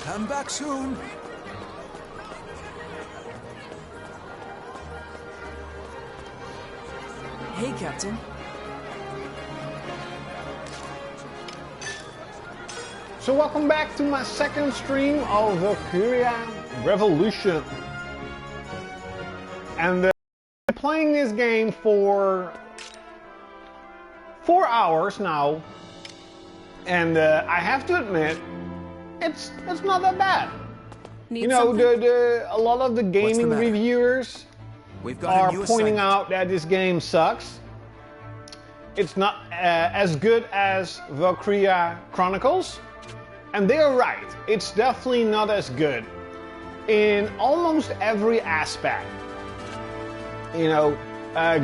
Come back soon. Hey, Captain. So welcome back to my second stream of Valkyria Revolution. And I'm playing this game for 4 hours now. And I have to admit, it's not that bad. You know, a lot of the gaming reviewers are pointing out that this game sucks. It's not as good as Valkyria Chronicles. And they are right. It's definitely not as good in almost every aspect. You know,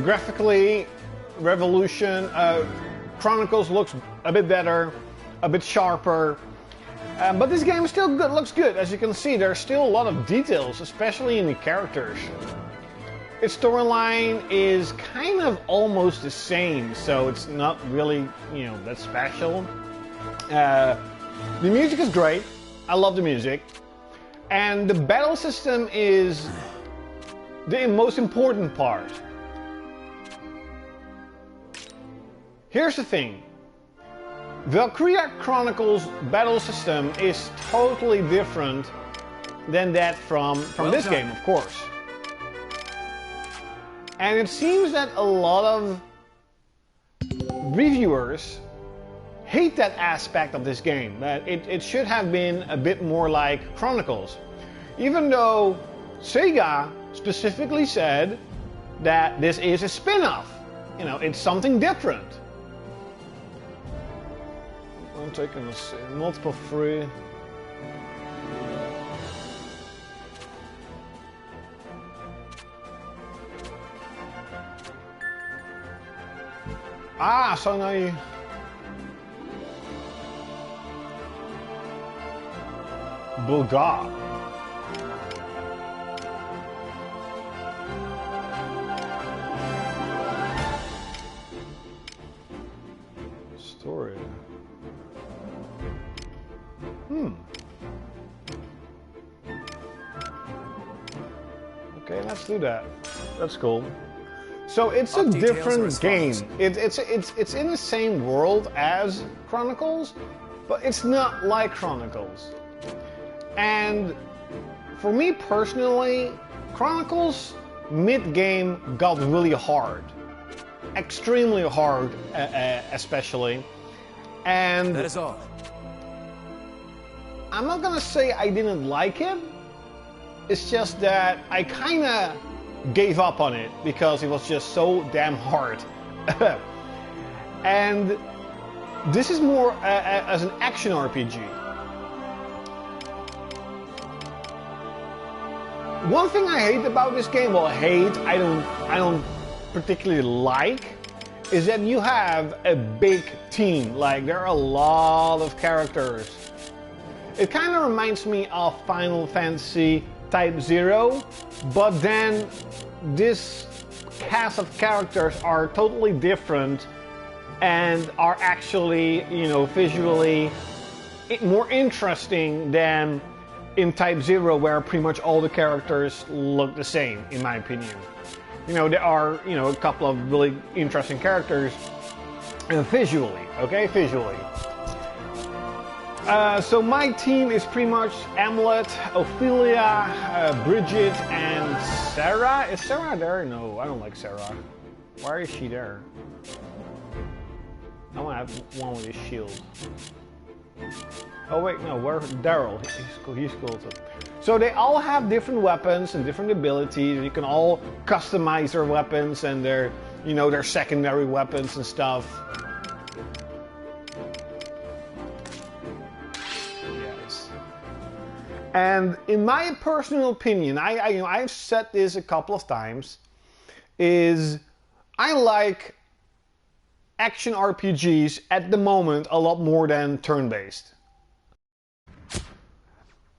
graphically, Revolution, Chronicles looks a bit better, a bit sharper. But this game still looks good. As you can see, there's still a lot of details, especially in the characters. Its storyline is kind of almost the same, so it's not really, you know, that special. The music is great. I love the music. And the battle system is the most important part. Here's the thing. Valkyria Chronicles battle system is totally different than that from this game, of course. And it seems that a lot of reviewers hate that aspect of this game, that it should have been a bit more like Chronicles. Even though Sega specifically said that this is a spin-off. You know, it's something different. I'm taking this multiple free. Ah, so now you... Bulgar. Story. Okay, let's do that. That's cool. So it's a different game. It's in the same world as Chronicles, but it's not like Chronicles. And for me personally, Chronicles mid-game got really hard. Extremely hard, especially. And that is all. I'm not gonna say I didn't like it. It's just that I kinda gave up on it because it was just so damn hard. And this is more as an action RPG. One thing I hate about this game, well, I don't particularly like, is that you have a big team. Like, there are a lot of characters. It kind of reminds me of Final Fantasy Type 0, but then this cast of characters are totally different and are actually, you know, visually more interesting than in Type 0, where pretty much all the characters look the same, in my opinion. You know, there are, you know, a couple of really interesting characters visually, okay? Visually. So my team is pretty much Amulet, Ophelia, Bridget, and Sarah. Is Sarah there? No, I don't like Sarah. Why is she there? I want to have one with his shield. Oh wait, no, where's Daryl? He's cool too. So they all have different weapons and different abilities, and you can all customize their weapons and their, you know, their secondary weapons and stuff. Yes. And in my personal opinion, I've said this a couple of times, is I like action RPGs at the moment a lot more than turn-based.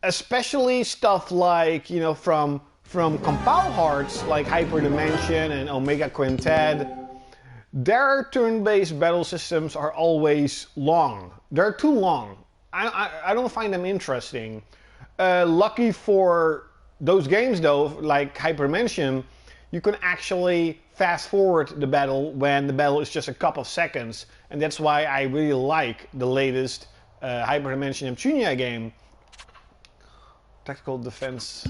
Especially stuff like, you know, from Compile Hearts like Hyperdimension and Omega Quintet. their turn-based battle systems are always long. They're too long. I don't find them interesting. Lucky for those games though, like Hyperdimension, you can actually fast forward the battle when the battle is just a couple of seconds. And that's why I really like the latest Hyperdimension Neptunia game. Tactical defense.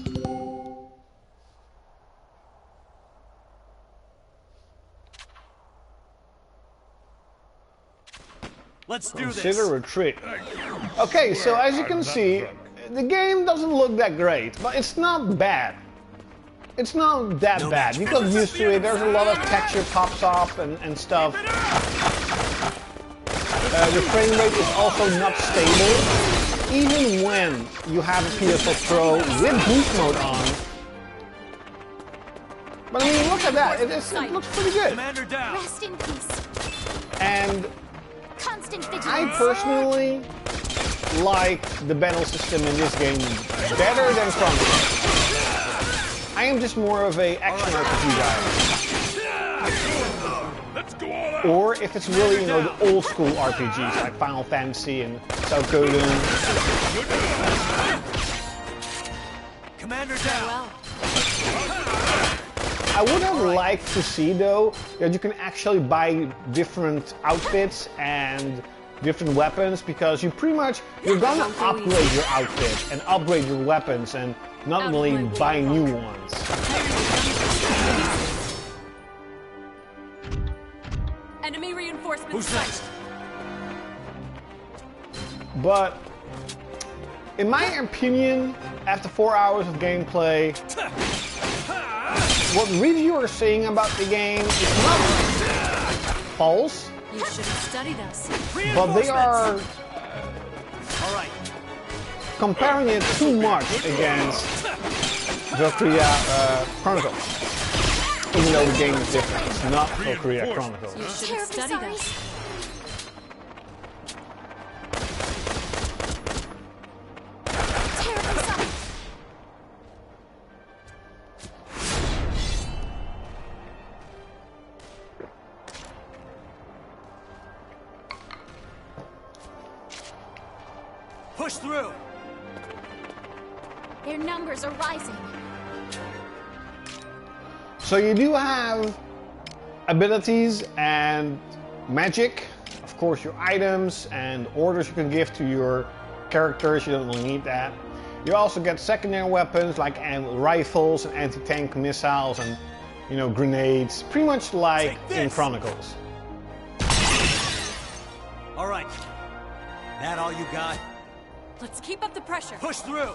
Let's do this. Consider retreat. Okay, so as you can see, the game doesn't look that great, but it's not bad. It's not that bad. You got used to it. There's a lot of texture pops up and stuff. The frame rate is also not stable. Even when you have a PS4 Pro with boost mode on. But I mean, look at that. It looks pretty good. Commander down. Rest in peace. And Constant vigilance. I personally like the battle system in this game better than Chronicles. I am just more of a action RPG guy. Or if it's really, you know, the old school RPGs like Final Fantasy and Suikoden. Commander down. I would have liked to see though that you can actually buy different outfits and different weapons, because you're gonna upgrade your outfit and upgrade your weapons and not only buy new ones. Enemy reinforcements. Who's next? But in my opinion, after 4 hours of gameplay, what reviewers are saying about the game is not false. You should have studied us. But they are comparing it too much against Valkyria Chronicles. Even though the game is different, it's not Valkyria Chronicles. You should have studied us. Terribly sorry. Push through. Their numbers are rising. So you do have abilities and magic, of course your items and orders you can give to your characters, you don't really need that. You also get secondary weapons like rifles and anti-tank missiles and, you know, grenades, pretty much like in Chronicles. All right. That all you got? Let's keep up the pressure. Push through.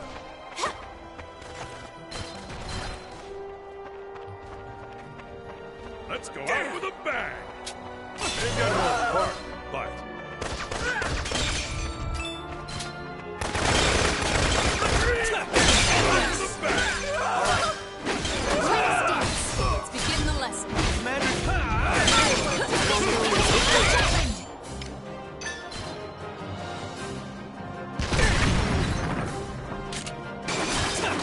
Let's go out with a bang! Ain't got no part, but... Let's begin the lesson. Commander.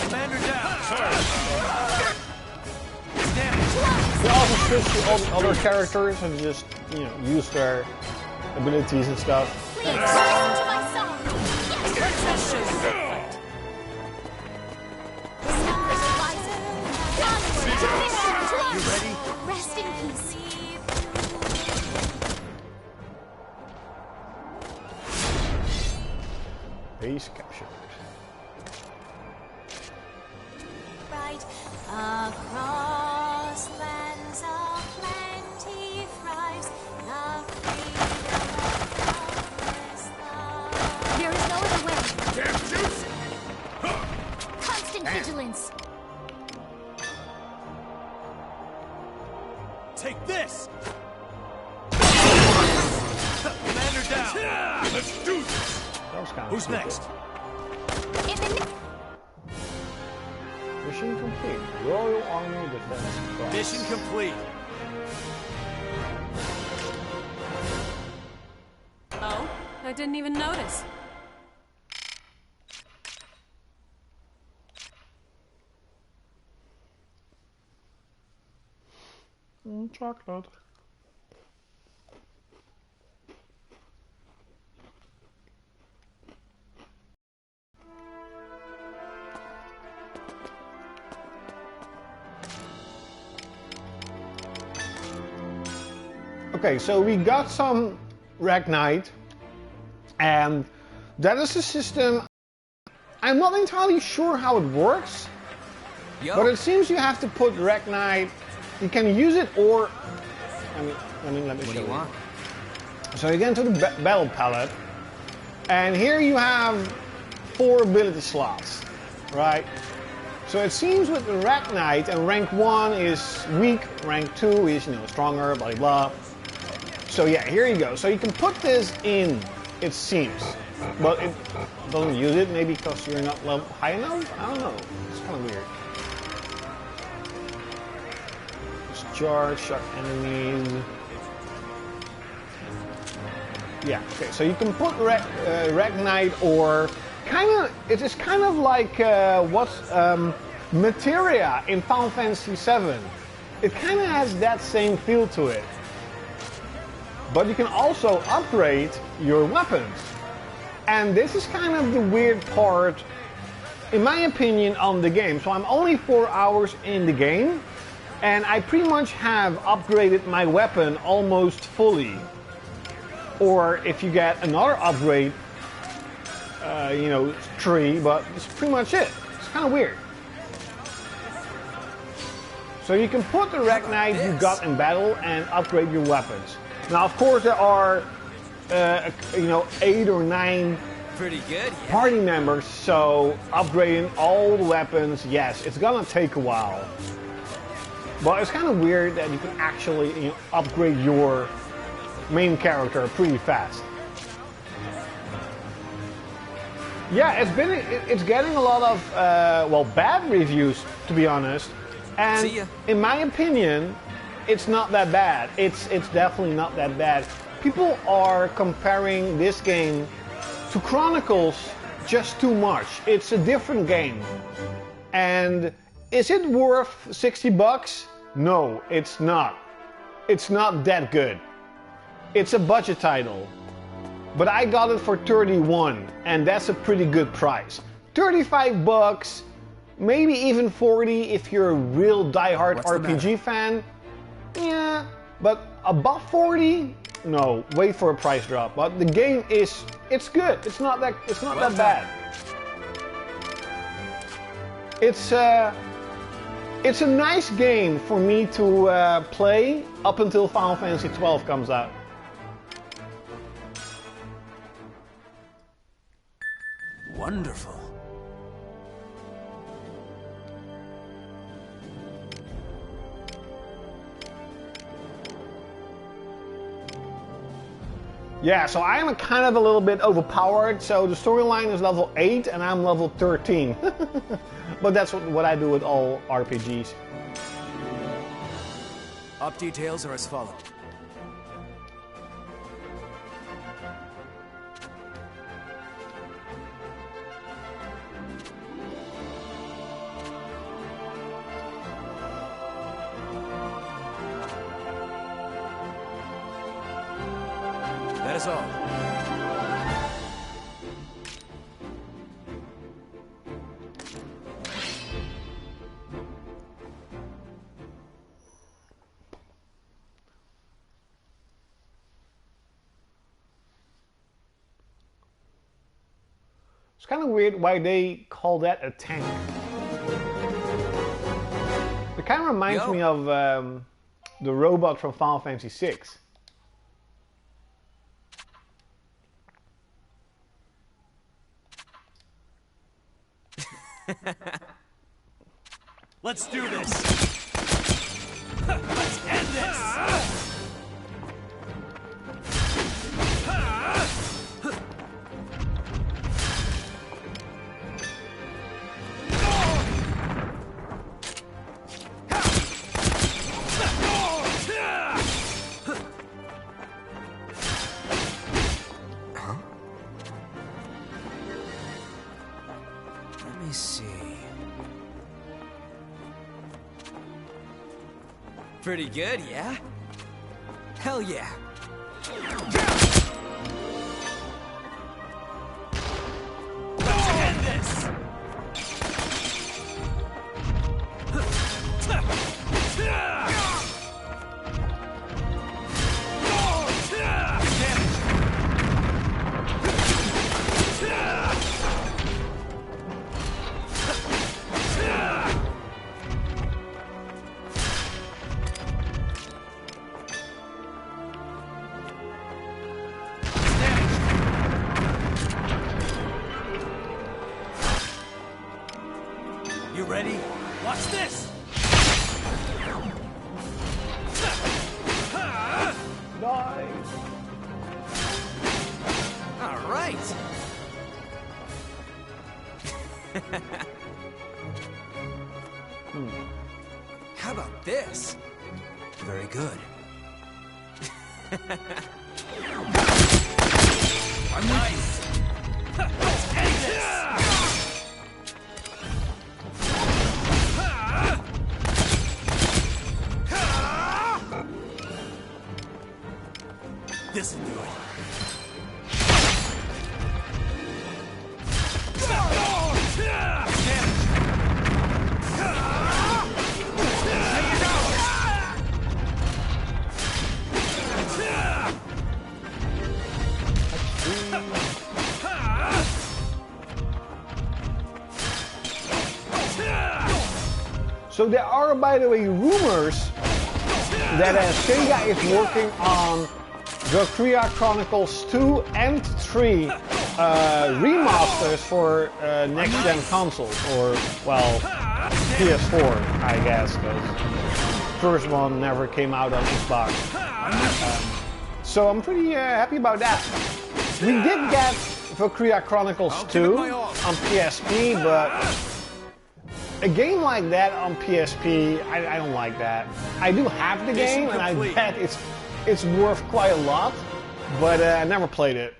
Commander down. You also switch to all the other characters and just, you know, use their abilities and stuff. Please, listen to my song. Yes, numbers are rising. Onward to victory. You ready? Rest in peace. Base captured. Right across lands of plenty thrives the freedom of boundless love. There is no other way. Damn juice! Constant vigilance. Take this. Commander down. Let's do this! That was kind of Who's stupid. next? In the Mission complete. Royal Army Defense Cross. Mission complete. Oh, I didn't even notice. Chocolate. Okay, so we got some Ragnite, and that is a system. I'm not entirely sure how it works, but it seems you have to put Ragnite. You can use it, or let me show you. Want? So you get into the battle palette, and here you have 4 ability slots, right? So it seems with the Ragnite, and rank 1 is weak, rank 2 is stronger, blah blah. So yeah, here you go. So you can put this in, it seems, but it doesn't use it, maybe because you're not level high enough? I don't know, it's kind of weird. Just charge, shock enemies. Yeah, okay, so you can put Ragnite, or it is kind of like Materia in Final Fantasy VII. It kind of has that same feel to it. But you can also upgrade your weapons. And this is kind of the weird part, in my opinion, on the game. So I'm only 4 hours in the game, and I pretty much have upgraded my weapon almost fully. Or if you get another upgrade, 3, but it's pretty much it. It's kind of weird. So you can put the Ragnite you got in battle and upgrade your weapons. Now, of course, there are, 8 or 9 pretty good, yeah. party members, so upgrading all the weapons, yes, it's gonna take a while. But it's kind of weird that you can actually upgrade your main character pretty fast. Yeah, it's getting a lot of bad reviews, to be honest. And in my opinion, it's not that bad. It's definitely not that bad. People are comparing this game to Chronicles just too much. It's a different game. And is it worth $60? No, it's not. It's not that good. It's a budget title. But I got it for 31, and that's a pretty good price. 35 bucks, maybe even 40 if you're a real die-hard RPG fan. Yeah, but above 40, no, wait for a price drop. But the game it's good. It's not that bad. It's a nice game for me to play up until Final Fantasy XII comes out. Wonderful. Yeah, so I am kind of a little bit overpowered. So the storyline is level 8 and I'm level 13. But that's what I do with all RPGs. Up details are as follows. That is all. It's kind of weird why they call that a tank. It kind of reminds me of the robot from Final Fantasy VI. Let's do this! Let's end this! Let me see. Pretty good, yeah? Hell yeah. Let's end this! How about this? Very good. I'm nice. Let's end this. This'll do it. So there are, by the way, rumors that Sega is working on Valkyria Chronicles 2 and 3 remasters for next-gen consoles, or, well, PS4, I guess, because the first one never came out on Xbox. So I'm pretty happy about that. We did get Valkyria Chronicles 2 on PSP, but a game like that on PSP, I don't like that. I do have the game, and I bet it's worth quite a lot, but I never played it.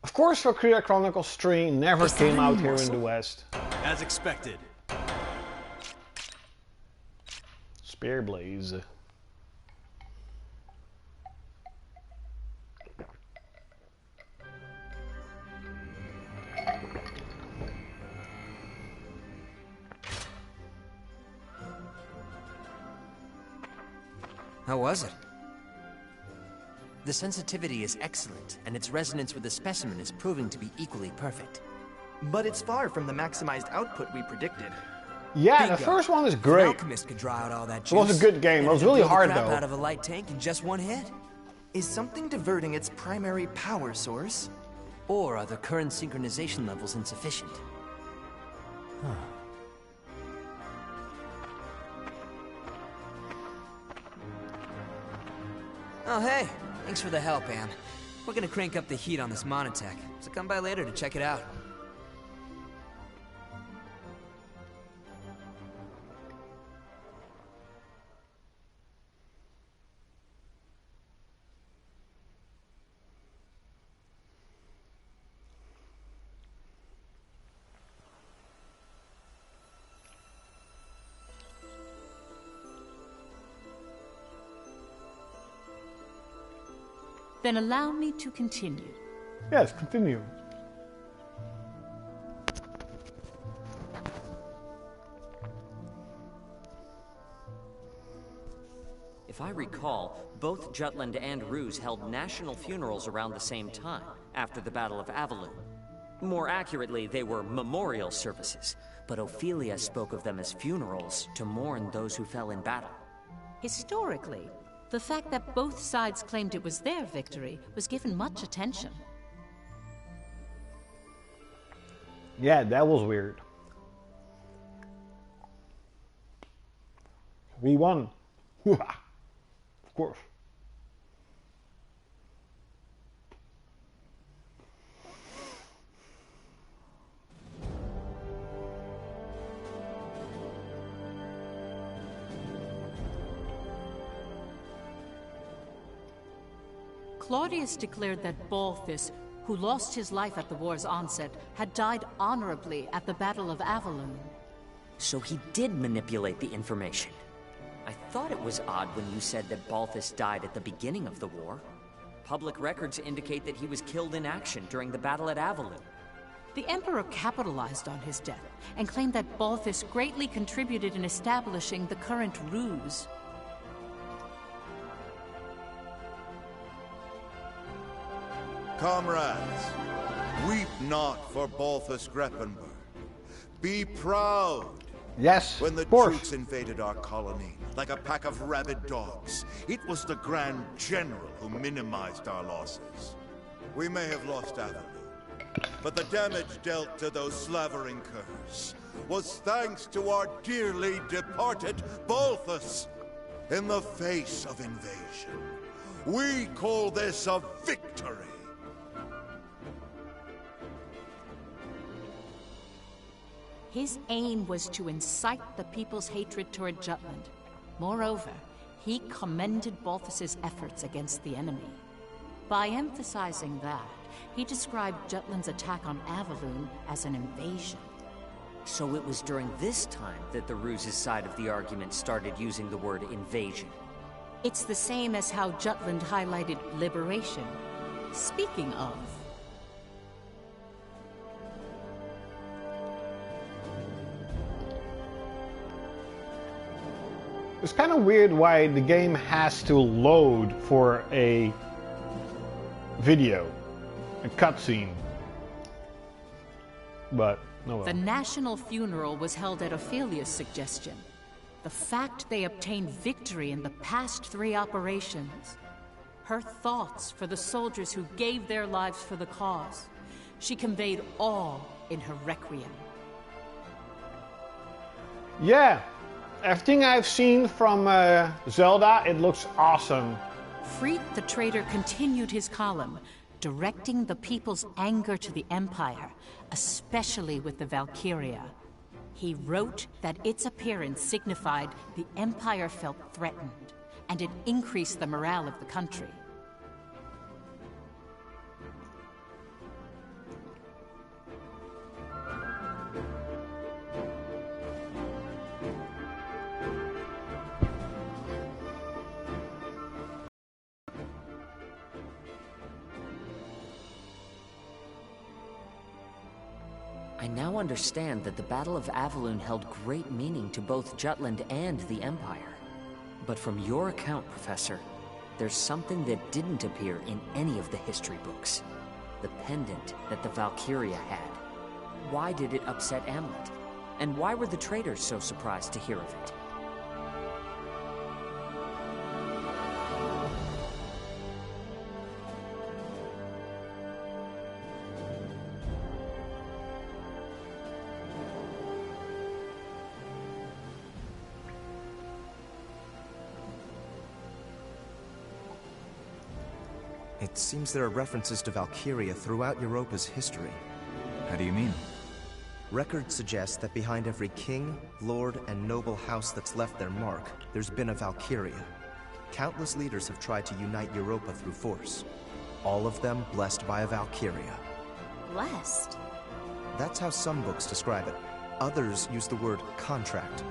Of course, Valkyria Chronicles 3 never came out here in the West. As expected. Spear Blaze. How was it? The sensitivity is excellent, and its resonance with the specimen is proving to be equally perfect. But it's far from the maximized output we predicted. Yeah, Bingo. the first one is An great. alchemist could draw out all that juice. It was a good game. It was really hard Crap though. out of a light tank in just one hit. Is something diverting its primary power source? Or are the current synchronization levels insufficient? Oh, hey. Thanks for the help, Ann. We're gonna crank up the heat on this Monotech, so come by later to check it out. Then allow me to continue. Yes, continue. If I recall, both Jutland and Ruse held national funerals around the same time, after the Battle of Avaloon. More accurately, they were memorial services, but Ophelia spoke of them as funerals to mourn those who fell in battle. Historically, the fact that both sides claimed it was their victory was given much attention. Yeah, that was weird. We won. Of course. Claudius declared that Balthus, who lost his life at the war's onset, had died honorably at the Battle of Avaloon. So he did manipulate the information. I thought it was odd when you said that Balthus died at the beginning of the war. Public records indicate that he was killed in action during the battle at Avaloon. The Emperor capitalized on his death and claimed that Balthus greatly contributed in establishing the current Ruse. Comrades, weep not for Balthus Greppenberg. Be proud. Yes, When the of course. troops invaded our colony, like a pack of rabid dogs, it was the Grand General who minimized our losses. We may have lost Avaloon, but the damage dealt to those slavering curs was thanks to our dearly departed Balthus. In the face of invasion, we call this a victory. His aim was to incite the people's hatred toward Jutland. Moreover, he commended Balthus's efforts against the enemy. By emphasizing that, he described Jutland's attack on Avaloon as an invasion. So it was during this time that the Ruse's side of the argument started using the word invasion. It's the same as how Jutland highlighted liberation. Speaking of... It's kind of weird why the game has to load for a video, a cutscene. But, no well. The national funeral was held at Ophelia's suggestion. The fact they obtained victory in the past 3 operations. Her thoughts for the soldiers who gave their lives for the cause. She conveyed all in her requiem. Yeah, everything I've seen from Zelda, it looks awesome. Freet the traitor continued his column, directing the people's anger to the Empire, especially with the Valkyria. He wrote that its appearance signified the Empire felt threatened, and it increased the morale of the country. I now understand that the Battle of Avaloon held great meaning to both Jutland and the Empire. But from your account, Professor, there's something that didn't appear in any of the history books. The pendant that the Valkyria had. Why did it upset Amlet? And why were the traitors so surprised to hear of it? It seems there are references to Valkyria throughout Europa's history. How do you mean? Records suggest that behind every king, lord, and noble house that's left their mark, there's been a Valkyria. Countless leaders have tried to unite Europa through force. All of them blessed by a Valkyria. Blessed? That's how some books describe it. Others use the word contract.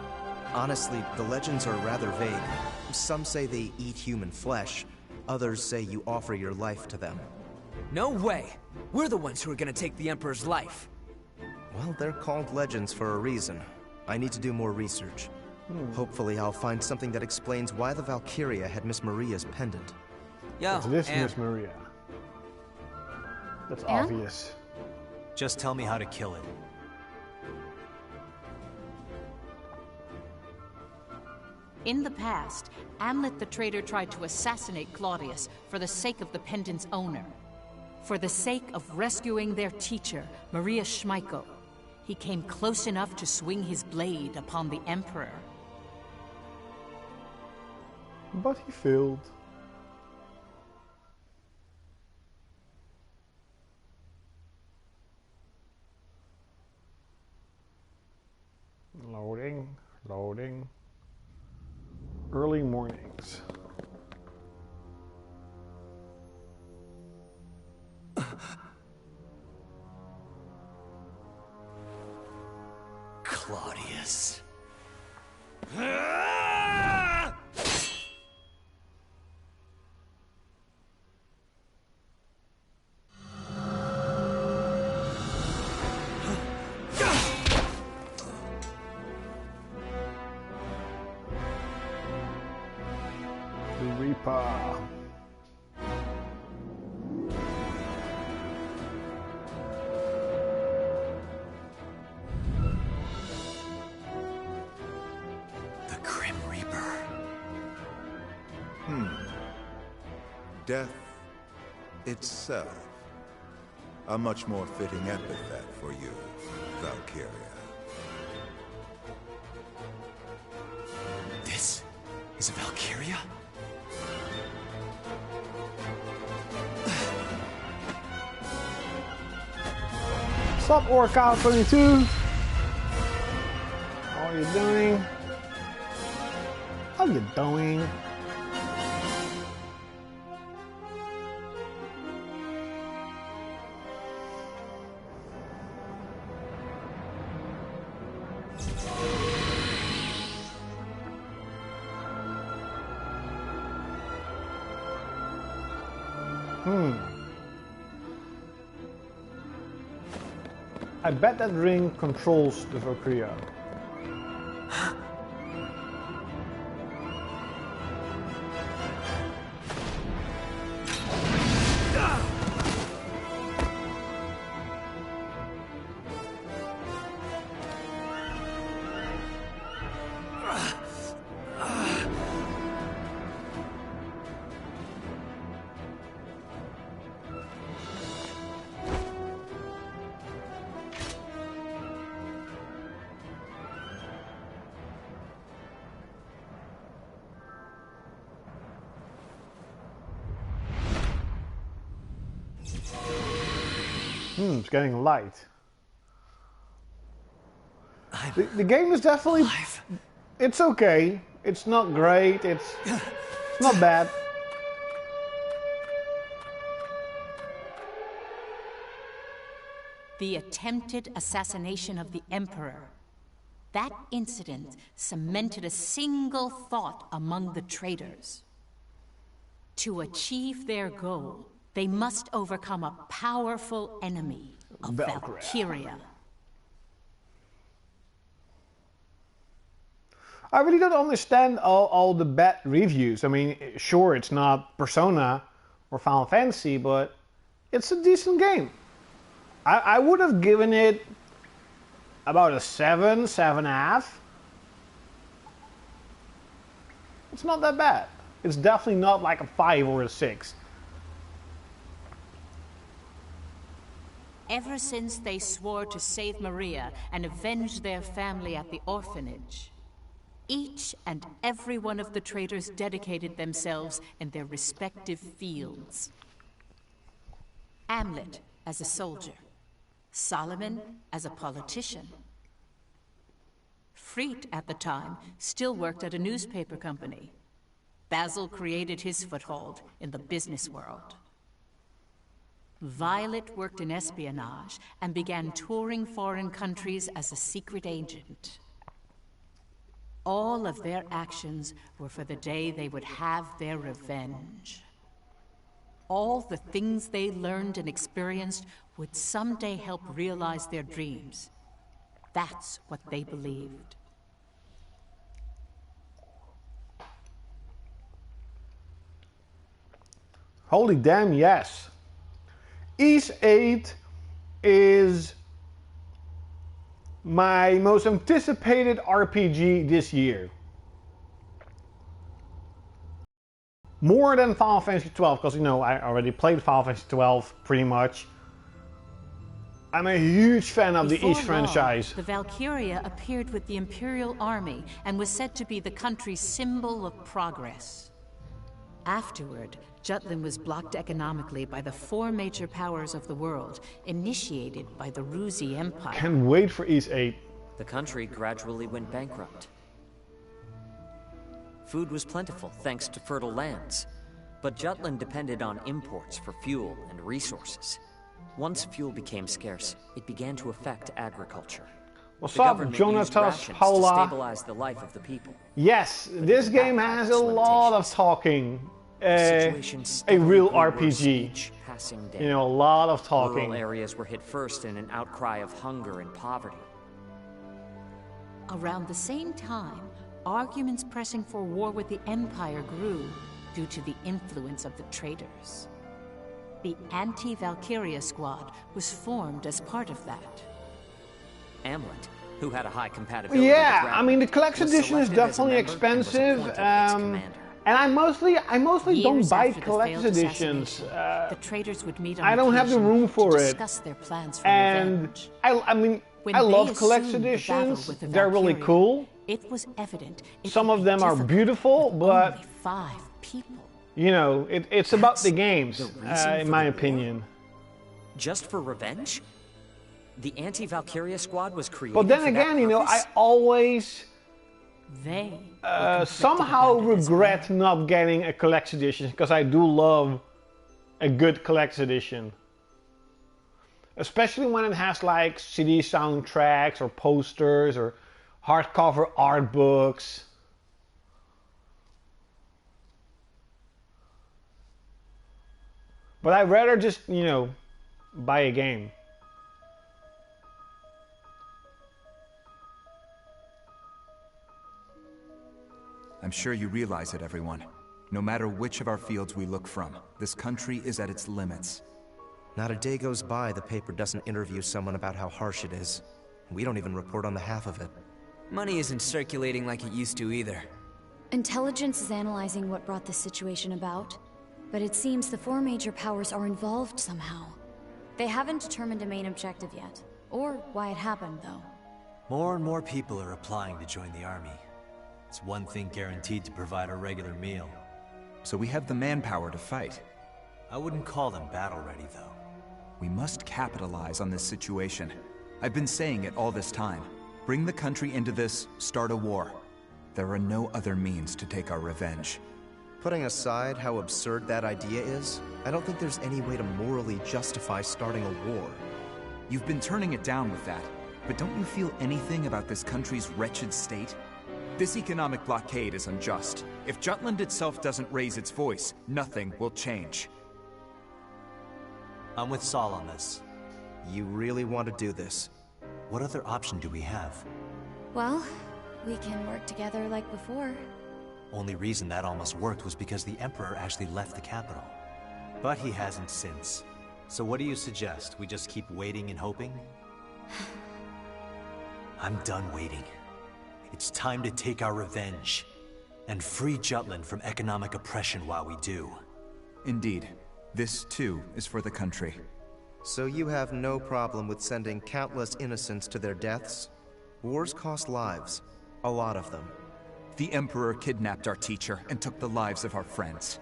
Honestly, the legends are rather vague. Some say they eat human flesh. Others say you offer your life to them. No way! We're the ones who are gonna take the Emperor's life. Well, they're called legends for a reason. I need to do more research. Hopefully I'll find something that explains why the Valkyria had Miss Maria's pendant. Yo, It's this Am. Miss Maria. That's obvious. Just tell me how to kill it. In the past, Amlet the traitor tried to assassinate Claudius for the sake of the pendant's owner. For the sake of rescuing their teacher, Maria Schmeiko, he came close enough to swing his blade upon the Emperor. But he failed. Loading, loading. Early mornings. Claudius. The Reaper. The Grim Reaper. Death itself. A much more fitting epithet for you, Valkyria. This is a Valkyria? Sup, Orca 22? are you doing? How are you doing? I bet that ring controls the Valkyria. It's getting light. The game is definitely... It's okay. It's not great. It's not bad. The attempted assassination of the Emperor. That incident cemented a single thought among the traitors. To achieve their goal, they must overcome a powerful enemy, a Valkyria. I really don't understand all the bad reviews. I mean, sure, it's not Persona or Final Fantasy, but it's a decent game. I would have given it about a 7, 7.5. It's not that bad. It's definitely not like a 5 or a 6. Ever since they swore to save Maria and avenge their family at the orphanage, each and every one of the traitors dedicated themselves in their respective fields. Hamlet as a soldier, Solomon as a politician. Freet, at the time, still worked at a newspaper company. Basil created his foothold in the business world. Violet worked in espionage and began touring foreign countries as a secret agent. All of their actions were for the day they would have their revenge. All the things they learned and experienced would someday help realize their dreams. That's what they believed. Holy damn, yes. Ys 8 is my most anticipated RPG this year. More than Final Fantasy 12, because, you know, I already played Final Fantasy 12 pretty much. I'm a huge fan of the Ys franchise. The Valkyria appeared with the Imperial Army and was said to be the country's symbol of progress. Afterward, Jutland was blocked economically by the 4 major powers of the world, initiated by the Ruzi Empire. Can't wait for Ys 8. The country gradually went bankrupt. Food was plentiful thanks to fertile lands, but Jutland depended on imports for fuel and resources. Once fuel became scarce, it began to affect agriculture. What's the up, government Jonatas used rations Paula? to stabilize the life of the people. Yes, this game has a lot of talking. A real RPG. You know, a lot of talking. Rural areas were hit first in an outcry of hunger and poverty. Around the same time, arguments pressing for war with the Empire grew due to the influence of the traitors. The anti-Valkyria squad was formed as part of that. Hamlet, who had a high compatibility yeah, with I mean, the collection edition is definitely expensive. And I mostly don't buy collector's editions. The traitors would meet on I don't have the room for it. Discuss their plans for and revenge. I mean, I love collector's editions. They're really cool. It was evident. Some of them are beautiful, but only 5 people. You know, it's about the games, in my opinion. Just for revenge? The anti-Valkyria squad was created. But then for again, that you know, I purpose? always They somehow regret not getting a collector's edition, because I do love a good collector's edition. Especially when it has like CD soundtracks or posters or hardcover art books. But I'd rather just, you know, buy a game. I'm sure you realize it, everyone. No matter which of our fields we look from, this country is at its limits. Not a day goes by the paper doesn't interview someone about how harsh it is. We don't even report on the half of it. Money isn't circulating like it used to either. Intelligence is analyzing what brought this situation about, but it seems the 4 major powers are involved somehow. They haven't determined a main objective yet, or why it happened, though. More and more people are applying to join the army. It's one thing guaranteed to provide a regular meal. So we have the manpower to fight. I wouldn't call them battle-ready, though. We must capitalize on this situation. I've been saying it all this time. Bring the country into this, start a war. There are no other means to take our revenge. Putting aside how absurd that idea is, I don't think there's any way to morally justify starting a war. You've been turning it down with that, but don't you feel anything about this country's wretched state? This economic blockade is unjust. If Jutland itself doesn't raise its voice, nothing will change. I'm with Saul on this. You really want to do this? What other option do we have? Well, we can work together like before. Only reason that almost worked was because the Emperor actually left the capital. But he hasn't since. So what do you suggest? We just keep waiting and hoping? I'm done waiting. It's time to take our revenge. And free Jutland from economic oppression while we do. Indeed. This, too, is for the country. So you have no problem with sending countless innocents to their deaths? Wars cost lives. A lot of them. The Emperor kidnapped our teacher and took the lives of our friends.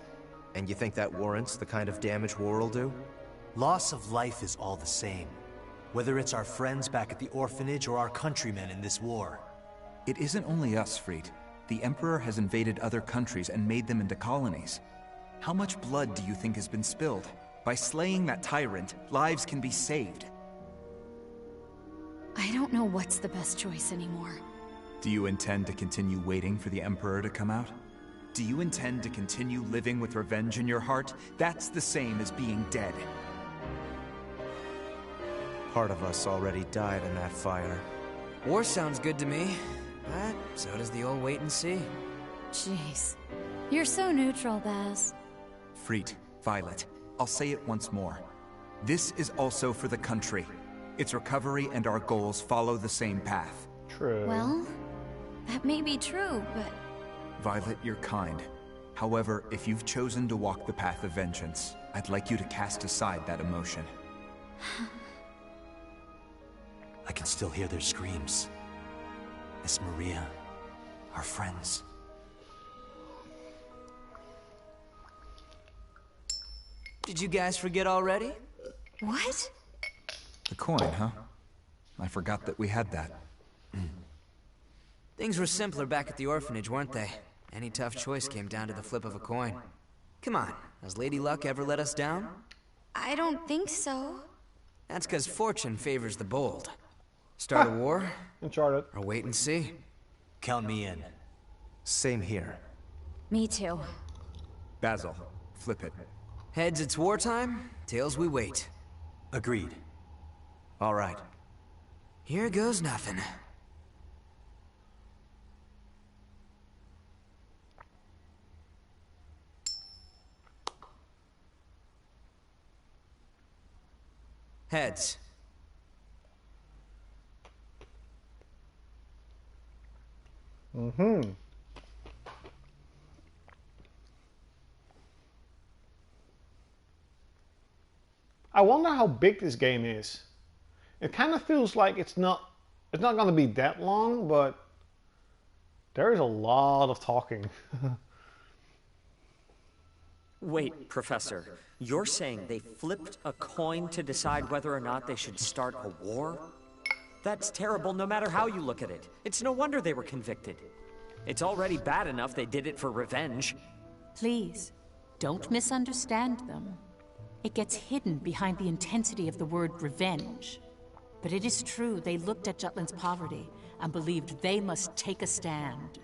And you think that warrants the kind of damage war will do? Loss of life is all the same. Whether it's our friends back at the orphanage or our countrymen in this war. It isn't only us, Fried. The Emperor has invaded other countries and made them into colonies. How much blood do you think has been spilled? By slaying that tyrant, lives can be saved. I don't know what's the best choice anymore. Do you intend to continue waiting for the Emperor to come out? Do you intend to continue living with revenge in your heart? That's the same as being dead. Part of us already died in that fire. War sounds good to me, but so does the old wait and see. Jeez. You're so neutral, Baz. Fried, Violet, I'll say it once more. This is also for the country. Its recovery and our goals follow the same path. True. Well, that may be true, but... Violet, you're kind. However, if you've chosen to walk the path of vengeance, I'd like you to cast aside that emotion. I can still hear their screams. Miss Maria, our friends. Did you guys forget already? What? The coin, huh? I forgot that we had that. Things were simpler back at the orphanage, weren't they? Any tough choice came down to the flip of a coin. Come on, has Lady Luck ever let us down? I don't think so. That's because fortune favors the bold. Start a war, Uncharted. or wait and see. Count me in. Same here. Me too. Basil, flip it. Heads, it's wartime. Tails, we wait. Agreed. All right. Here goes nothing. Heads. Mm-hmm. I wonder how big this game is. It kind of feels like it's not going to be that long, but there is a lot of talking. Wait, Professor, you're saying they flipped a coin to decide whether or not they should start a war? That's terrible no matter how you look at it. It's no wonder they were convicted. It's already bad enough they did it for revenge. Please, don't misunderstand them. It gets hidden behind the intensity of the word revenge. But it is true they looked at Jutland's poverty and believed they must take a stand.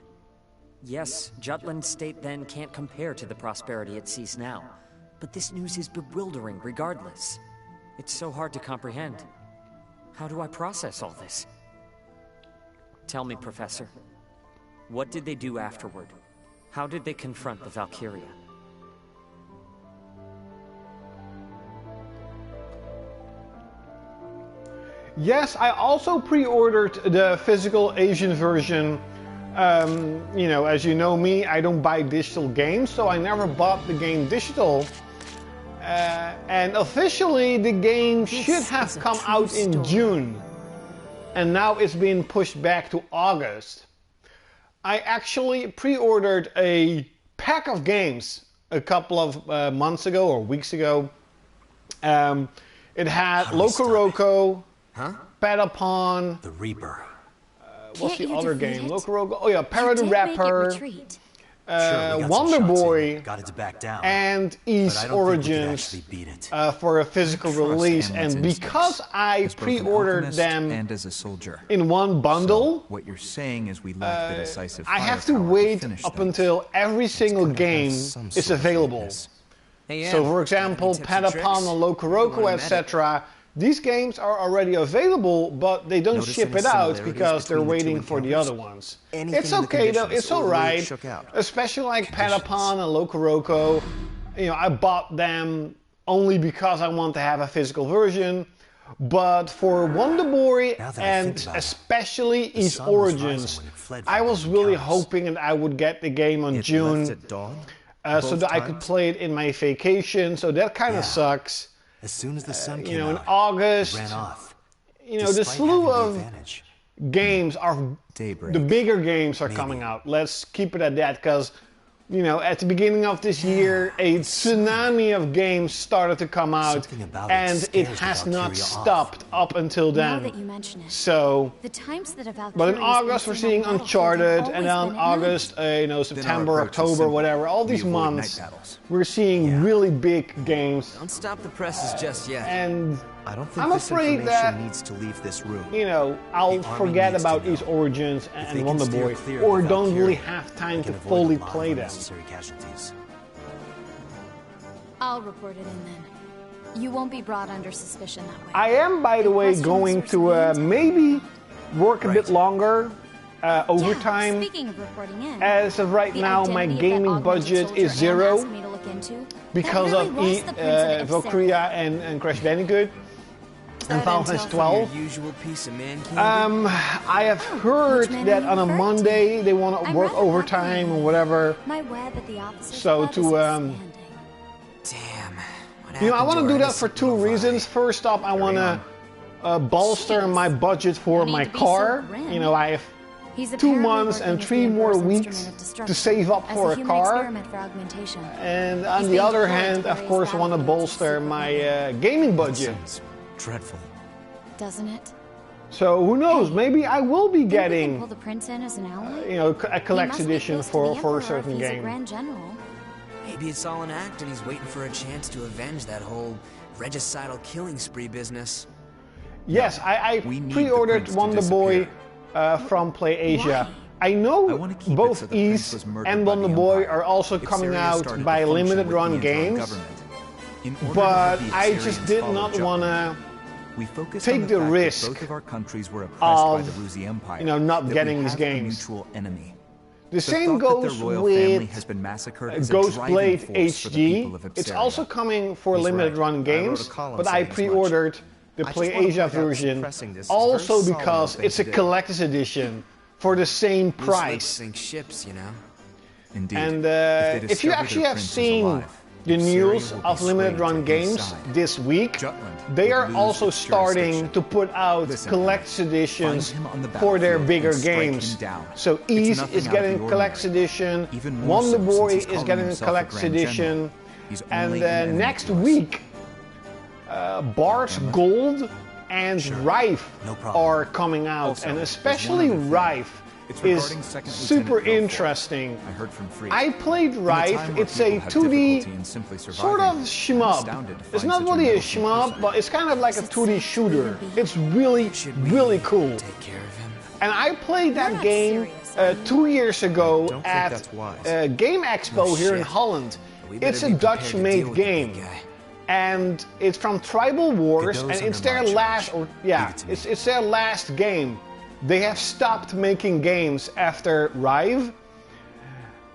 Yes, Jutland's state then can't compare to the prosperity it sees now. But this news is bewildering regardless. It's so hard to comprehend. How do I process all this? Tell me, Professor. What did they do afterward? How did they confront the Valkyria? Yes, I also pre-ordered the physical Asian version. You know, as you know me, I don't buy digital games, so I never bought the game digital. And officially the game should have come out in June. And now it's been pushed back to August. I actually pre-ordered a pack of games a couple of months ago or weeks ago. It had Loco-Roco, Patapon, the Reaper. What's the other game? Loco-Roco. Oh yeah, Para the Rapper. Wonder Boy got it to back down, and Ys Origins for a physical release, and because I pre-ordered them and as a soldier in one bundle, so what you're saying is we lack the decisive I have to wait up until every single game is available. Hey, so for example, Patapon and Loco-Roco, etc. These games are already available, but they don't ship it out because they're waiting for the other ones. It's okay though, it's alright. Especially like Patapon and Loco-Roco. You know, I bought them only because I want to have a physical version. But for Wonder Boy and especially Ys Origins, I was really hoping that I would get the game on June. So that I could play it in my vacation, so that kind of sucks. As soon as the sun came you know, in out, August, ran off, you know, the slew of games are, the bigger games are coming out. Let's keep it at that, because, you know, at the beginning of this year, a tsunami of games started to come out, and it has not stopped up until then. Now that you mention it, so, the times that but in August we're seeing Uncharted, and then in August, you know, September, October, whatever, all these months, we're seeing really big games. Don't stop the presses just yet. And I don't think I'm this afraid that needs to leave this room. You know, I'll forget about Ys Origins and Wonder Boy, or don't really have time to fully play them. I'll report it in then. You won't be brought under suspicion that way. I am, by the way, going to maybe work a bit longer, overtime. Speaking of reporting in, as of right now, my gaming budget is zero because of Valkyria and Crash Bandicoot and Final Fantasy 12. I have heard that on a Monday they want to work overtime or whatever. My web at the office so to you know, I want to do that for two reasons. First off, I want to bolster my budget for my car. You know, I have 2 months and 3 more weeks to save up for a car. And on the other hand, of course, I want to bolster my gaming budget. Dreadful. Doesn't it? So who knows? Maybe I will be getting, pull the prince in as an ally? you know, a collector's edition for a certain game. Grand General. Maybe it's all an act and he's waiting for a chance to avenge that whole regicidal killing spree business. Yes, I pre-ordered Wonder Boy from PlayAsia. I know both Ys and Wonder Boy are also coming out by limited run games, but I just did not want to take the risk of, you know, not getting these games. The same goes with Ghostblade HD. It's also coming for limited run games, but I pre-ordered the PlayAsia version also because it's a collector's edition for the same price. And if you actually have seen the news of limited run games this week, they are also starting to put out collector's editions for their bigger games. So Ys is getting a collector's edition, Wonder Boy is getting a collector's edition, And next week, Bart's Gold and Rife are coming out, also, and especially Rife is super interesting. I heard from Free. I played Rife. It's a 2D sort of shmup. It's not really a shmup, but it's kind of like a 2D shooter. It's really, really cool. And I played that game 2 years ago at Game Expo here in Holland. It's a Dutch-made game. And it's from Tribal Wars, and it's their last, it's their last game. They have stopped making games after Rive.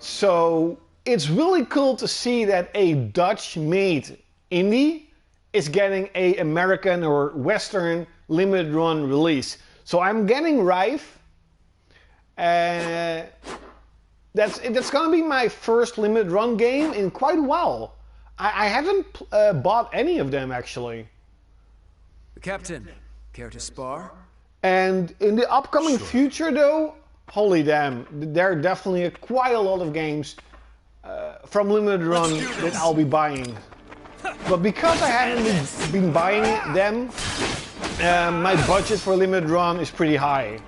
So it's really cool to see that a Dutch-made indie is getting a American or Western limited run release. So I'm getting Rife. That's gonna be my first limited run game in quite a while. I haven't bought any of them, actually. Captain, care to spar? And in the upcoming future, though, holy damn, there are definitely quite a lot of games from limited run that I'll be buying. But because I haven't been buying them, my budget for limited run is pretty high.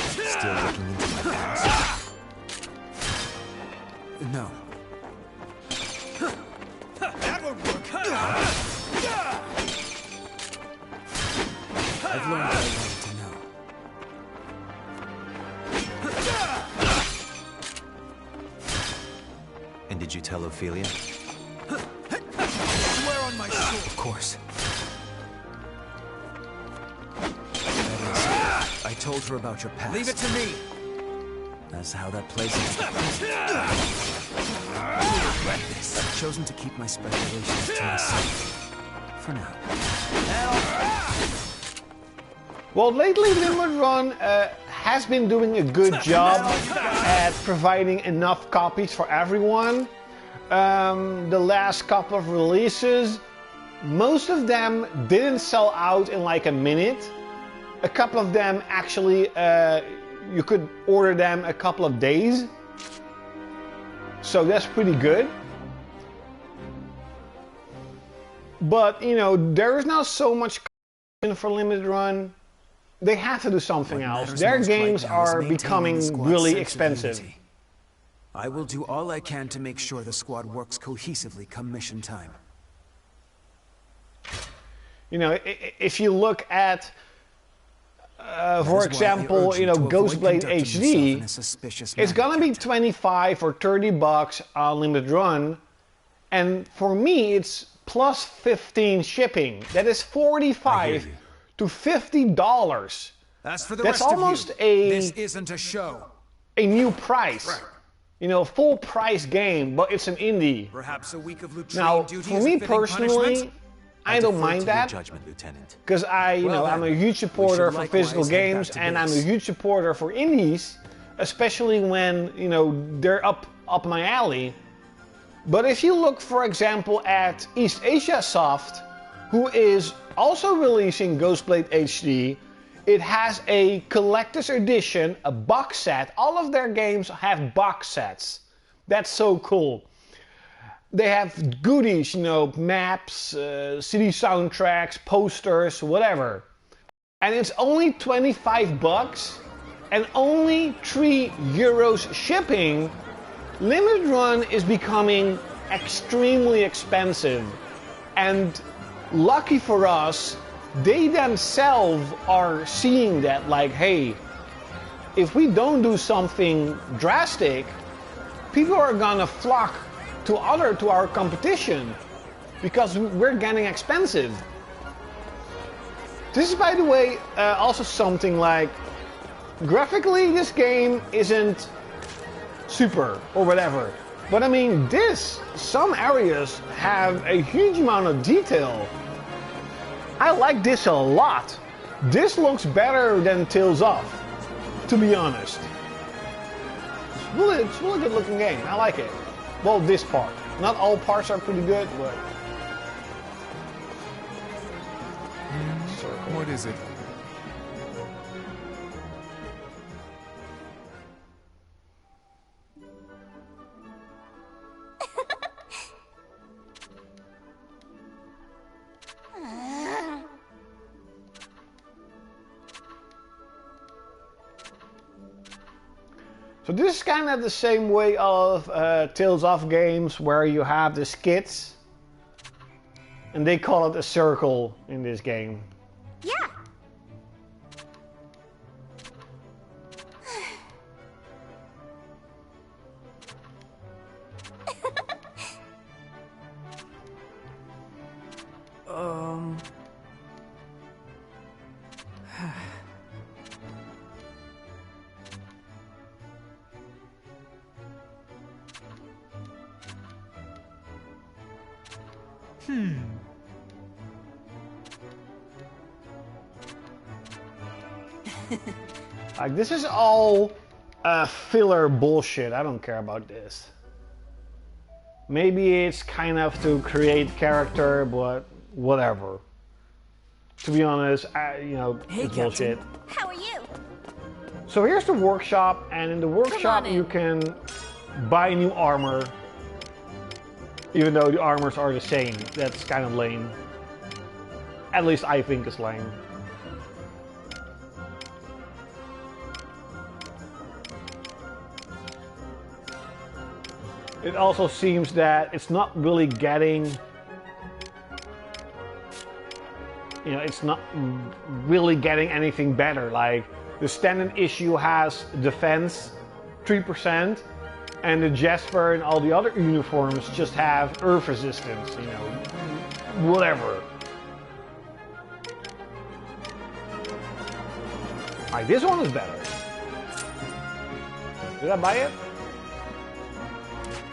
Still looking into my past? No. That won't work. I've learned what I wanted to know. And did you tell Ophelia? Swear on my soul. Of course. I told her about your past. Leave it to me. That's how that plays into I've chosen to keep my speculations to myself. For now. Well, lately Limited Run has been doing a good job at providing enough copies for everyone. The last couple of releases, most of them didn't sell out in like a minute. A couple of them actually, you could order them a couple of days. So that's pretty good. But, you know, there is not so much for Limited Run. They have to do something else. Their games are becoming really expensive. I will do all I can to make sure the squad works cohesively come mission time. You know, if you look at, for example, you know, Ghostblade HD, it's gonna be 25 or 30 bucks on Limited Run, and for me, it's plus 15 shipping. That is $45 to $50. As for the That's rest almost of you, this isn't a show. A new price. You know, full price game, but it's an indie. Perhaps a week of now, for me personally, I don't mind that, because I'm a huge supporter for physical games, and I'm a huge supporter for indies, especially when, you know, they're up my alley. But if you look, for example, at East Asia Soft, who is also releasing Ghostblade HD, it has a collector's edition, a box set. All of their games have box sets. That's so cool. They have goodies, you know, maps, CD soundtracks, posters, whatever. And it's only 25 bucks and only €3 shipping. Limited Run is becoming extremely expensive. And lucky for us, they themselves are seeing that, like, hey, if we don't do something drastic, people are gonna flock to our competition because we're getting expensive. This is, by the way, also something like, graphically this game isn't super or whatever, but I mean, some areas have a huge amount of detail. I like this a lot. This looks better than Tales of, to be honest. It's really good looking game. I like it. Well, this part. Not all parts are pretty good, but... What is it? So this is kind of the same way of Tales of games where you have the skits. And they call it a circle in this game. Yeah. Like, this is all filler bullshit. I don't care about this. Maybe it's kind of to create character, but whatever. To be honest, you know, it's bullshit. How are you? So here's the workshop, and in the workshop you can buy new armor. Even though the armors are the same. That's kind of lame. At least I think it's lame. It also seems that it's not really getting, you know, it's not really getting anything better. Like, the standard issue has defense 3%, and the Jasper and all the other uniforms just have earth resistance, you know, whatever. Alright, this one is better. Did I buy it?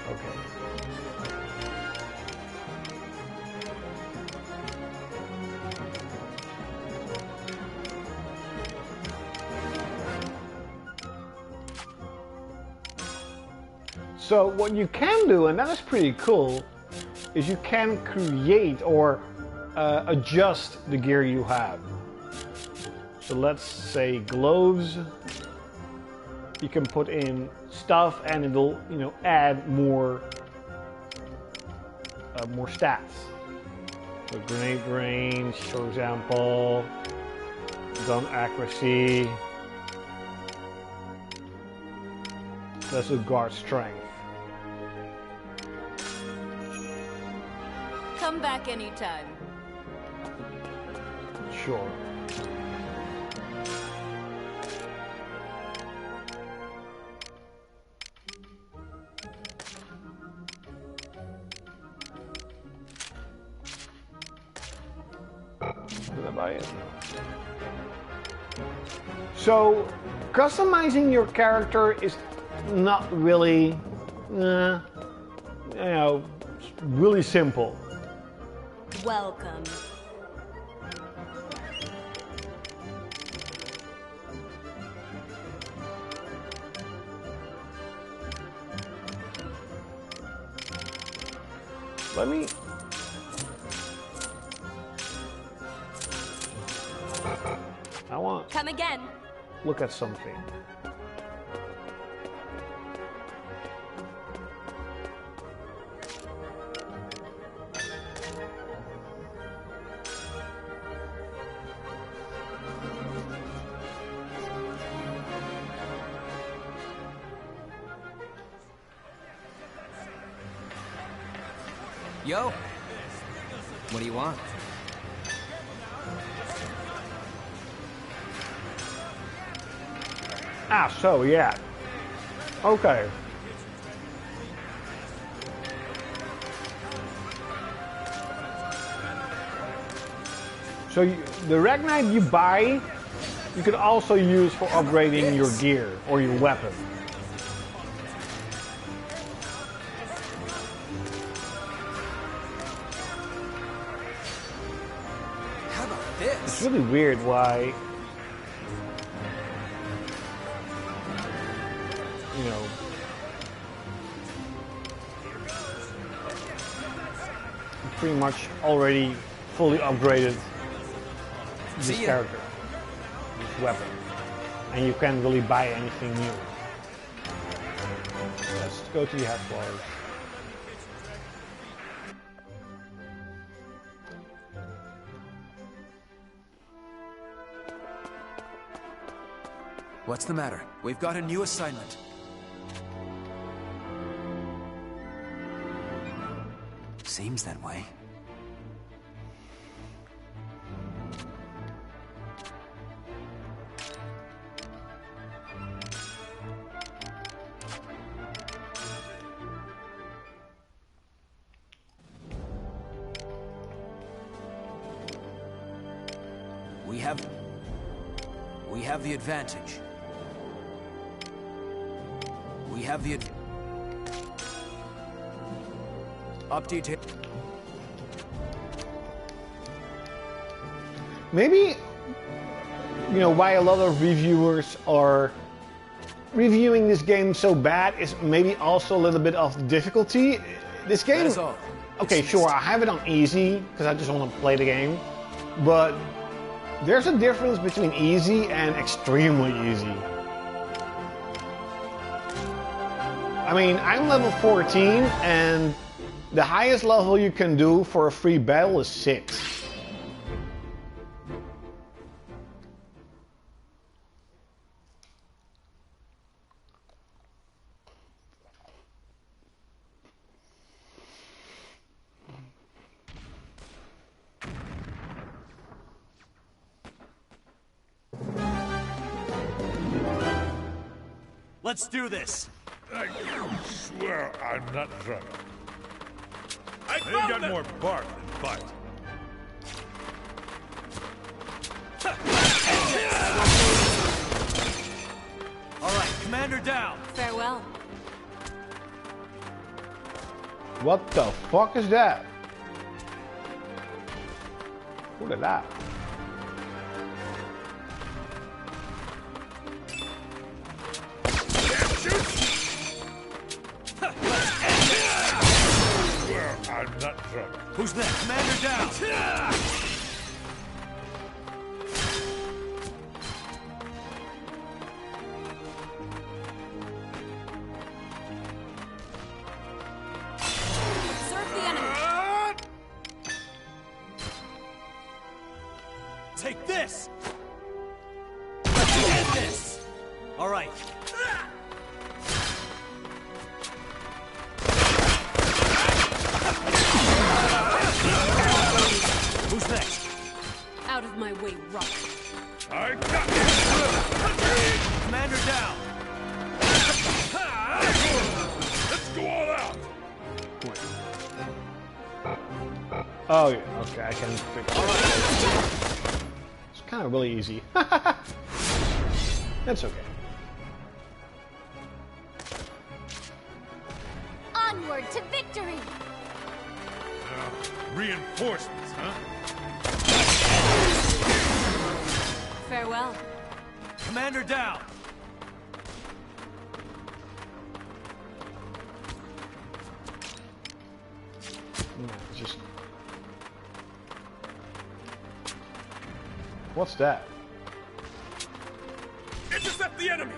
Okay. So what you can do, and that is pretty cool, is you can create or adjust the gear you have. So let's say gloves. You can put in stuff, and it'll, you know, add more stats. So grenade range, for example, gun accuracy. That's a guard strength. Come back anytime. Sure. Did I buy it? So, customizing your character is not really, you know, really simple. Welcome. Let me... I want... Come again. Look at something. Yo, what do you want? Ah, so yeah. Okay. So the Ragnite you buy, you can also use for upgrading your gear or your weapon. It's really weird why, you know, you pretty much already fully upgraded this character, this weapon, and you can't really buy anything new. Let's go to the headquarters. What's the matter? We've got a new assignment. seems that way. We have the advantage. We have the update. Maybe, you know, why a lot of reviewers are reviewing this game so bad is maybe also a little bit of the difficulty. This game, okay, sure, I have it on easy because I just want to play the game, but there's a difference between easy and extremely easy. I mean, I'm level 14, and the highest level you can do for a free battle is 6. Let's do this! I swear I'm not drunk. I ain't got more bark than bite. Alright, Commander down! Farewell. What the fuck is that? What is that? I'm not drunk. Who's next? Commander down! Serve the enemy. Take this! Let's end this! Alright. Who's next? Out of my way, rock. I got it! Commander down! Let's go all out! Oh yeah, okay, I can fix it. It's kind of really easy. That's okay. Onward to victory! Reinforcements, huh? Farewell. Commander down! Just... What's that? Intercept the enemy!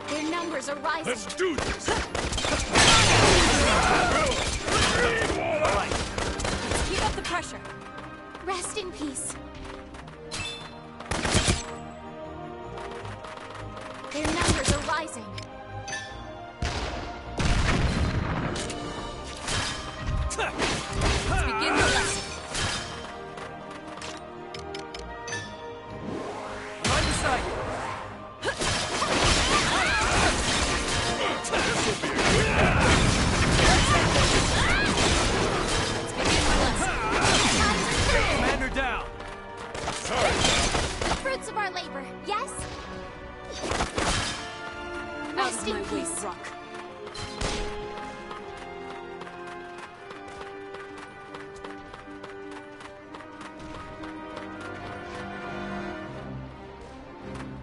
Their numbers are rising. Let's do this! Right. Keep up the pressure. Rest in peace. Their numbers are rising. Let's begin the lesson. Right beside you. Commander down! The fruits of our labor, yes? Rest in peace. Rock.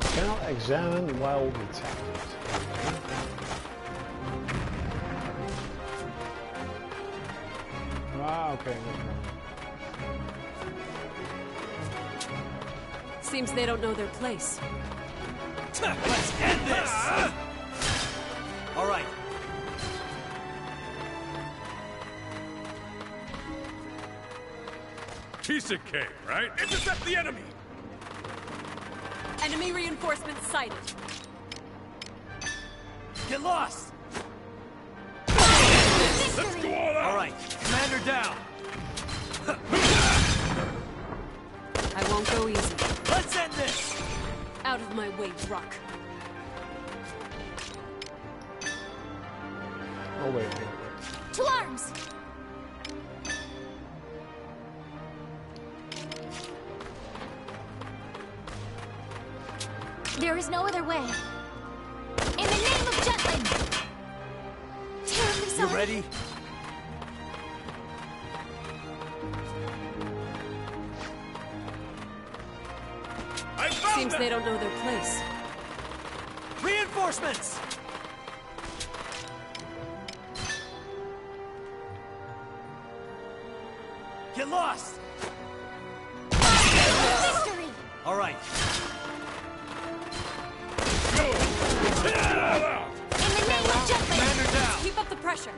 Cannot examine while detected. Ah, okay. Seems they don't know their place. Let's end this! Alright. Piece of cake, right? Intercept the enemy! Enemy reinforcements sighted. Get lost! Let's go all out! Alright. down. I won't go easy. Let's end this. Out of my way, Rock. Oh wait. To arms! There is no other way. In the name of Jutland! Terribly sorry. You ready? Seems they don't know their place. Reinforcements! Get lost! Victory! All right. In the name of Jutland! Commander down! Keep up the pressure.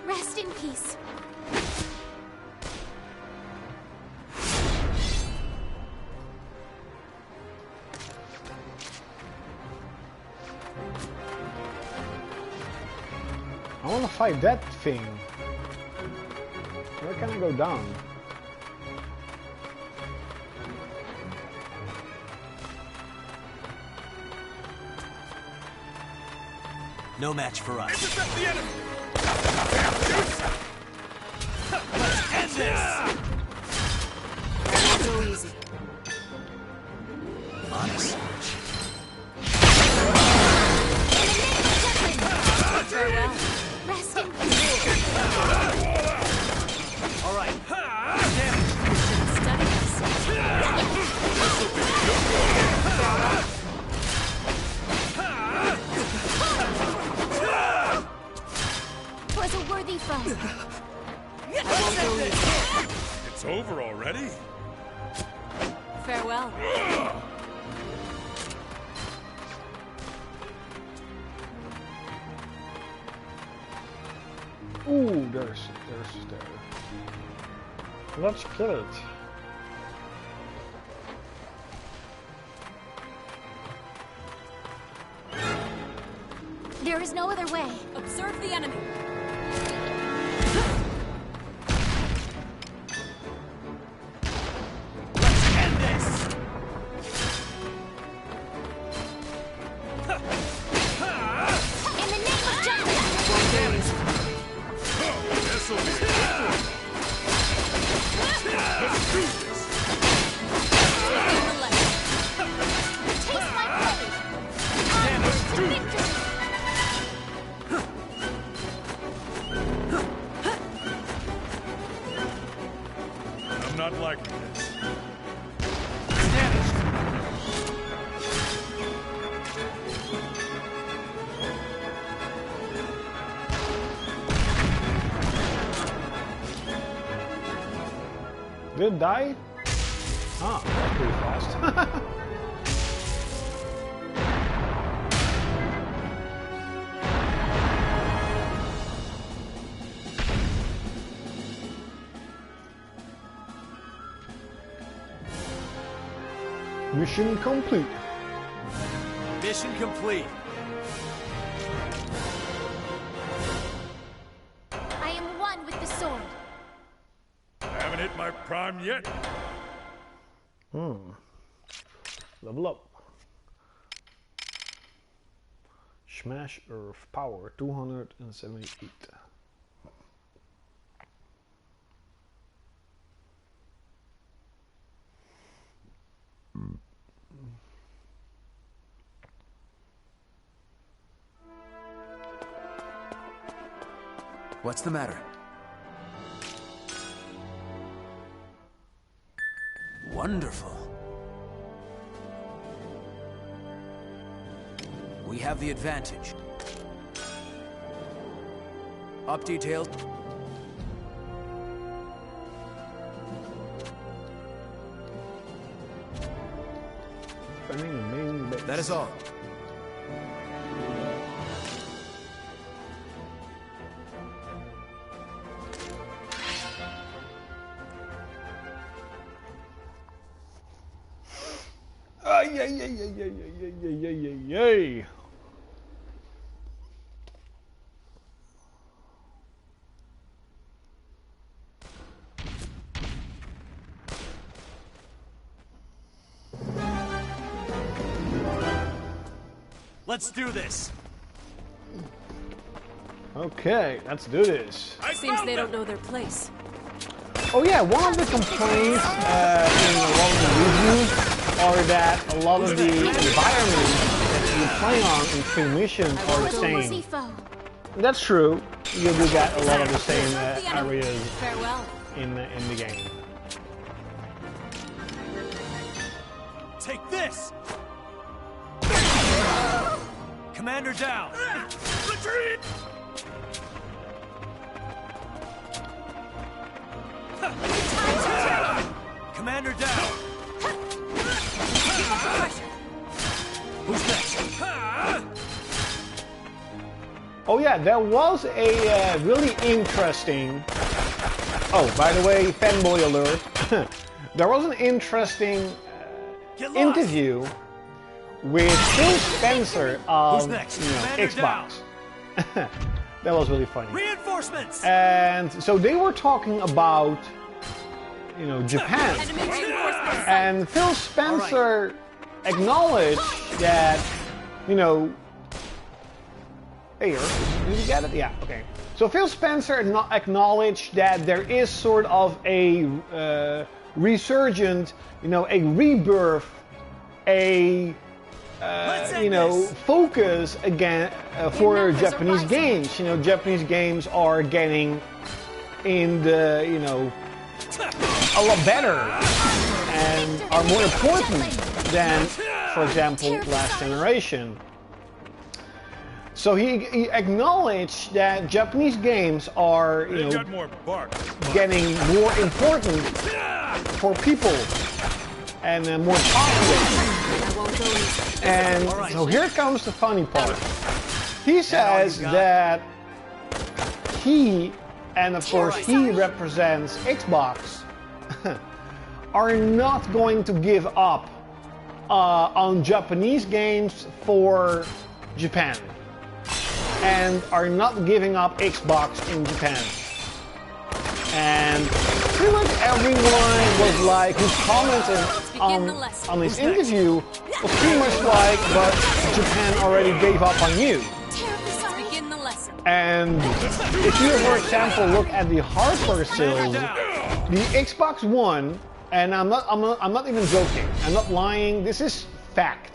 Rest in peace. I want to fight that thing. Where can I go down? No match for us. Intercept the enemy! Let's end this! I won't go easy. Honest. Farewell. Rest in peace. All right. Damn it. Study us. Was a worthy foe. I won't go easy. It's over already? Farewell. Ooh, there's there. Let's kill it. There is no other way. Observe the enemy. Let's end this! In the name of Jutland! This'll be it. Let's do this! Taste my blade! Let's do this! Victory! I'm not liking this. Did it die? Ah, that's pretty fast. Mission complete. Mission complete. I am one with the sword. Haven't hit my prime yet. Level up. Smash Earth Power 278. What's the matter? Wonderful. We have the advantage. Up details. That is all. Yay! Let's do this. Okay, let's do this. Seems they don't know their place. Oh yeah, one of the complaints in a lot of the reviews are that a lot of the environments that you play on in free missions are the same. That's true. You do get a lot of the same areas in the game. Take this! Commander down! Retreat! Commander down! Who's next? Oh yeah, there was a really interesting... Oh, by the way, fanboy alert. There was an interesting interview with Phil Spencer of Xbox. That was really funny. Reinforcements! And so they were talking about, Japan. And Phil Spencer acknowledged that, Here, did you get it? Yeah, okay. So Phil Spencer acknowledged that there is sort of a resurgent, a rebirth, a focus again for Japanese games. Japanese games are getting in the, a lot better and are more important than, for example, last generation. So he acknowledged that Japanese games are, getting more important for people and more popular. And so here comes the funny part. He says that he, and of course he represents Xbox, are not going to give up on Japanese games for Japan. And are not giving up Xbox in Japan. And pretty much everyone was like, who commented on this interview was pretty much like, but Japan already gave up on you. And if you, for example, look at the hardware sales, the Xbox One, and I'm not even joking, I'm not lying, this is fact.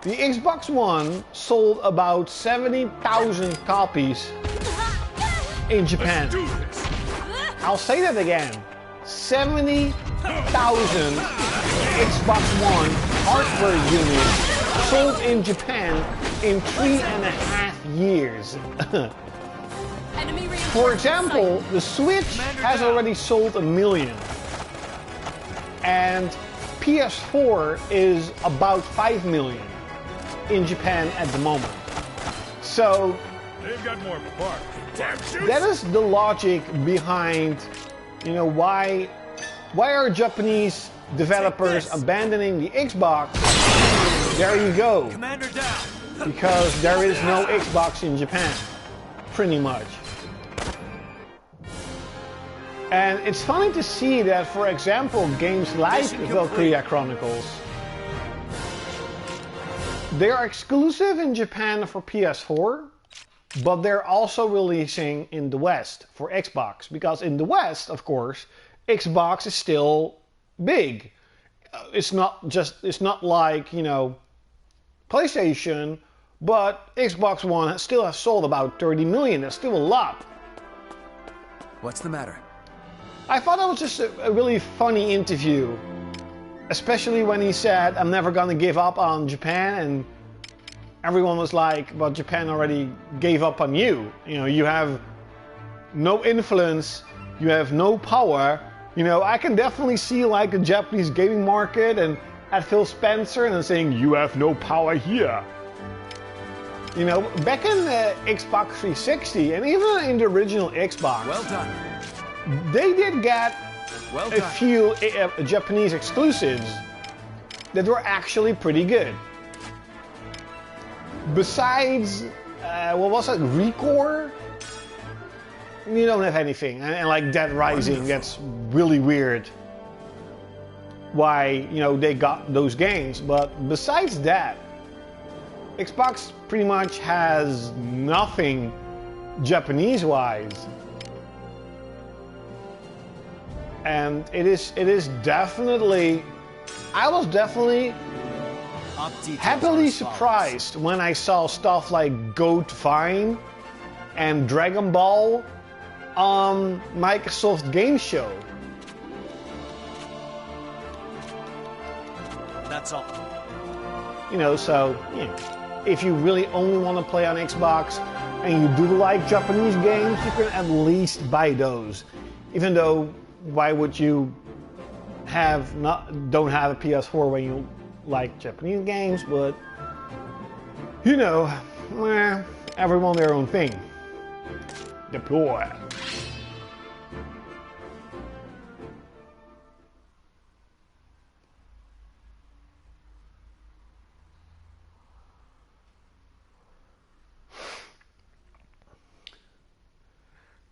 The Xbox One sold about 70,000 copies in Japan. I'll say that again. 70,000 Xbox One hardware units sold in Japan in 3.5 years. For example, the Switch has already sold 1 million. And PS4 is about 5 million. In Japan at the moment. So they've got more bark. That is the logic behind, why are Japanese developers abandoning the Xbox? There you go. Commander down. Because there is no Xbox in Japan, pretty much. And it's funny to see that, for example, games like Valkyria Chronicles, they are exclusive in Japan for PS4, but they're also releasing in the West for Xbox. Because in the West, of course, Xbox is still big. It's not like, PlayStation, but Xbox One still has sold about 30 million. That's still a lot. What's the matter? I thought that was just a really funny interview. Especially when he said, I'm never gonna give up on Japan, and everyone was like, but Japan already gave up on you. You have no influence, you have no power. I can definitely see like the Japanese gaming market and at Phil Spencer and saying, you have no power here. Back in the Xbox 360 and even in the original Xbox, well done. They did get a few Japanese exclusives that were actually pretty good. Besides, what was it, Recore? You don't have anything. And like Dead Rising, that's really weird. Why, they got those games. But besides that, Xbox pretty much has nothing Japanese-wise. And it is definitely, I was definitely happily surprised when I saw stuff like Goat Vine and Dragon Ball on Microsoft Game Show. That's all. You know, so yeah, if you really only want to play on Xbox and you do like Japanese games, you can at least buy those. Even though, why would you don't have a PS4 when you like Japanese games? But you know, everyone their own thing. Deploy.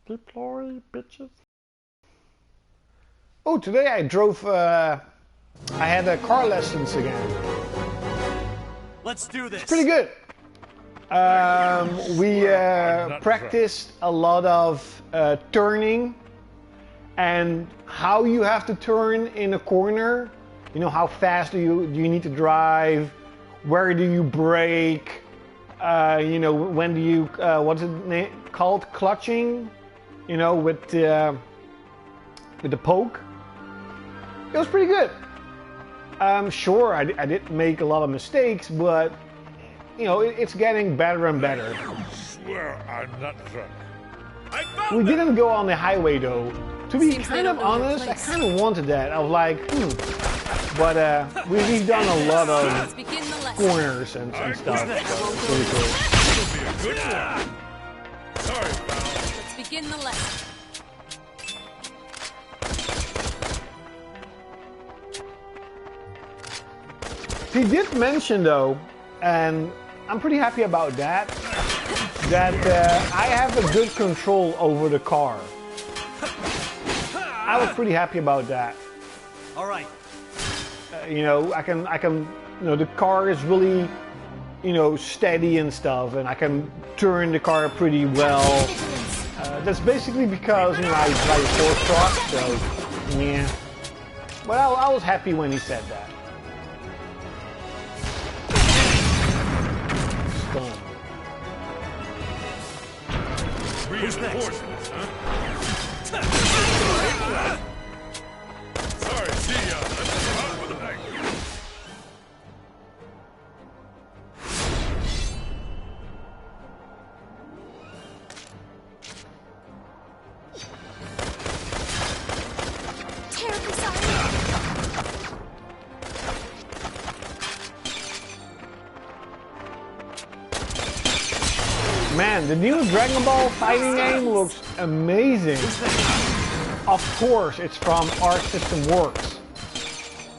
Deploy, bitches. Oh, today I drove, I had car lessons again. Let's do this. It's pretty good. We practiced a lot of turning and how you have to turn in a corner. You know, how fast do you need to drive? Where do you brake? You know, when do you, what's it called? Clutching? You know, with the poke. It was pretty good. Sure, I did make a lot of mistakes, but you know, it's getting better and better. I swear I'm not drunk. We didn't go on the highway though. To be kind of honest, I kind of wanted that. I was like, But we've done a lot of corners and stuff. So really cool. This will be a good one. Sorry, pal. Let's begin the lesson. He did mention though, and I'm pretty happy about that, that I have a good control over the car. I was pretty happy about that. All right. You know, I can, you know, the car is really, you know, steady and stuff, and I can turn the car pretty well. That's basically because, you know, I drive a 4-truck, so yeah. But I was happy when he said that. Reinforcements, huh? Sorry, see ya. Let's go out with a bang. Terribly sorry. Man, the new Dragon Ball fighting game looks amazing. Of course, it's from Arc System Works.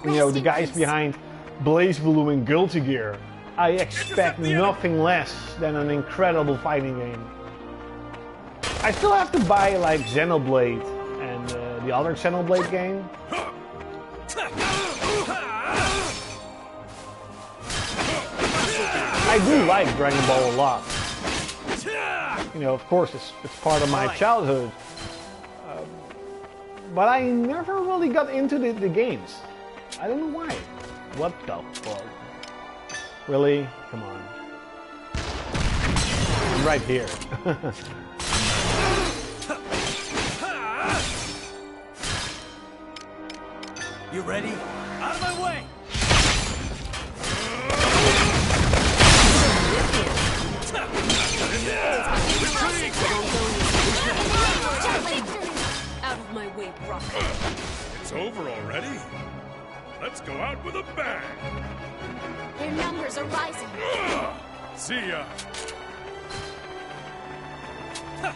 You know, the guys behind Blaze Blue and Guilty Gear. I expect nothing less than an incredible fighting game. I still have to buy like Xenoblade and the other Xenoblade game. I do like Dragon Ball a lot. You know, of course, it's part of my childhood. But I never really got into the games. I don't know why. What the fuck? Really? Come on. I'm right here. You ready? Out of my way! Out of my way, Brock. It's over already? Let's go out with a bang. Their numbers are rising. See ya. Out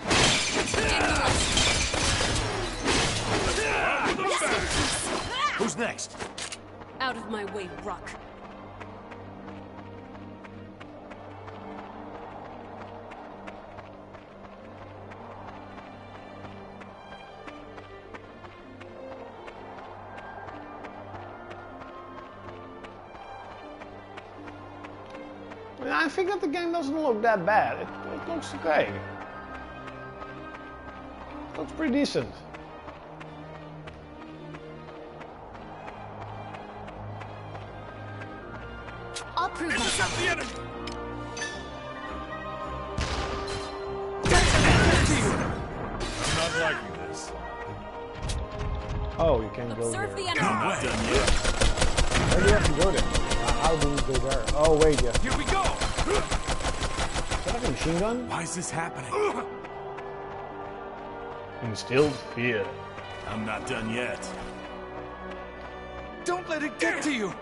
with a bang. Who's next? Out of my way, Brock. I think that the game doesn't look that bad. It looks okay. It looks pretty decent. I'll prove myself. The enemy. I'm not liking this. Oh, you can't go Observe there. the enemy. Not done yet. Where do you have to go then? How do we go there? Oh, wait, yeah. Here we go. Is that like a machine gun? Why is this happening? Instilled fear. I'm not done yet. Don't let it get to you.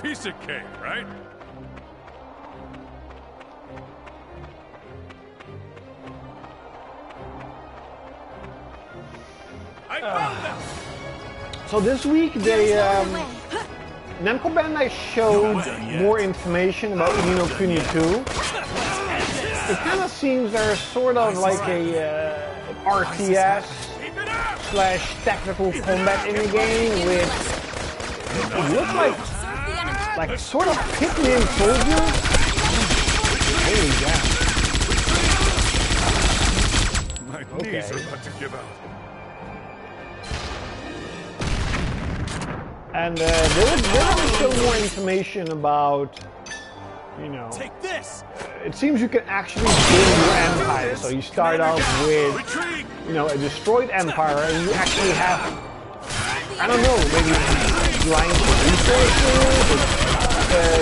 Piece of cake, right? I found them! So this week they Namco Bandai showed more information about Ni no Kuni 2. It kind of seems there's sort of like a RTS / tactical combat in the game with it looks like sort of Pikmin soldiers. Holy cow. My knees are about to give out. And they're going to show more information about, you know, Take this. It seems you can actually build your empire. So you start off with, you know, a destroyed empire, and you actually have, I don't know, maybe grind for resources.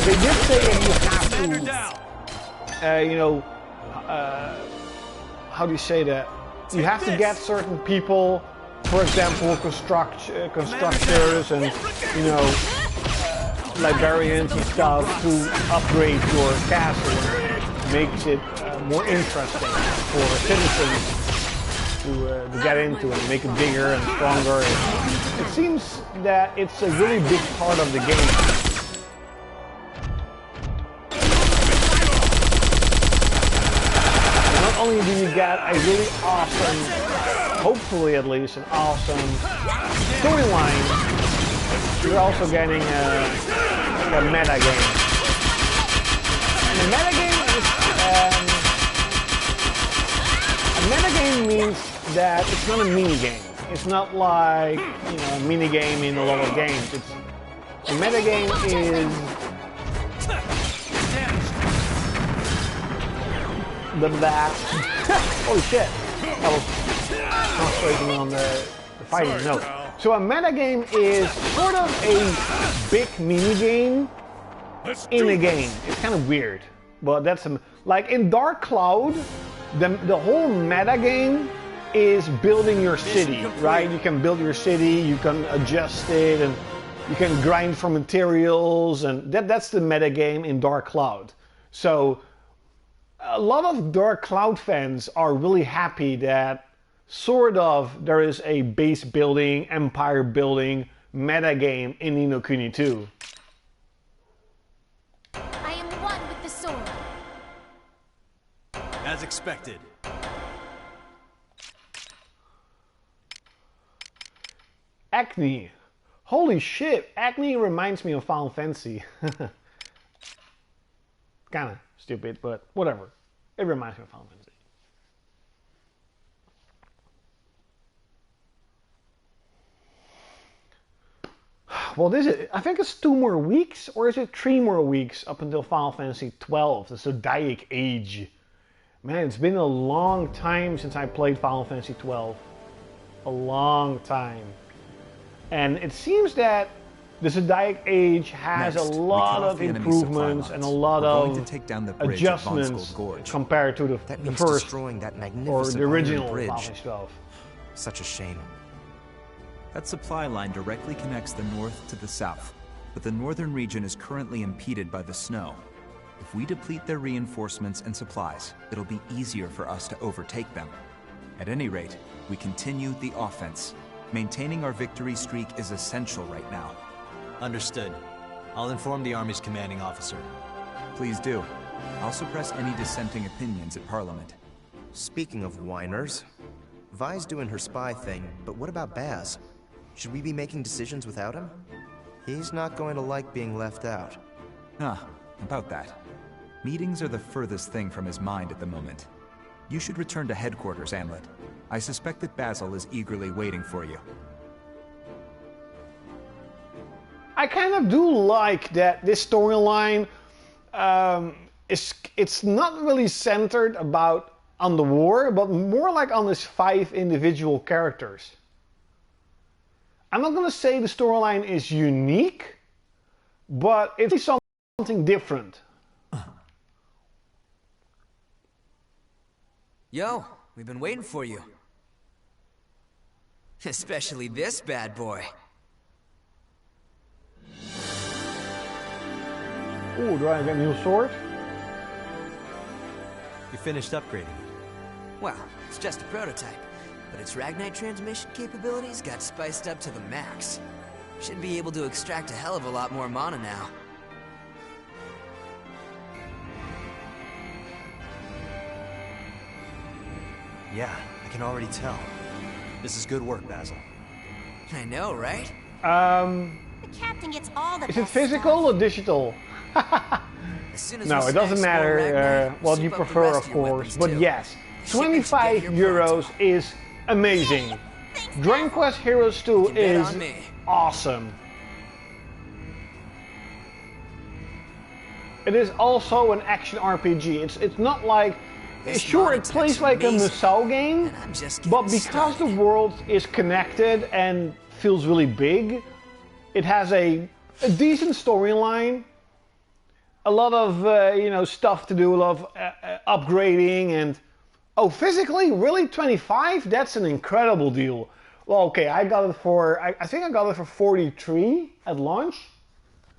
They did say that you have to, you know, how do you say that? You have to get certain people. For example, constructors and, you know, librarians and stuff to upgrade your castle. Makes it more interesting for citizens to get into and make it bigger and stronger. And it seems that it's a really big part of the game. Not only do you get a really awesome, hopefully at least an awesome storyline, you're also getting a meta game. And a meta game is a meta game means that it's not a mini game. It's not like, you know, a mini game in a lot of games. It's a meta game is that. Holy shit! I was concentrating on the fighting. No. So a meta game is sort of a big mini game in a game. It's kind of weird, but that's like in Dark Cloud, the whole meta game is building your city, right? You can build your city, you can adjust it, and you can grind for materials, and that's the meta game in Dark Cloud. So a lot of Dark Cloud fans are really happy that sort of there is a base building, empire building meta game in Ni no Kuni 2. I am one with the sword. As expected. Acne. Holy shit, Acne reminds me of Final Fantasy. Kinda stupid, but whatever. It reminds me of Final Fantasy. Well, I think it's 2 more weeks, or is it 3 more weeks up until Final Fantasy 12, the Zodiac Age. Man, it's been a long time since I played Final Fantasy 12. A long time. And it seems that the Zodiac Age has a lot of improvements and a lot of adjustments compared to the first or the original Final Fantasy 12. Such a shame. That supply line directly connects the north to the south, but the northern region is currently impeded by the snow. If we deplete their reinforcements and supplies, it'll be easier for us to overtake them. At any rate, we continue the offense. Maintaining our victory streak is essential right now. Understood. I'll inform the Army's commanding officer. Please do. I'll suppress any dissenting opinions at Parliament. Speaking of whiners, Vi's doing her spy thing, but what about Baz? Should we be making decisions without him? He's not going to like being left out. About that. Meetings are the furthest thing from his mind at the moment. You should return to headquarters, Amlet. I suspect that Basil is eagerly waiting for you. I kind of do like that this storyline it's not really centered on the war, but more like on these 5 individual characters. I'm not gonna say the storyline is unique, but it's something different. Yo, we've been waiting for you. Especially this bad boy. Ooh, do I get a new sword? You finished upgrading it. Well, it's just a prototype, but its Ragnite transmission capabilities got spiced up to the max. Should be able to extract a hell of a lot more mana now. Yeah, I can already tell. This is good work, Basil. I know, right? The captain gets all the Is it physical or digital? No, it doesn't matter what you prefer, of course. But yes, 25 euros is amazing. Dragon Quest Heroes 2 is awesome. It is also an action RPG. It's not like... Sure, it plays like a Musou game, but because the world is connected and feels really big, it has a decent storyline, a lot of stuff to do, a lot of upgrading, and physically, really 25? That's an incredible deal. Well, okay, I got it for I think I got it for 43 at launch,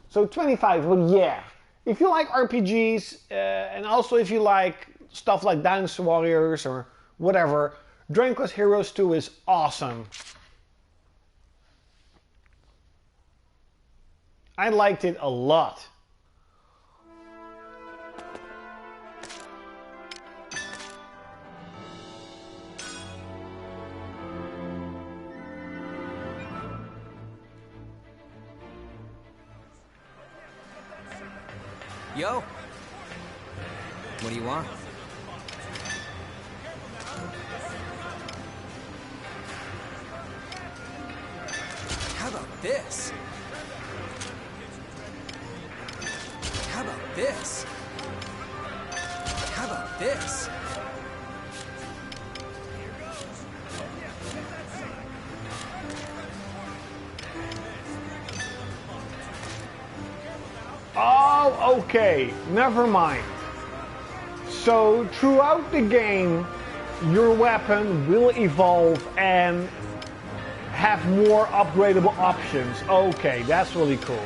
so 25. But yeah, if you like RPGs and also if you like stuff like Dynasty Warriors or whatever, Dragon Quest Heroes 2 is awesome. I liked it a lot. Yo! What do you want? How about this? How about this? How about this? Oh, okay, never mind. So throughout the game, your weapon will evolve and have more upgradable options. Okay, that's really cool.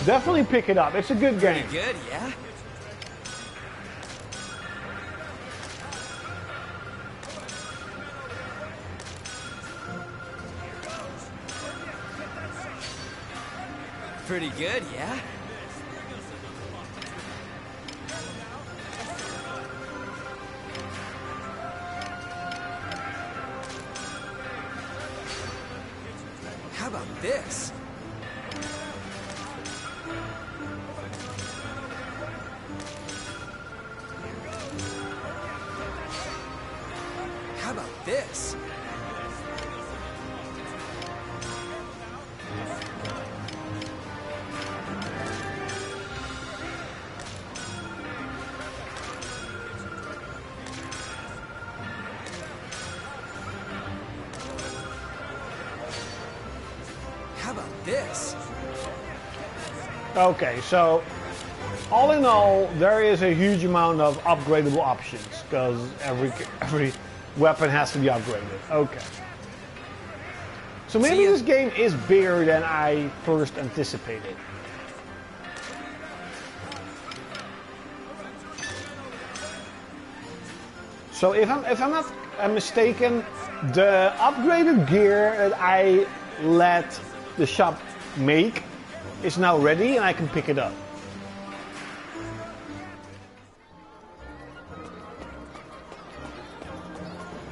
Definitely pick it up. It's a good game. Pretty good, yeah? Pretty good, yeah? How about this? How about this? How about this? Okay, so all in all, there is a huge amount of upgradable options because every weapon has to be upgraded. Okay. So maybe this game is bigger than I first anticipated. So if I'm not mistaken, the upgraded gear that I let the shop make is now ready and I can pick it up.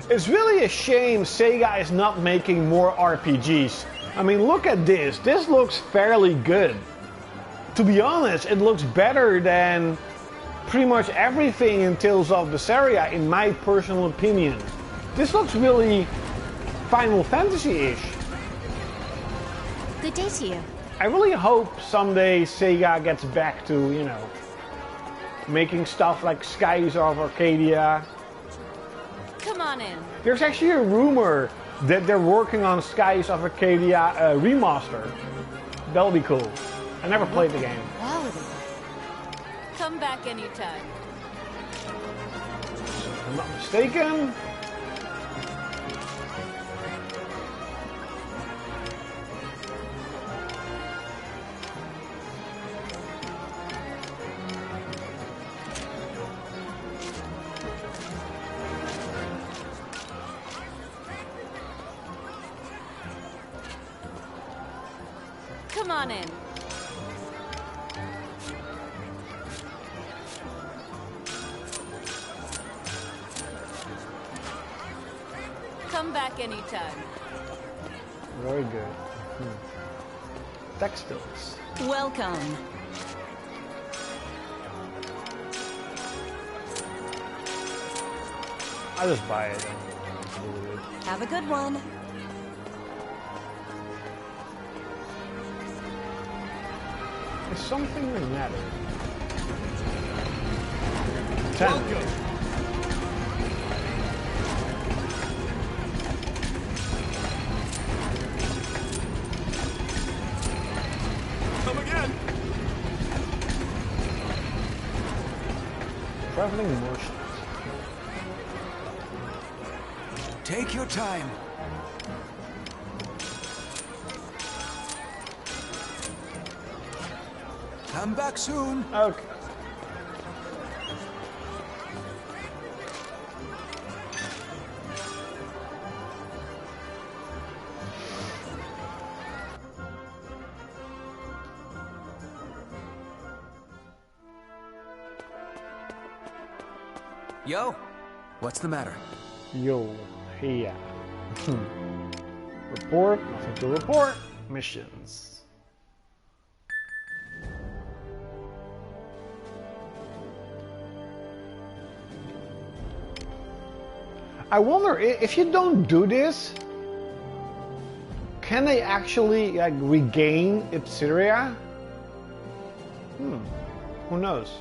It's really a shame Sega is not making more RPGs. I mean, look at this. This looks fairly good. To be honest, it looks better than pretty much everything in Tales of Berseria, in my personal opinion. This looks really Final Fantasy-ish. Good day to you. I really hope someday Sega gets back to, you know, making stuff like Skies of Arcadia. Come on in. There's actually a rumor that they're working on Skies of Arcadia remaster. That'll be cool. I never played the game. Come back anytime. If I'm not mistaken. Come on in. Come back anytime. Very good. Textiles. Welcome. I'll just buy it. Have a good one. Is something the matter? 10. Come again. Traveling motions. Take your time. Come back soon. Okay. Yo, what's the matter? Yo, yeah. Report, nothing to report. Missions. I wonder if you don't do this, can they actually like regain Psvita? Who knows?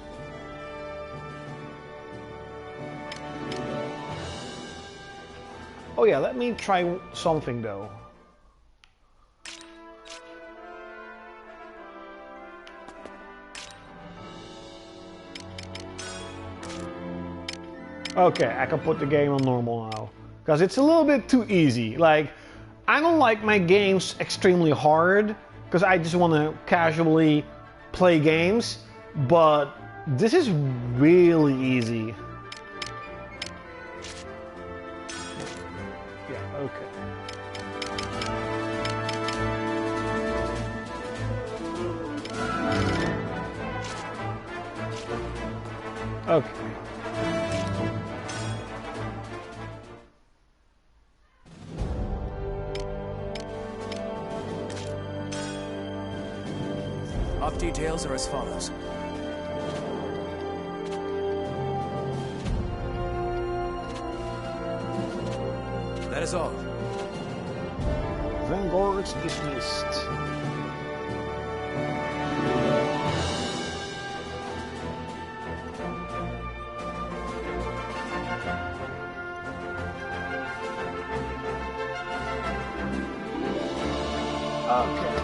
Oh yeah, let me try something though. Okay, I can put the game on normal now. Because it's a little bit too easy. Like, I don't like my games extremely hard, because I just want to casually play games, but this is really easy. Yeah, okay. Okay. Off details are as follows. That is all. Vanguard's dismissed. Okay.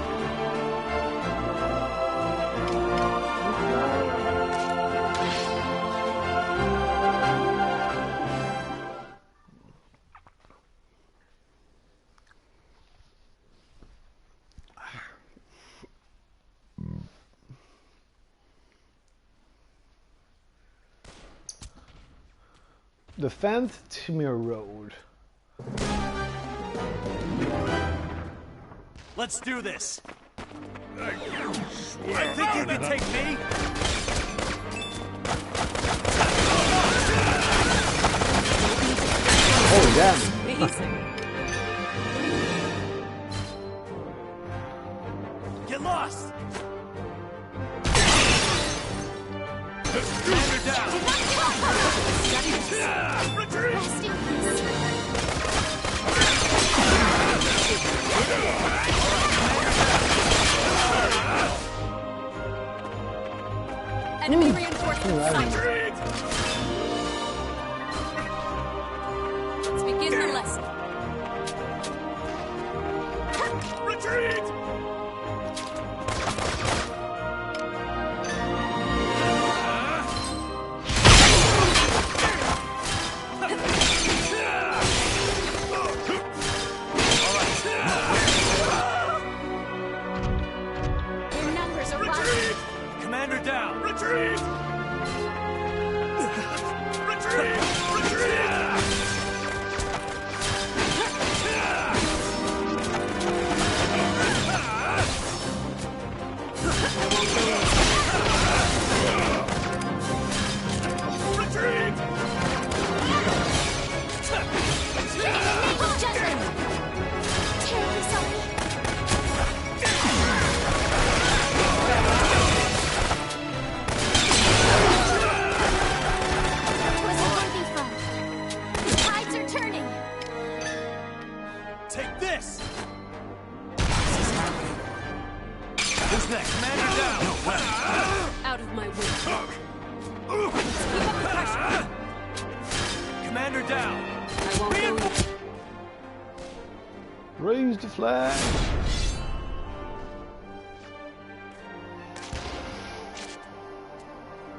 Defend Timir Road. Let's do this. I think you can take me. Oh damn. Get lost. Commander down. Retreat. Enemy reinforcements sighted. Let's begin the lesson. Retreat! Your numbers are rising. Commander down. Retreat! Retreat! Retreat! Retreat! Terribly sorry. Wasn't worthy from. The tides are turning. Take this. Who's next? Commander down. Out of my way. Keep up the pressure. Commander down. I won't go easy. Raise the flag.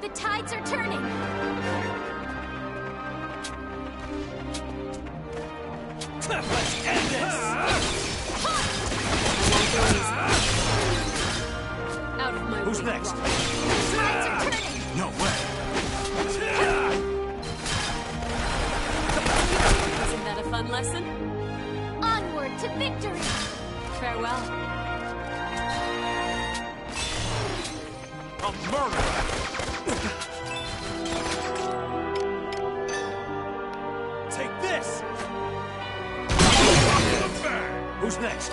The tides are turning. Let's end this. Out of my Who's way. next? Tides are turning. No way. Isn't that a fun lesson? Onward to victory. Farewell. A murderer. Take this. Who's next?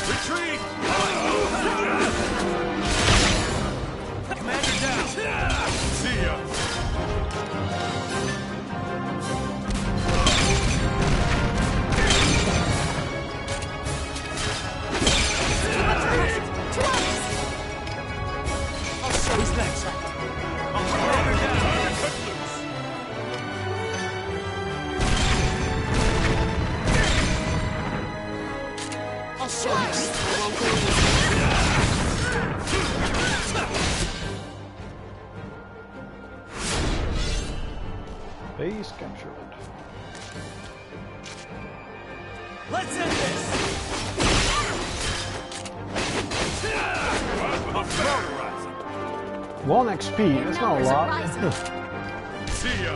Retreat! Commander down. See ya! Who's next? Commander down. Cut loose! I'll show you. I won't go easy. Base captured. Let's end this. Murderizing. 1 XP, that's not a Numbers are lot. rising. See ya!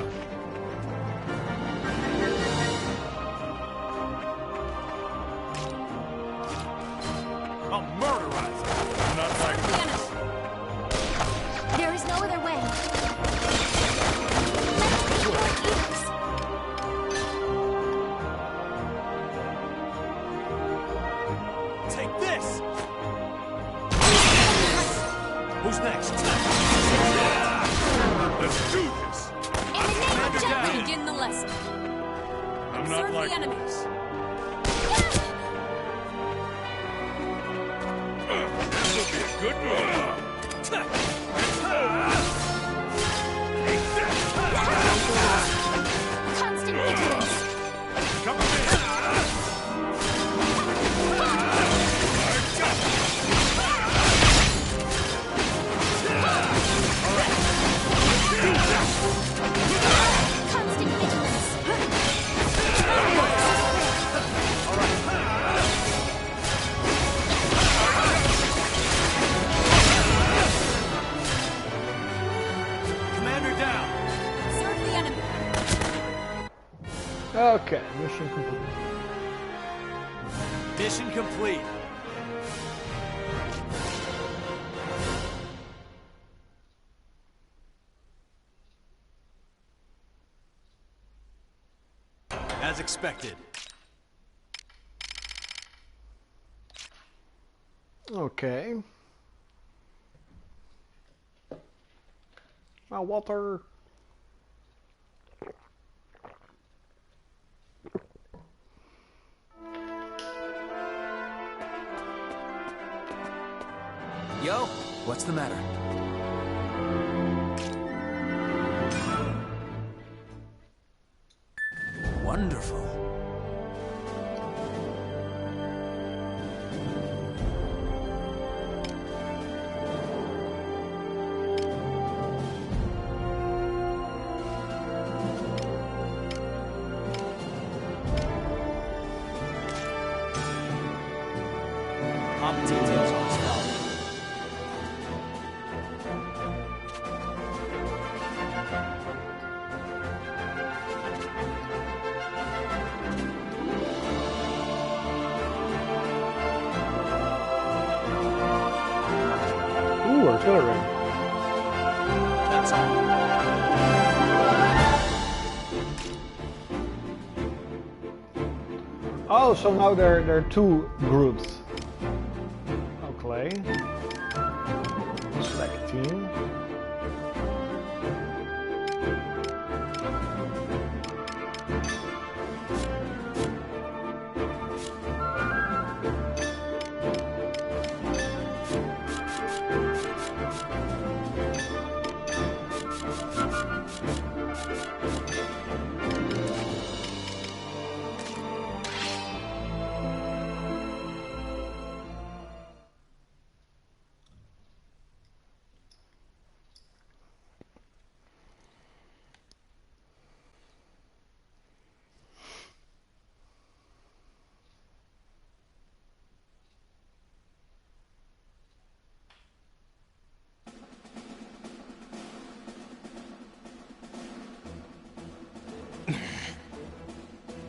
A murderizer. Not like The enemy. There is no other way. Let's be your ears. Take this. Who's next? Let's do this! In the name of justice. Begin the lesson. I'm not Observe like the enemies. this will be a good one. Constant vigilance. Come in! Constant vigilance. Okay, mission complete. Mission complete. As expected. Okay. Now water. Yo, what's the matter? Wonderful. Pop details on this file. Ooh, artillery. That's all. Oh, so now there are two groups. Okay. Select team.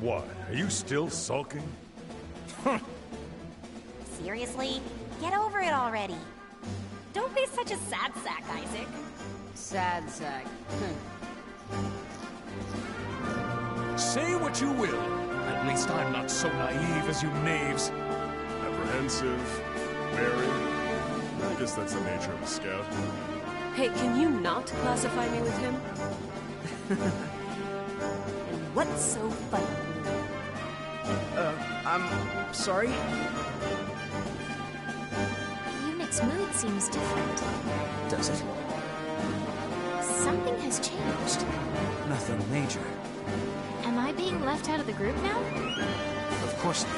What? Are you still sulking? Seriously? Get over it already. Don't be such a sad sack, Isaac. Sad sack. Say what you will. At least I'm not so naive as you knaves. Apprehensive, wary. I guess that's the nature of a scout. Hey, can you not classify me with him? And what's so funny? I'm sorry? Unit's mood seems different. Does it? Something has changed. Nothing major. Am I being left out of the group now? Of course not.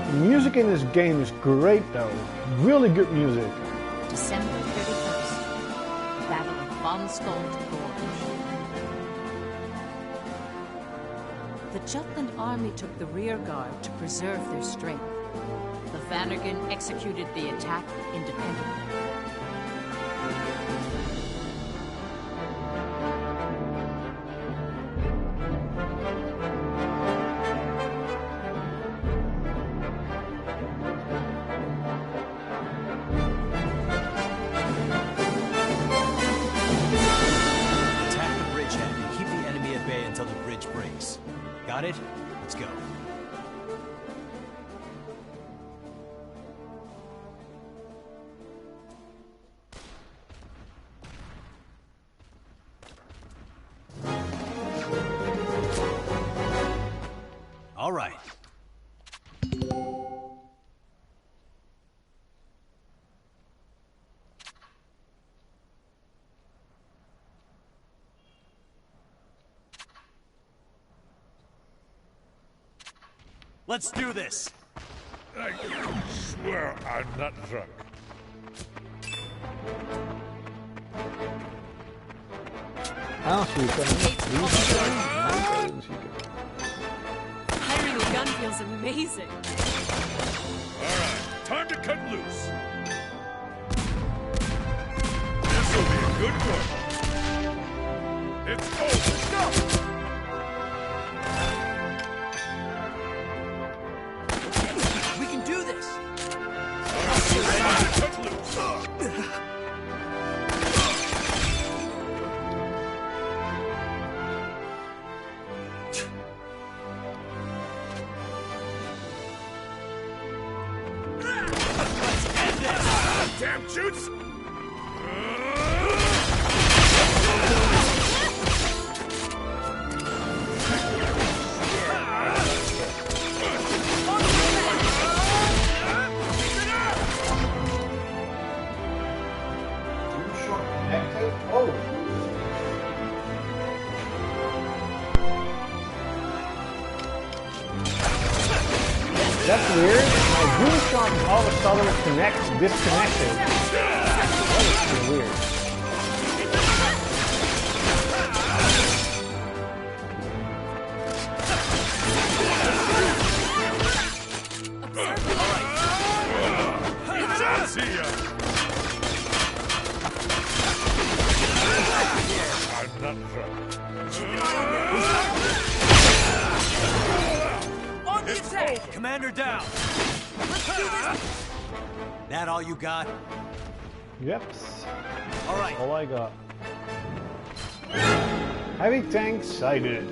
The music in this game is great though. Really good music. December 31st. Battle of Vonskold Gorge. The Jutland army took the rear guard to preserve their strength. The Vannergan executed the attack independently. Got it? Let's go. All right. Let's do this! I swear I'm not drunk. Hiring a gun feels amazing. Alright, time to cut loose. This'll be a good one. It's over. Let's go! We can do this! Cut loose! Damn shoots! That's weird. My boom shot all of a sudden disconnected. That is kind of weird. See ya! I'm not drunk. On the attack! Commander down! Let's do this! That all you got? Yep. All right. All I got. Heavy tank sighted.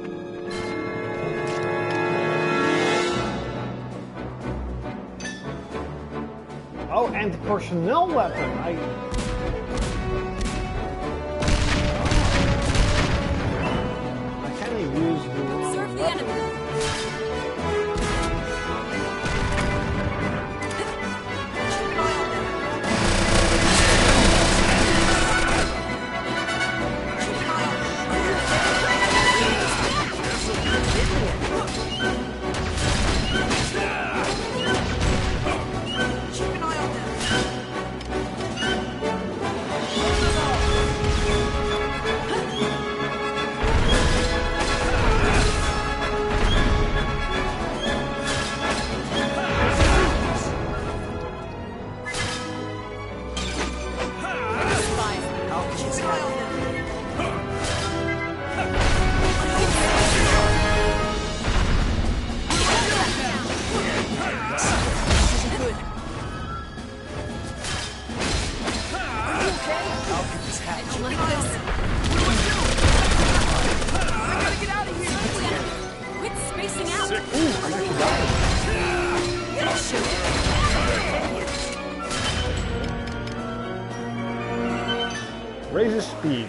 Oh, anti-personnel weapon. I can't use the Serve the enemy. Raises speed.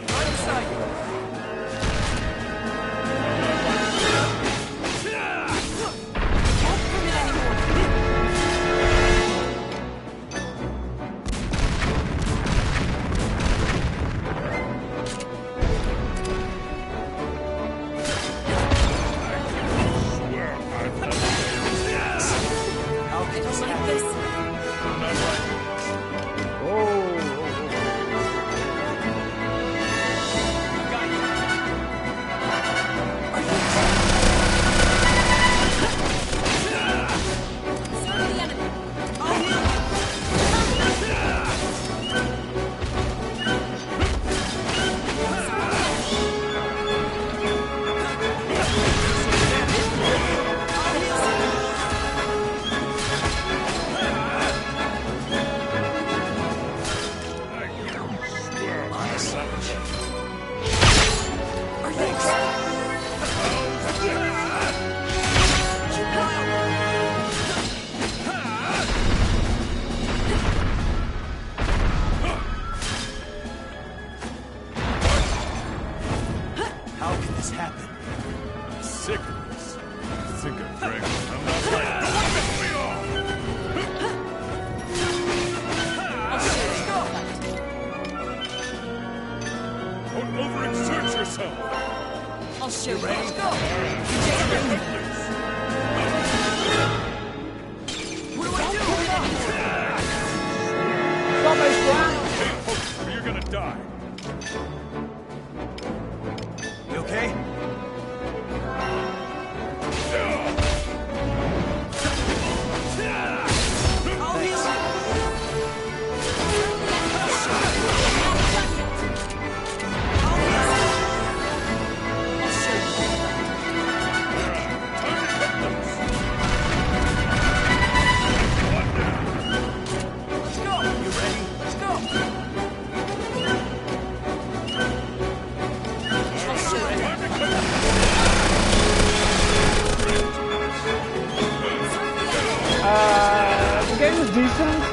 decent.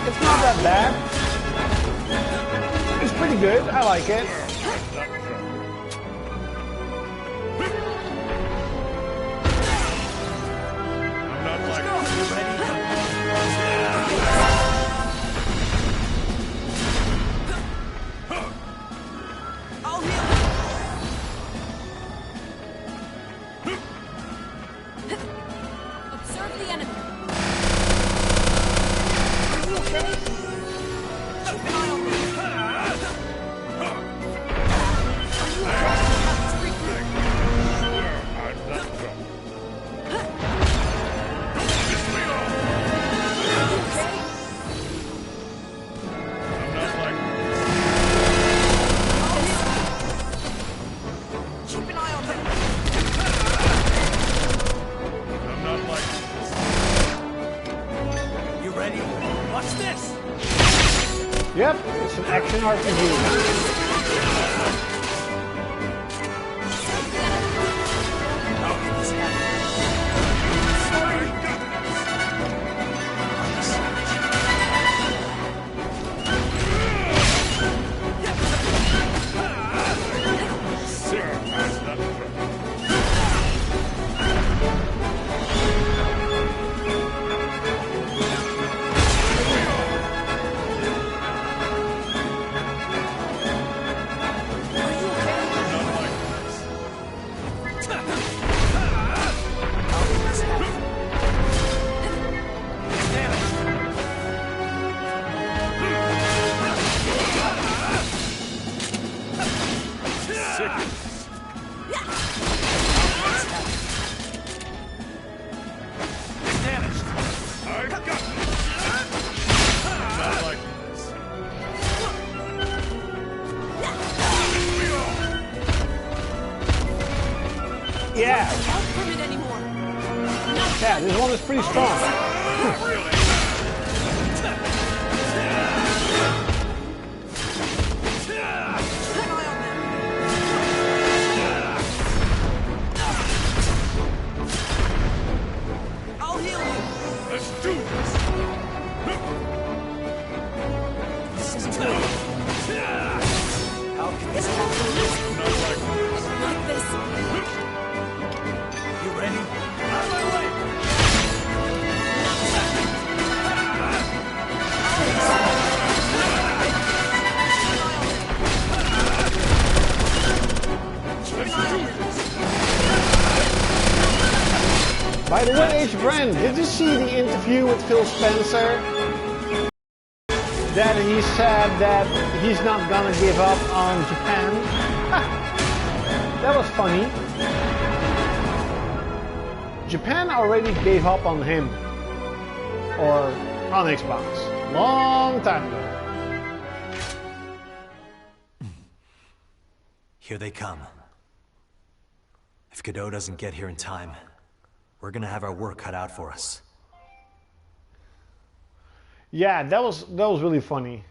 It's not that bad. It's pretty good. I like it. Yep, it's an action RPG. Yeah. Yeah, this one is pretty strong. I'll heal you. Let's do this. This is good. How can this happen? Not this. You ready? Out of my way! By the way, H-Brand, did you see the interview with Phil Spencer? That he said that he's not gonna give up on Japan? That was funny. Japan already gave up on him, or on Xbox, long time ago. Here they come. If Godot doesn't get here in time, we're gonna have our work cut out for us. Yeah, that was really funny.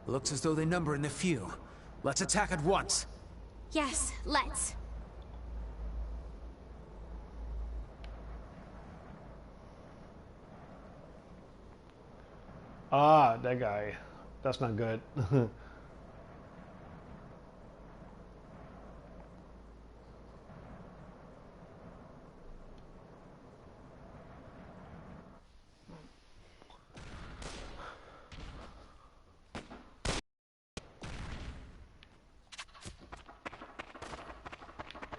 Looks as though they number in the few. Let's attack at once. Yes, let's. Ah, that guy. That's not good.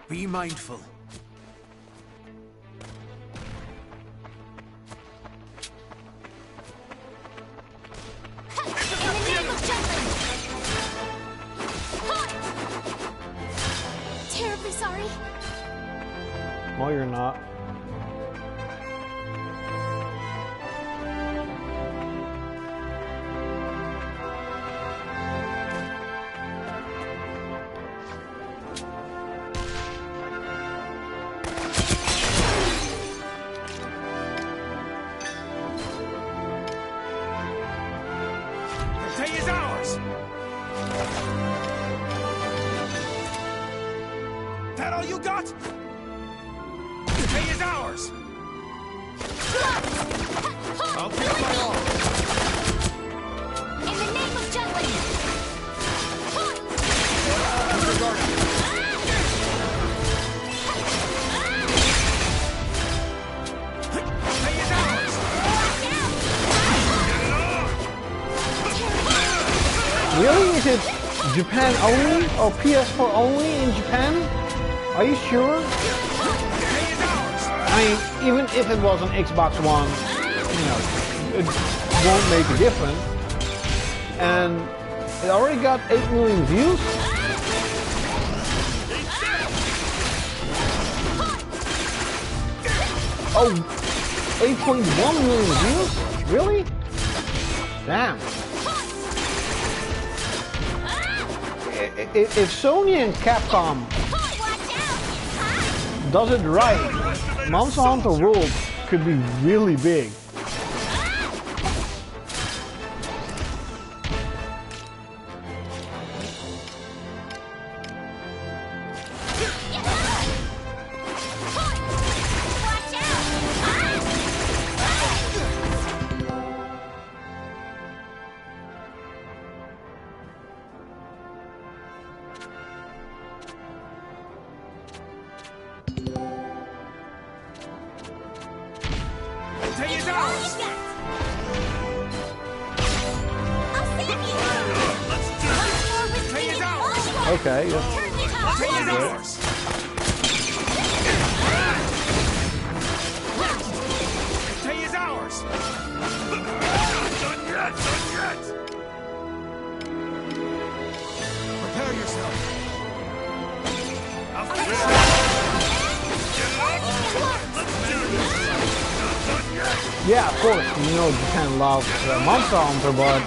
Be mindful. Terribly sorry. No, you're not. Is ours. that all you got? The day is ours! I'll give my all! In the name of Jutland! Disregard it! The day is ours! Really? Is it Japan only? Or PS4 only in Japan? Are you sure? I mean, even if it was an Xbox One, you know, it won't make a difference. And it already got 8 million views. Oh, 8.1 million views? Really? Damn. If Sony and Capcom does it right, Monster Hunter World could be really big. Okay, yeah. Day is ours! Done yet! Prepare yourself! I'll finish it! Let's do this! Yeah, of course, you know Japan loves Monster Hunter, but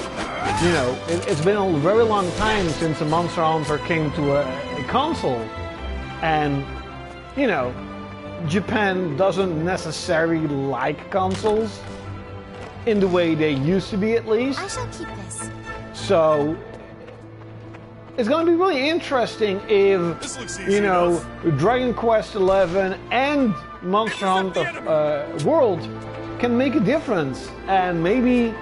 you know, it's been a very long time since a Monster Hunter came to a console, and you know, Japan doesn't necessarily like consoles in the way they used to be, at least. I shall keep this. So it's going to be really interesting if, you know, Dragon Quest XI and Monster Hunter World can make a difference, and maybe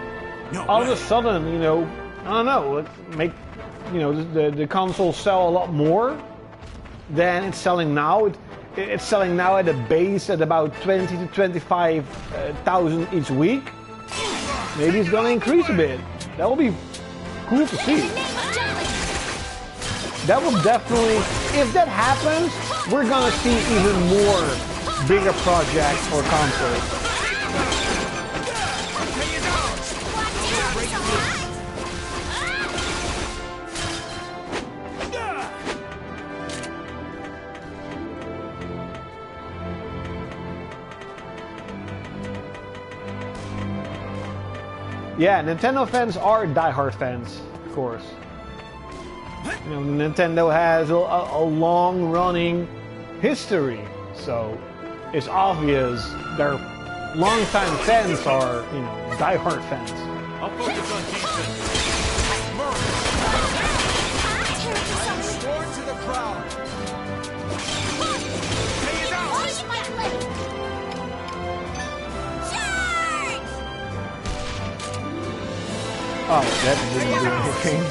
all of a sudden, you know, I don't know, make, you know, the consoles sell a lot more than it's selling now. It's selling now at a base at about 20 to 25,000 each week. Maybe it's gonna increase a bit. That will be cool to see. That will definitely, if that happens, we're gonna see even more bigger projects for consoles. Yeah, Nintendo fans are diehard fans, of course. You know, Nintendo has a long-running history, so it's obvious their long-time fans are, you know, diehard fans. I'll focus on defense. Restore to the crowd. Oh, that didn't do anything.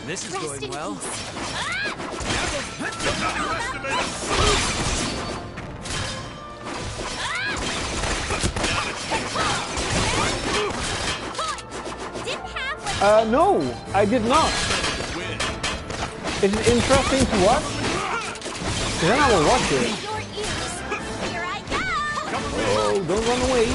This is going well. No, I did not. Is it interesting to watch? Then I will watch it. Oh, don't run away.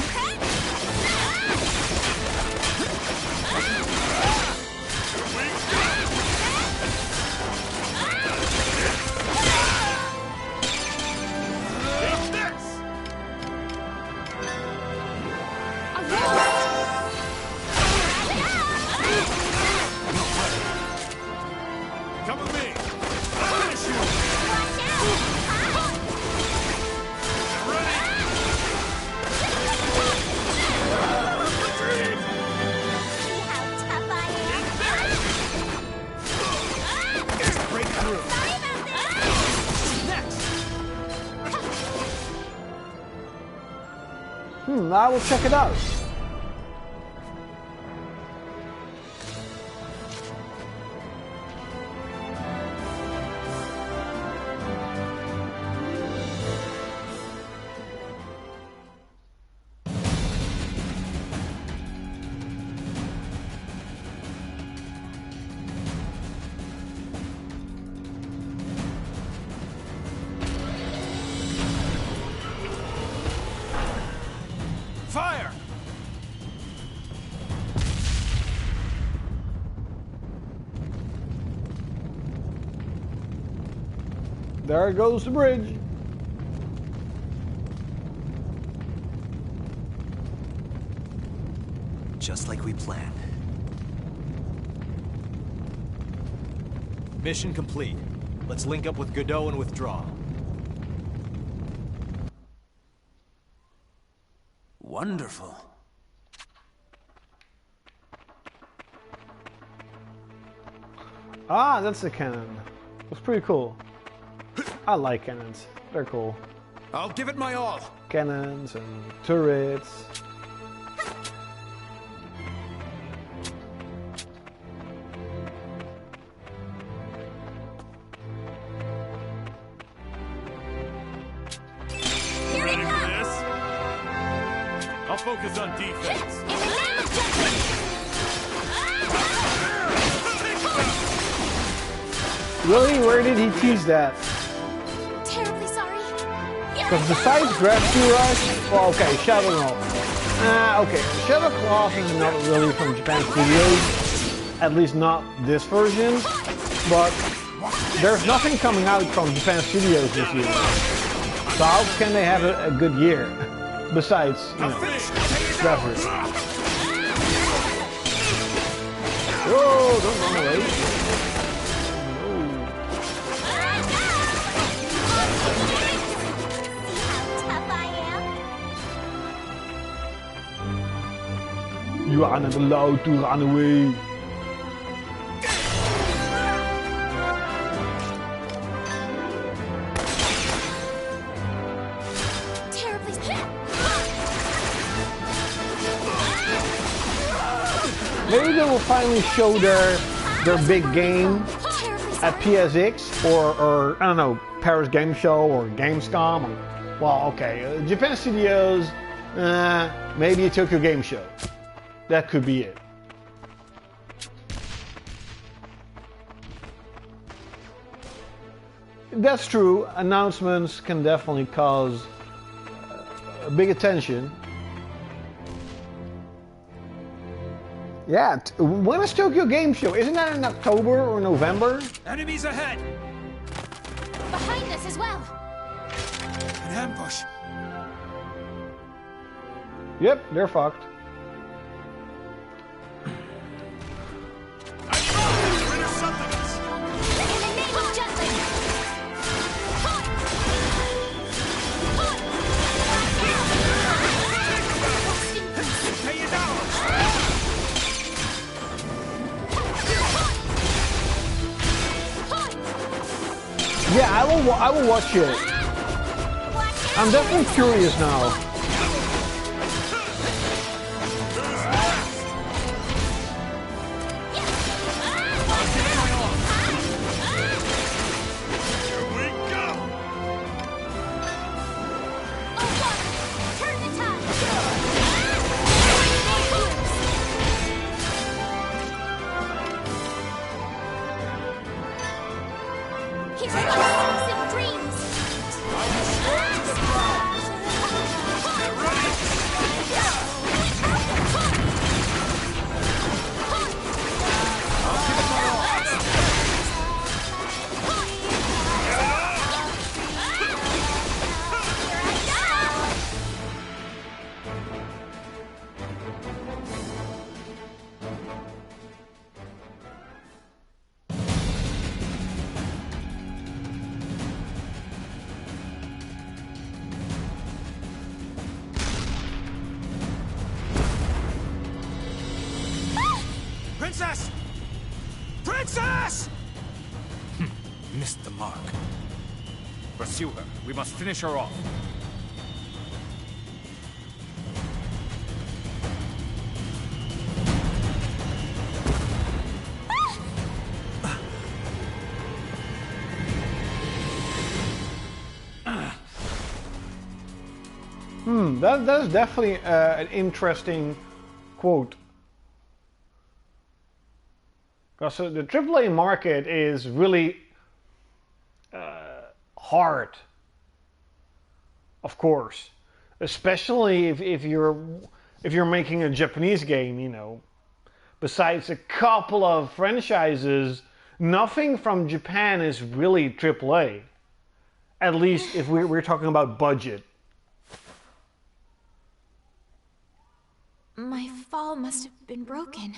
I will check it out. Fire! There goes the bridge. Just like we planned. Mission complete. Let's link up with Godot and withdraw. Wonderful. Ah, that's the cannon. That's pretty cool. I like cannons. They're cool. I'll give it my all. Cannons and turrets. Here it comes! I'll focus on defense. In the name of justice! Really? Where did he tease that? Terribly sorry. Because besides Gravity Rush, well, okay, Shadow no. Okay, XL-klaudkil is not really from Japan Studios, at least not this version, but there's nothing coming out from Japan Studios this year. So how can they have a good year? Besides, you know, Gravity. Whoa, don't run away. You are not allowed to run away. Maybe they will finally show their big game at PSX or I don't know, Paris Game Show or Gamescom. Or, well, okay, Japan Studios, maybe a Tokyo Game Show. That could be it. That's true. Announcements can definitely cause big attention. Yeah, when is Tokyo Game Show? Isn't that in October or November? Enemies ahead! Behind us as well. An ambush. Yep, they're fucked. Yeah, I will watch it. I'm definitely curious now. Princess! Princess! Missed the mark. Pursue her. We must finish her off. That's definitely an interesting quote. Because the AAA market is really hard, of course, especially if you're making a Japanese game. You know, besides a couple of franchises, nothing from Japan is really AAA. At least if we're talking about budget. My fall must have been broken.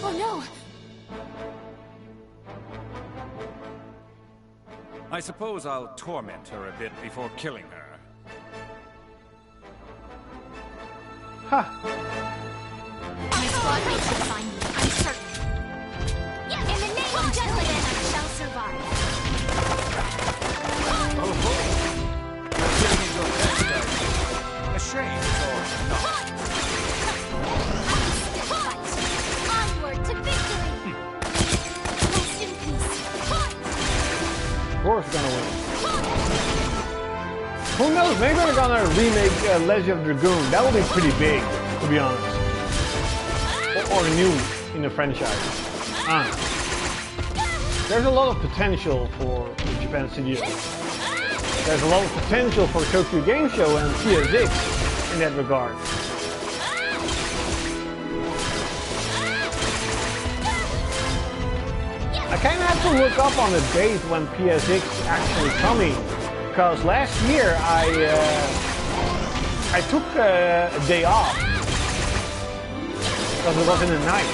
Oh no! I suppose I'll torment her a bit before killing her. Ha! My squad mates will find me, I'm certain. In the name of Justice, I shall survive. Oh, you're giving it your best, are you? Ashamed or not? Onward to victory! Rest in peace. Of course we're gonna win. Who knows, maybe they're gonna remake Legend of Dragoon. That would be pretty big, to be honest. Or new in the franchise. There's a lot of potential for Japan Studios. There's a lot of potential for Tokyo Game Show and PSX in that regard. I kind of have to look up on the date when PSX is actually coming, because last year I took a day off because it was in the night.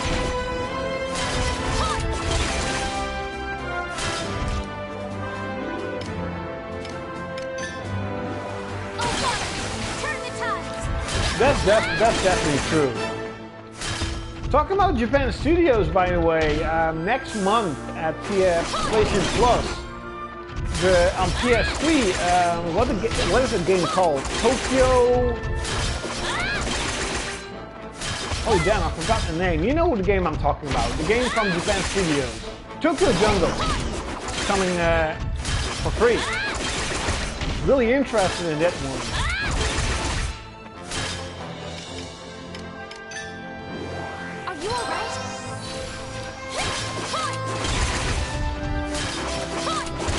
That's definitely true. Talking about Japan Studios, by the way, next month at PlayStation Plus, on PS3, what is the game called? Tokyo... Oh damn, I forgot the name. You know the game I'm talking about. The game from Japan Studios. Tokyo Jungle. It's coming for free. Really interested in that one.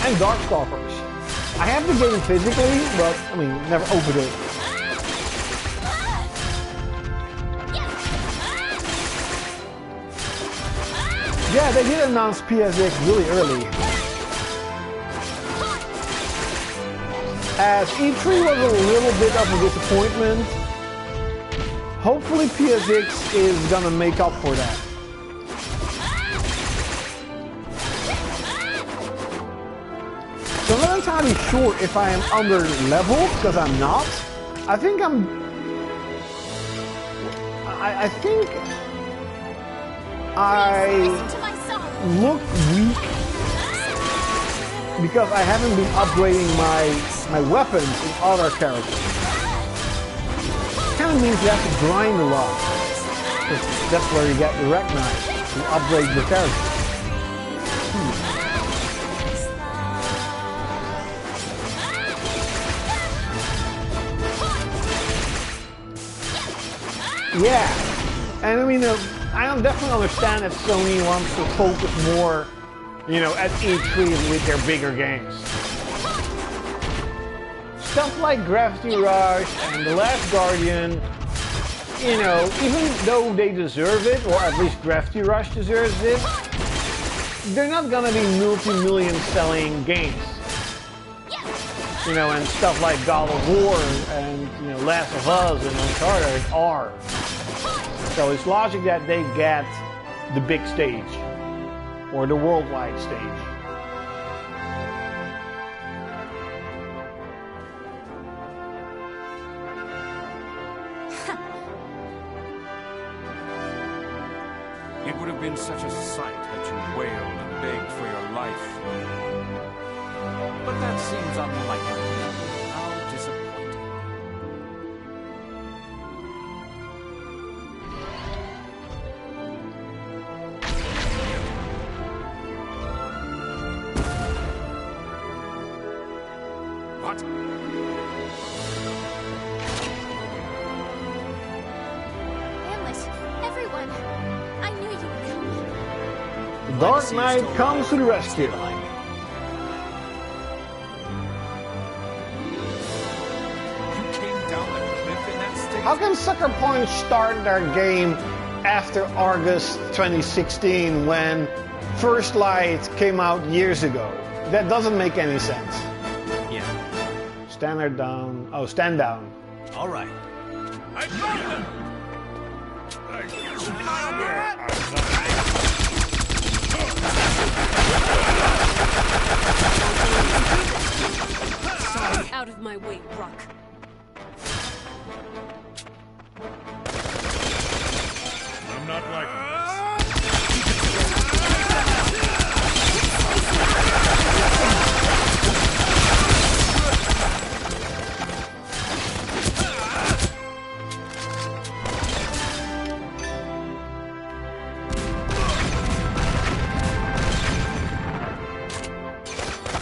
And Darkstalkers. I have the game physically, but I mean, never opened it. Yeah, they did announce PSX really early. As E3 was a little bit of a disappointment, hopefully PSX is gonna make up for that. So I'm not entirely sure if I am under level, because I'm not. I think I think I look weak because I haven't been upgrading my weapons in other characters. Kind of means you have to grind a lot. That's where you get recognized and upgrade your character. Yeah, and I mean, I definitely understand that Sony wants to focus more, you know, at E3 with their bigger games. Stuff like Gravity Rush and The Last Guardian, you know, even though they deserve it, or at least Gravity Rush deserves it, they're not gonna be multi-million selling games. You know, and stuff like God of War and you know, Last of Us and Uncharted are. So it's logic that they get the big stage, or the worldwide stage. It would have been such a sight had you wailed and begged for your life. But that seems unlikely. How disappointing. Dark Knight comes to the rescue. How can Sucker Punch start their game after August 2016 when First Light came out years ago? That doesn't make any sense. Yeah. Stand down. Oh, stand down. All right. Out of my way, Brock. I'm not liking this.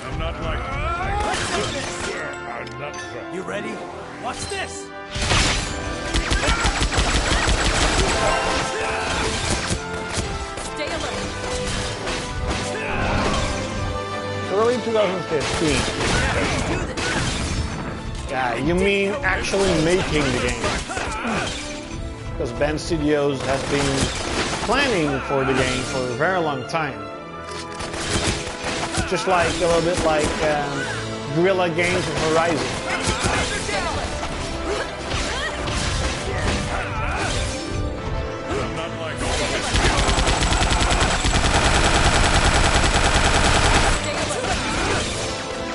I'm not liking this. I'm not trying. You ready? Watch this! Stay alert. Early 2015. Yeah, you mean actually making the game. Because Bend Studios has been planning for the game for a very long time. Just like a little bit like Guerrilla Games and Horizon.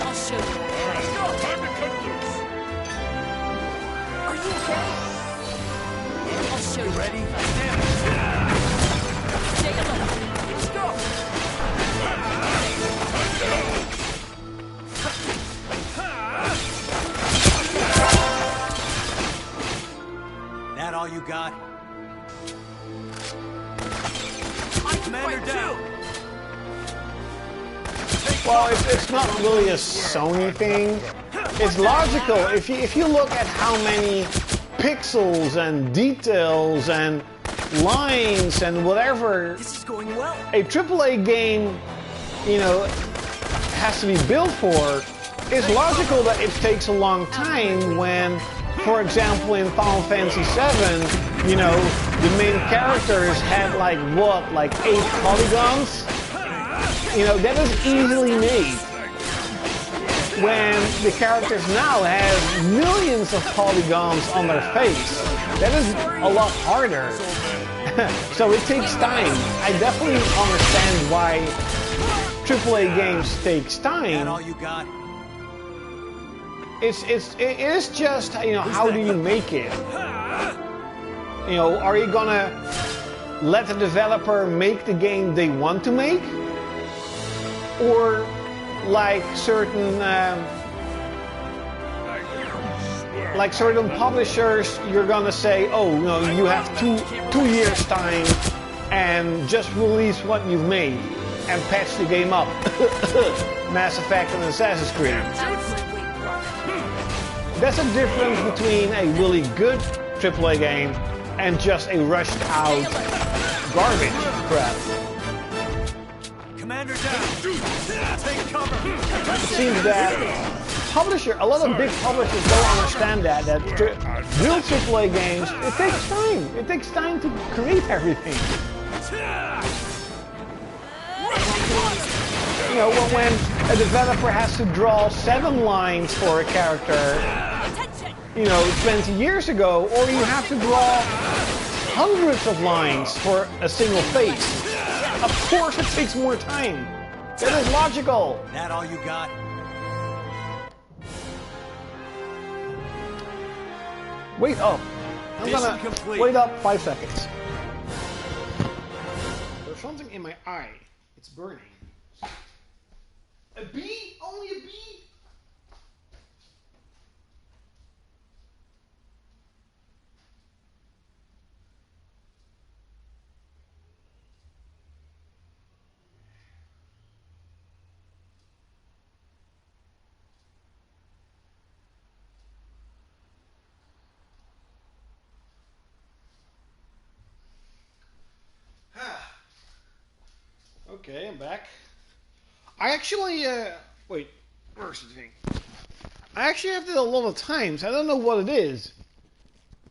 I'll show you. Time to cut loose. Are you okay? I'll show you. Ready? Stay alert. Let's go. That all you got? Commander down. Well, it's not really a Sony thing. It's logical. If you look at how many pixels and details and lines and whatever This is going well. a AAA game, you know, has to be built for, it's logical that it takes a long time when, for example, in Final Fantasy VII, you know, the main characters had like 8 polygons? You know, that is easily made. When the characters now have millions of polygons on their face, that is a lot harder. So it takes time. I definitely understand why AAA games takes time. That all you got? It is just, you know, how do you make it? You know, are you gonna let the developer make the game they want to make? Or like certain publishers, you're gonna say, oh no, you have two years time and just release what you've made and patch the game up. Mass Effect and Assassin's Creed. That's a difference between a really good AAA game and just a rushed out garbage crap. Commander down. Take cover. It seems that a lot of big publishers don't understand that real AAA games, it takes time. It takes time to create everything. You know, when a developer has to draw 7 lines for a character, you know, 20 years ago, or you have to draw hundreds of lines for a single face. Of course it takes more time. That is logical. That all you got? Wait up. I'm gonna wait up 5 seconds. There's something in my eye. It's burning. A bee? Only a bee? Okay. Okay, I'm back. I actually, wait, where's the thing? I actually have it a lot of times. I don't know what it is.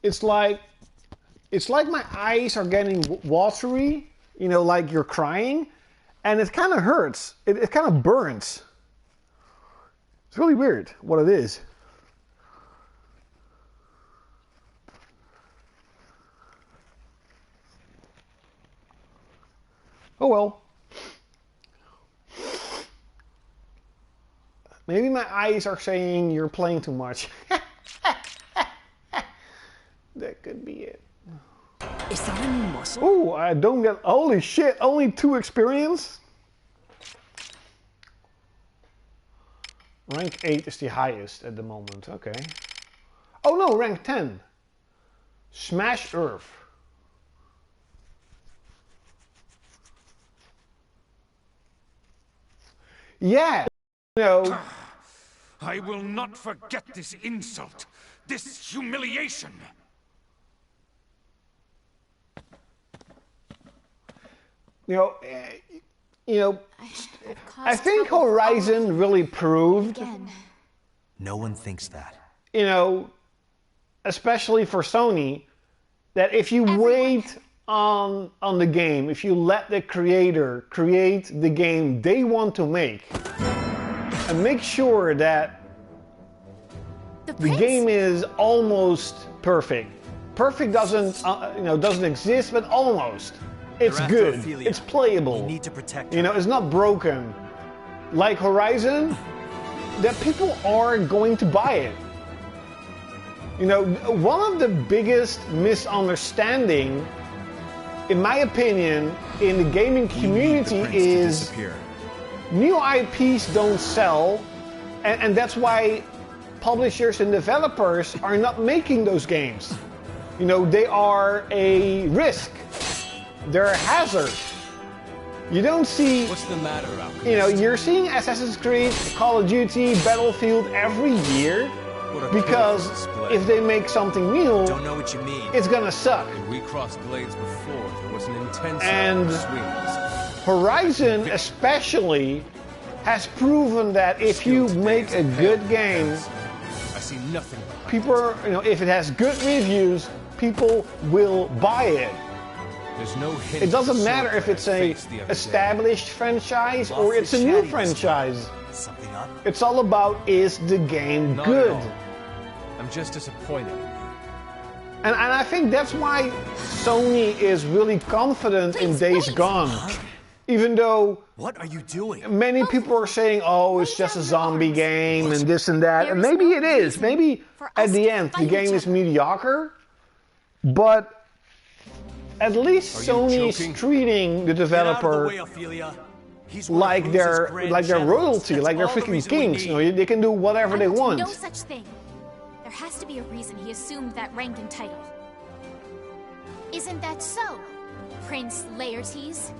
It's like my eyes are getting watery, you know, like you're crying, and it kind of hurts. It kind of burns. It's really weird what it is. Oh well. Maybe my eyes are saying you're playing too much. That could be it. Is that a new muscle? Oh, I don't get... Holy shit, only 2 experience? Rank 8 is the highest at the moment, okay. Oh no, rank 10. Smash Earth. Yeah, you know... I will not forget this insult, this humiliation. I think Horizon really proved. No one thinks that. You know, especially for Sony, that if you wait on the game, if you let the creator create the game they want to make, and make sure that the game is almost perfect. Perfect doesn't exist, but almost. It's good. It's playable. We need to protect her. It's not broken. Like Horizon, that people are going to buy it. One of the biggest misunderstanding, in my opinion, in the gaming community is new IPs don't sell, and that's why publishers and developers are not making those games. They are a risk. They're a hazard. You don't see... What's the matter out here? You're seeing Assassin's Creed, Call of Duty, Battlefield every year because if they make something new, don't know what you mean. It's gonna suck. We crossed blades before. There was an intense and swings. Horizon especially has proven that if you make a good game, I see nothing. People, if it has good reviews, people will buy it. There's no hint. It doesn't matter if it's a established franchise or it's a new franchise. Something up? It's all about, is the game good? I'm just disappointed. And I think that's why Sony is really confident in Days Gone. Even though... What are you doing? Many people are saying, oh, it's just a zombie game and this and that. And maybe it is. Maybe at the end the game is mediocre. But at least Sony is treating the developer like they're royalty, like they're freaking kings. They can do whatever they want. No such thing. There has to be a reason he assumed that rank and title. Isn't that so, Prince Laertes?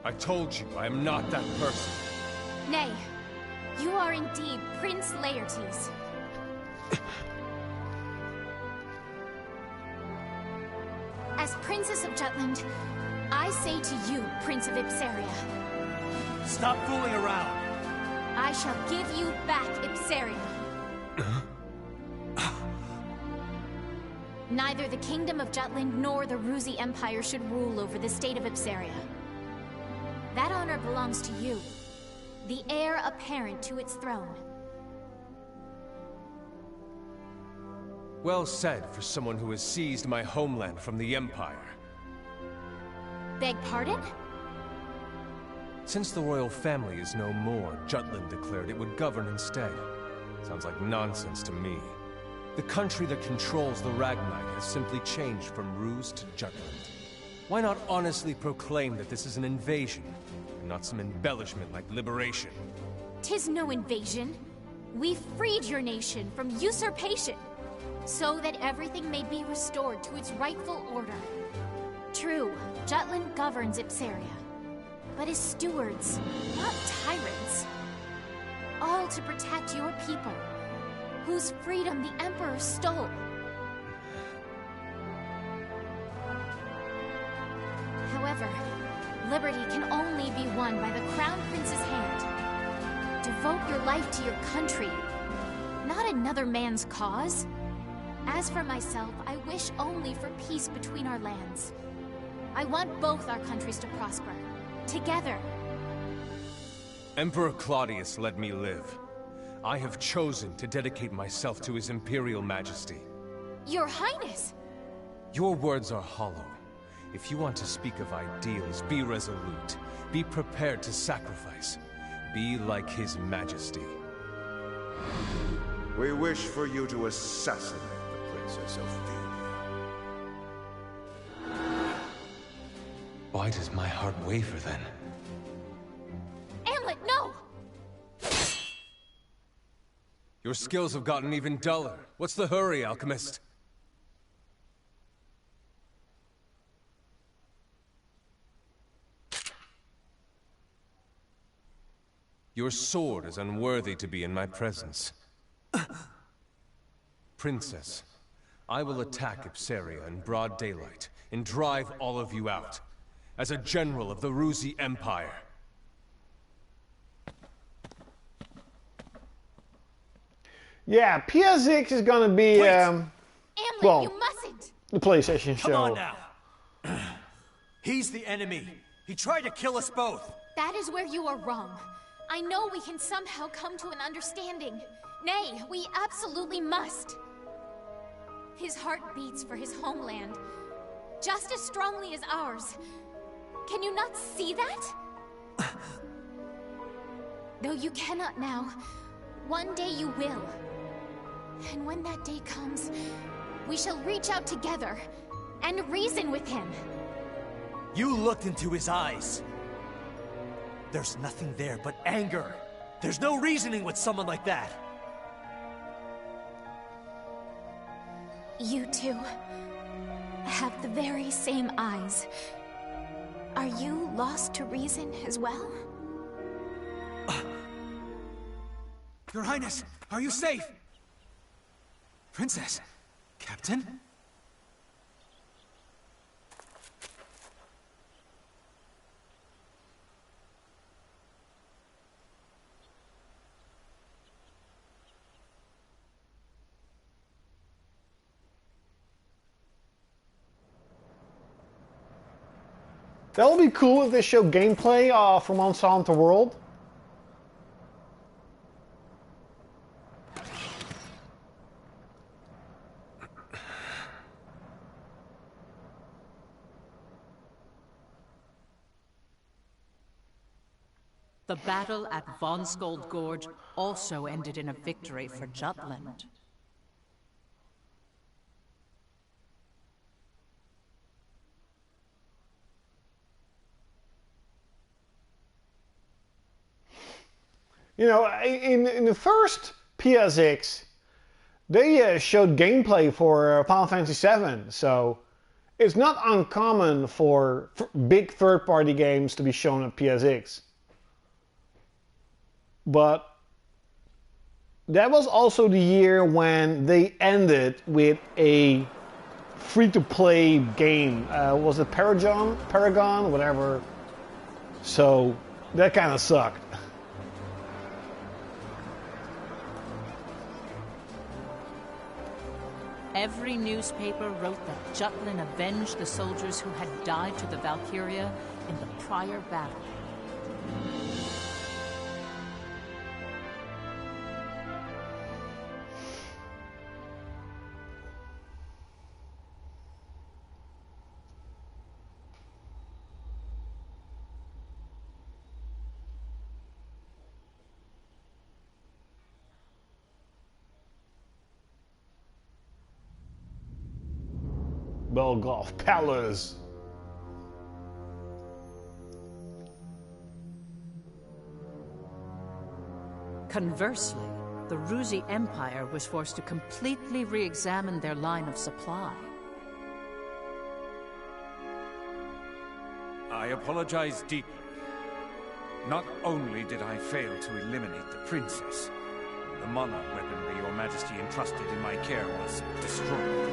I told you, I am not that person. Nay, you are indeed Prince Laertes. As Princess of Jutland, I say to you, Prince of Ipsaria. Stop fooling around. I shall give you back Ipsaria. Neither the Kingdom of Jutland nor the Ruzi Empire should rule over the state of Ipsaria. That honor belongs to you, the heir apparent to its throne. Well said for someone who has seized my homeland from the Empire. Beg pardon? Since the royal family is no more, Jutland declared it would govern instead. Sounds like nonsense to me. The country that controls the Ragnite has simply changed from Ruse to Jutland. Why not honestly proclaim that this is an invasion, and not some embellishment like liberation? 'Tis no invasion. We freed your nation from usurpation, so that everything may be restored to its rightful order. True, Jutland governs Ipsaria, but as stewards, not tyrants. All to protect your people, whose freedom the Emperor stole. However, Liberty can only be won by the Crown Prince's hand. Devote your life to your country, not another man's cause. As for myself, I wish only for peace between our lands. I want both our countries to prosper, together. Emperor Claudius let me live. I have chosen to dedicate myself to His Imperial Majesty. Your Highness! Your words are hollow. If you want to speak of ideals, be resolute. Be prepared to sacrifice. Be like His Majesty. We wish for you to assassinate the Princess Ophelia. Why does my heart waver then? Amlet, no! Your skills have gotten even duller. What's the hurry, alchemist? Your sword is unworthy to be in my presence. Princess, I will attack Ipsaria in broad daylight and drive all of you out. As a general of the Ruzi Empire. Yeah, PSX is gonna be, Amlet, well, you mustn't! the PlayStation show. Come on now. He's the enemy. He tried to kill us both. That is where you are wrong. I know we can somehow come to an understanding. Nay, we absolutely must. His heart beats for his homeland, just as strongly as ours. Can you not see that? Though you cannot now, one day you will. And when that day comes, we shall reach out together and reason with him. You looked into his eyes. There's nothing there but anger. There's no reasoning with someone like that. You two have the very same eyes. Are you lost to reason as well? Your Highness, are you safe? Princess? Captain? That would be cool if they show gameplay from Monster Hunter World. The battle at Vonskold Gorge also ended in a victory for Jutland. You know, in the first PSX, they showed gameplay for Final Fantasy VII, so it's not uncommon for big third-party games to be shown at PSX. But that was also the year when they ended with a free-to-play game. Was it Paragon, whatever. So that kind of sucked. Every newspaper wrote that Jutland avenged the soldiers who had died to the Valkyria in the prior battle. Belgolf Palace. Conversely, the Ruzi Empire was forced to completely re-examine their line of supply. I apologize deeply. Not only did I fail to eliminate the princess, the monarch weaponry your majesty entrusted in my care was destroyed.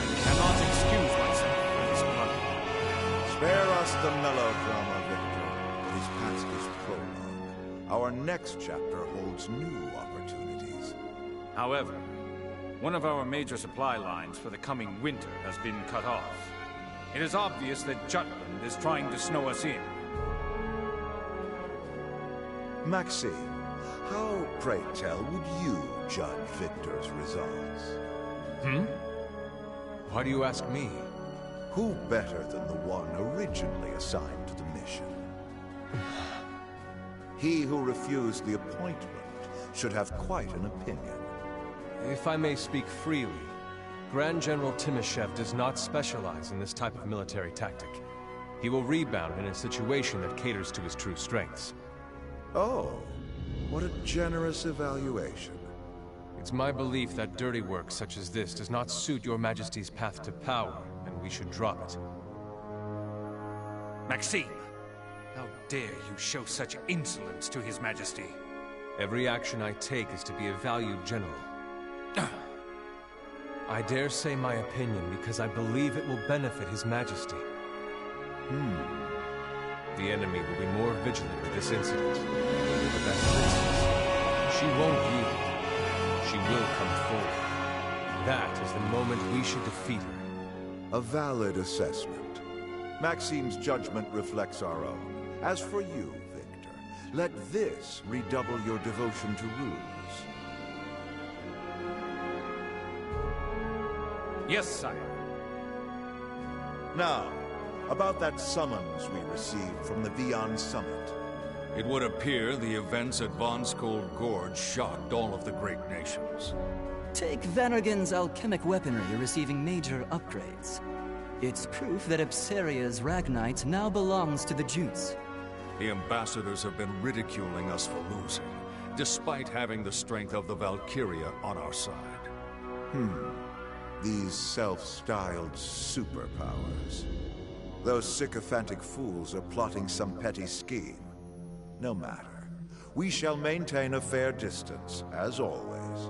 I cannot excuse myself for this blunder. Spare us the melodrama, Victor. It is past his prologue. Our next chapter holds new opportunities. However, one of our major supply lines for the coming winter has been cut off. It is obvious that Jutland is trying to snow us in. Maxime, how, pray tell, would you judge Victor's results? Why do you ask me? Who better than the one originally assigned to the mission? He who refused the appointment should have quite an opinion. If I may speak freely, Grand General Timoshev does not specialize in this type of military tactic. He will rebound in a situation that caters to his true strengths. Oh, what a generous evaluation. It's my belief that dirty work such as this does not suit your Majesty's path to power, and we should drop it. Maxime! How dare you show such insolence to His Majesty? Every action I take is to be a valued general. I dare say my opinion because I believe it will benefit His Majesty. The enemy will be more vigilant with this incident. But that princess, she won't yield. She will come forward. That is the moment we should defeat her. A valid assessment. Maxime's judgment reflects our own. As for you, Victor, let this redouble your devotion to Ruse. Yes, sire. Now, about that summons we received from the Vion Summit. It would appear the events at Vonskold Gorge shocked all of the great nations. Take Vanergan's alchemic weaponry receiving major upgrades. It's proof that Ipseria's Ragnite now belongs to the Jutes. The ambassadors have been ridiculing us for losing, despite having the strength of the Valkyria on our side. These self-styled superpowers. Those sycophantic fools are plotting some petty scheme. No matter. We shall maintain a fair distance, as always.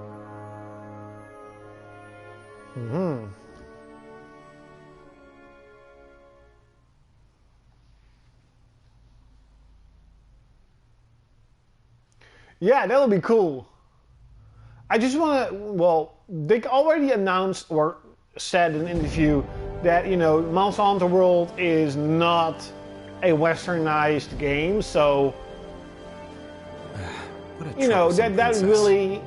Yeah, that'll be cool. I just want to, well, they already announced or said in an interview that, you know, Monster Hunter World is not a westernized game, so, you know, that really,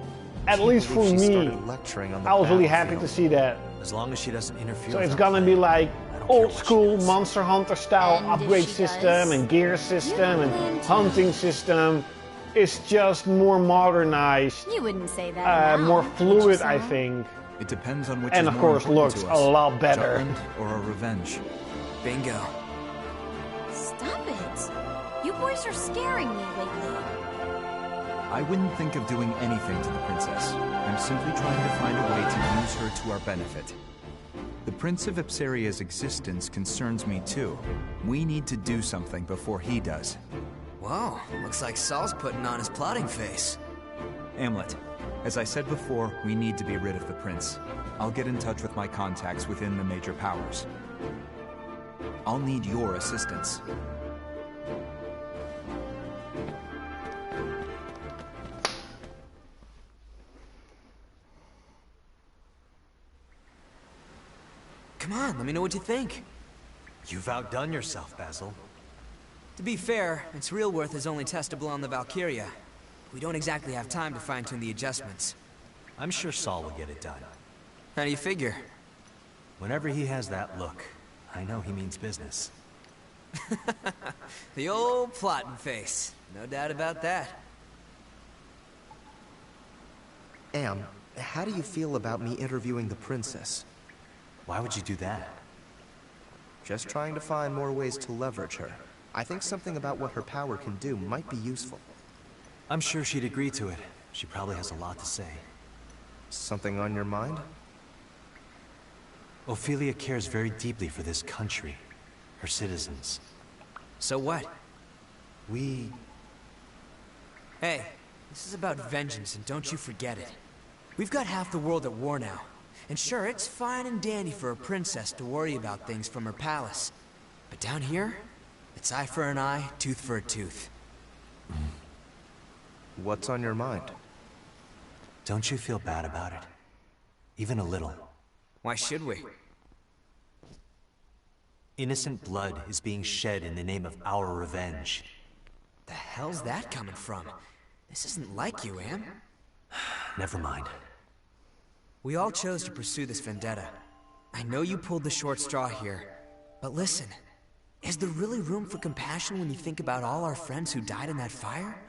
at least for me, I was really happy to see that. As long as she doesn't interfere. So it's gonna be like old school Monster Hunter style upgrade system and gear system and hunting system. It's just more modernized. You wouldn't say that. More fluid, I think. It depends on which and is of more course important looks to us, a lot better. Jutland or a revenge. Bingo. Stop it. You boys are scaring me lately. I wouldn't think of doing anything to the princess. I'm simply trying to find a way to use her to our benefit. The Prince of Ipseria's existence concerns me too. We need to do something before he does. Whoa, looks like Saul's putting on his plotting face. Amlet, as I said before, we need to be rid of the prince. I'll get in touch with my contacts within the major powers. I'll need your assistance. Come on, let me know what you think. You've outdone yourself, Basil. To be fair, its real worth is only testable on the Valkyria. We don't exactly have time to fine-tune the adjustments. I'm sure Saul will get it done. How do you figure? Whenever he has that look, I know he means business. The old plotting face. No doubt about that. Am, how do you feel about me interviewing the princess? Why would you do that? Just trying to find more ways to leverage her. I think something about what her power can do might be useful. I'm sure she'd agree to it. She probably has a lot to say. Something on your mind? Ophelia cares very deeply for this country, her citizens. So what? We... Hey, this is about vengeance, and don't you forget it. We've got half the world at war now. And sure, it's fine and dandy for a princess to worry about things from her palace. But down here, it's eye for an eye, tooth for a tooth. What's on your mind? Don't you feel bad about it? Even a little. Why should we? Innocent blood is being shed in the name of our revenge. The hell's that coming from? This isn't like you, Am. Never mind. We all chose to pursue this vendetta. I know you pulled the short straw here, but listen, is there really room for compassion when you think about all our friends who died in that fire?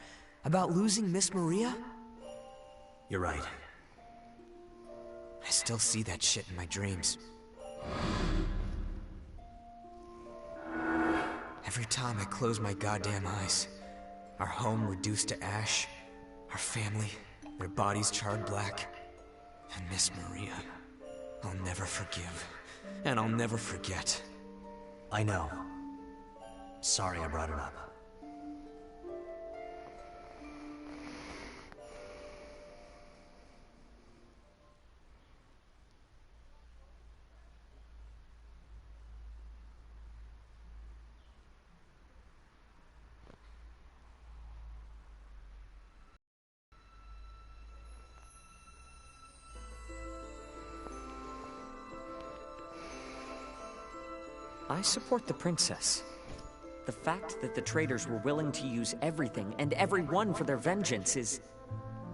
About losing Miss Maria? You're right. I still see that shit in my dreams. Every time I close my goddamn eyes, our home reduced to ash, our family, their bodies charred black, and Miss Maria. I'll never forgive, and I'll never forget. I know. Sorry I brought it up. I support the princess. The fact that the traitors were willing to use everything and everyone for their vengeance is...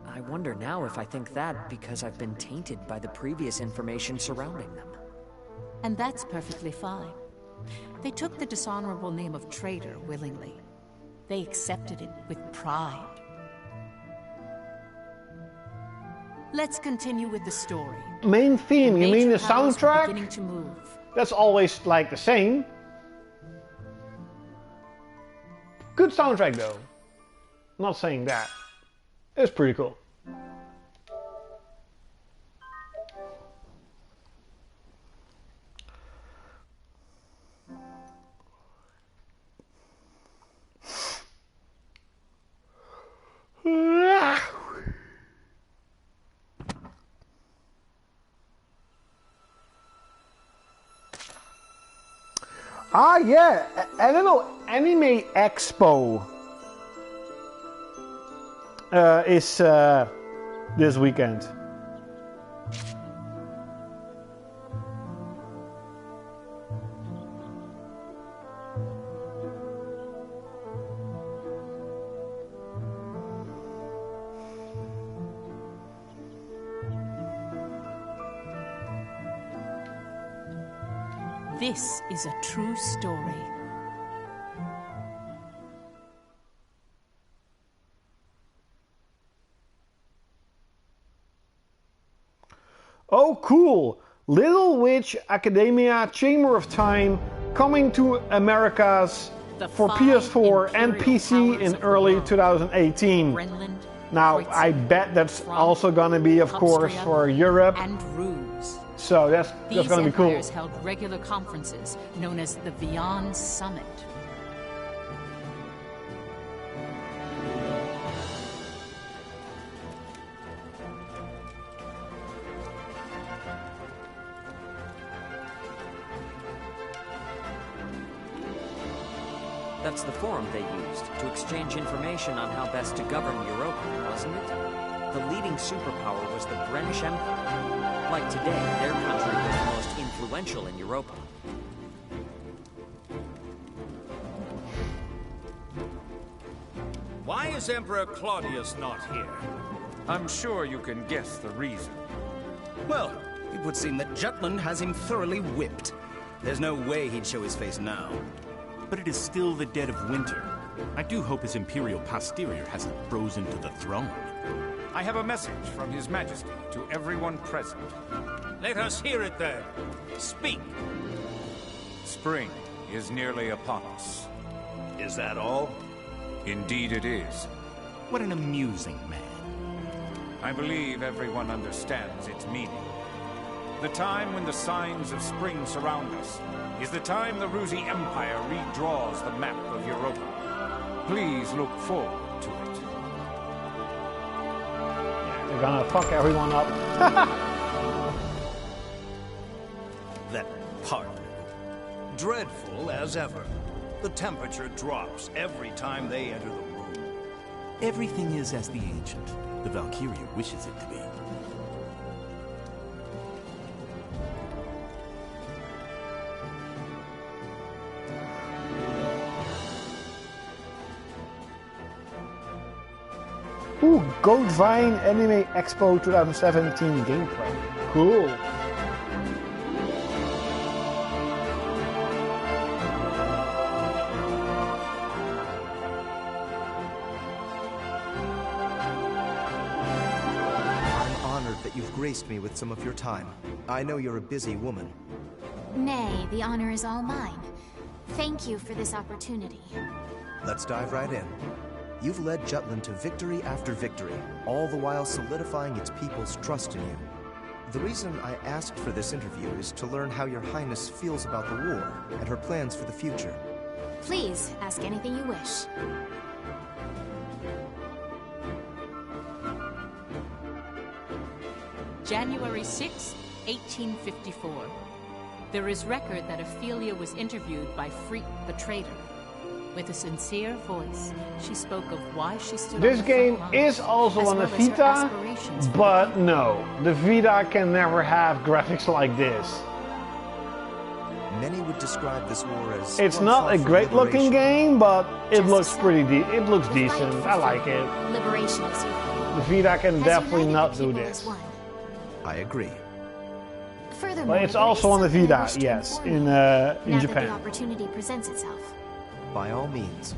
I wonder now if I think that because I've been tainted by the previous information surrounding them. And that's perfectly fine. They took the dishonorable name of traitor willingly. They accepted it with pride. Let's continue with the story. Main theme, you mean the soundtrack? Beginning to move. That's always like the same. Good soundtrack though. Not saying that. It's pretty cool. Ah, yeah, I don't know, Anime Expo is this weekend. This is a true story. Oh, cool! Little Witch Academia Chamber of Time coming to Americas for PS4 and PC in early 2018. Now, I bet that's also gonna be, of course, for Europe. And Ruse. So that's gonna be cool. These empires held regular conferences known as the Beyond Summit. That's the forum they used to exchange information on how best to govern Europa, wasn't it? The leading superpower was the British Empire. Like today, their country was the most influential in Europa. Why is Emperor Claudius not here? I'm sure you can guess the reason. Well, it would seem that Jutland has him thoroughly whipped. There's no way he'd show his face now. But it is still the dead of winter. I do hope his imperial posterior hasn't frozen to the throne. I have a message from His Majesty to everyone present. Let us hear it then. Speak. Spring is nearly upon us. Is that all? Indeed it is. What an amusing man. I believe everyone understands its meaning. The time when the signs of spring surround us is the time the Rusi Empire redraws the map of Europa. Please look forward to it. They're gonna fuck everyone up. That partner. Dreadful as ever. The temperature drops every time they enter the room. Everything is as the Ancient, the Valkyria, wishes it to be. Ooh, Goldvine Anime Expo 2017 gameplay. Cool. You've graced me with some of your time. I know you're a busy woman. Nay, the honor is all mine. Thank you for this opportunity. Let's dive right in. You've led Jutland to victory after victory, all the while solidifying its people's trust in you. The reason I asked for this interview is to learn how your Highness feels about the war and her plans for the future. Please, ask anything you wish. January 6, 1854. There is record that Ophelia was interviewed by Freak the Traitor. With a sincere voice, she spoke of why she stood This on the game front line, is also on the as well as her Vita, aspirations for but no, the Vita can never have graphics like this. Many would describe this war as... It's not a great looking game, but it looks pretty it looks decent. I like it. Liberation is The Vita can definitely not do this. I agree. Furthermore, But it's also on the Vita, yes, in now Japan. that the opportunity presents itself. By all means.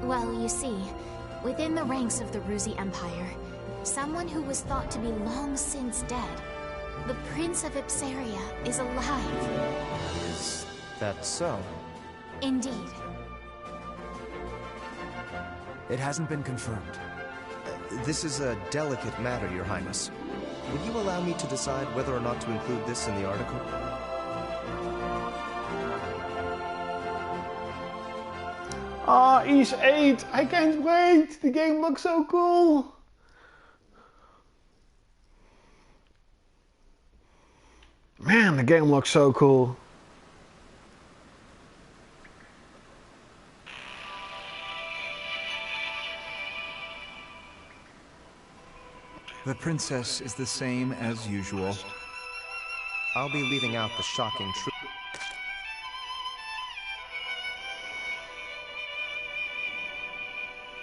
Well, you see, within the ranks of the Ruzi Empire, someone who was thought to be long since dead, the Prince of Ipsaria, is alive. Is that so? Indeed. It hasn't been confirmed. This is a delicate matter, Your Highness. Would you allow me to decide whether or not to include this in the article? Ah, East 8! I can't wait! The game looks so cool! Man, the game looks so cool. The princess is the same as usual. I'll be leaving out the shocking truth.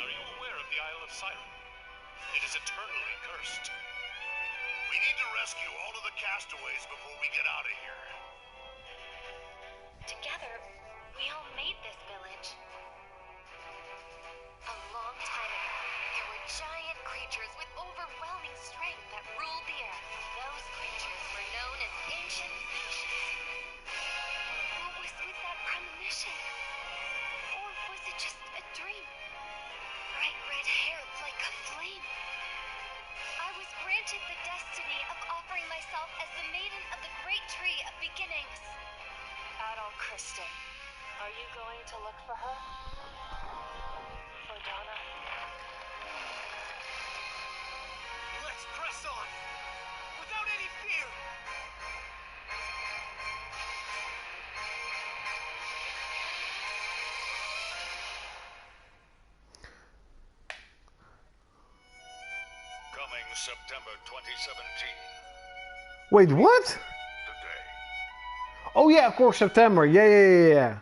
Are you aware of the Isle of Siren? It is eternally cursed. We need to rescue all of the castaways before we get out of here. Together, we all made this village. A long time ago, there were giant creatures with overwhelming strength that ruled the earth. Those creatures were known as ancient species. What was with that premonition? Or was it just a dream? Bright red hair like a flame. I was granted the destiny of offering myself as the maiden of the great tree of beginnings. Adol Kristen, are you going to look for her? For Donna? Let's press on! Without any fear! Coming September 2017. Wait, what? Oh yeah, of course, September. Yeah.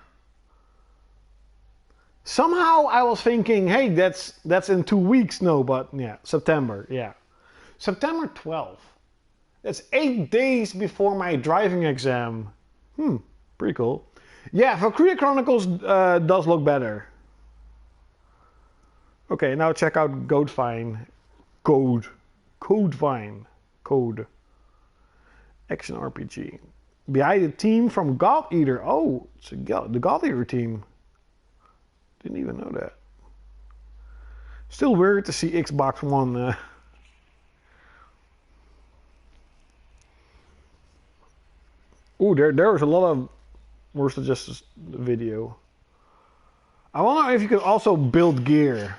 Somehow I was thinking, hey, that's in 2 weeks. No, but yeah, September. Yeah, September 12th. That's 8 days before my driving exam. Pretty cool. Yeah, Valkyria Chronicles does look better. Okay, now check out Codevine. Code. Action RPG. Behind the team from God Eater. Oh, it's the God Eater team. Didn't even know that. Still weird to see Xbox One. Ooh, there was a lot of worse than just the video. I wonder if you could also build gear.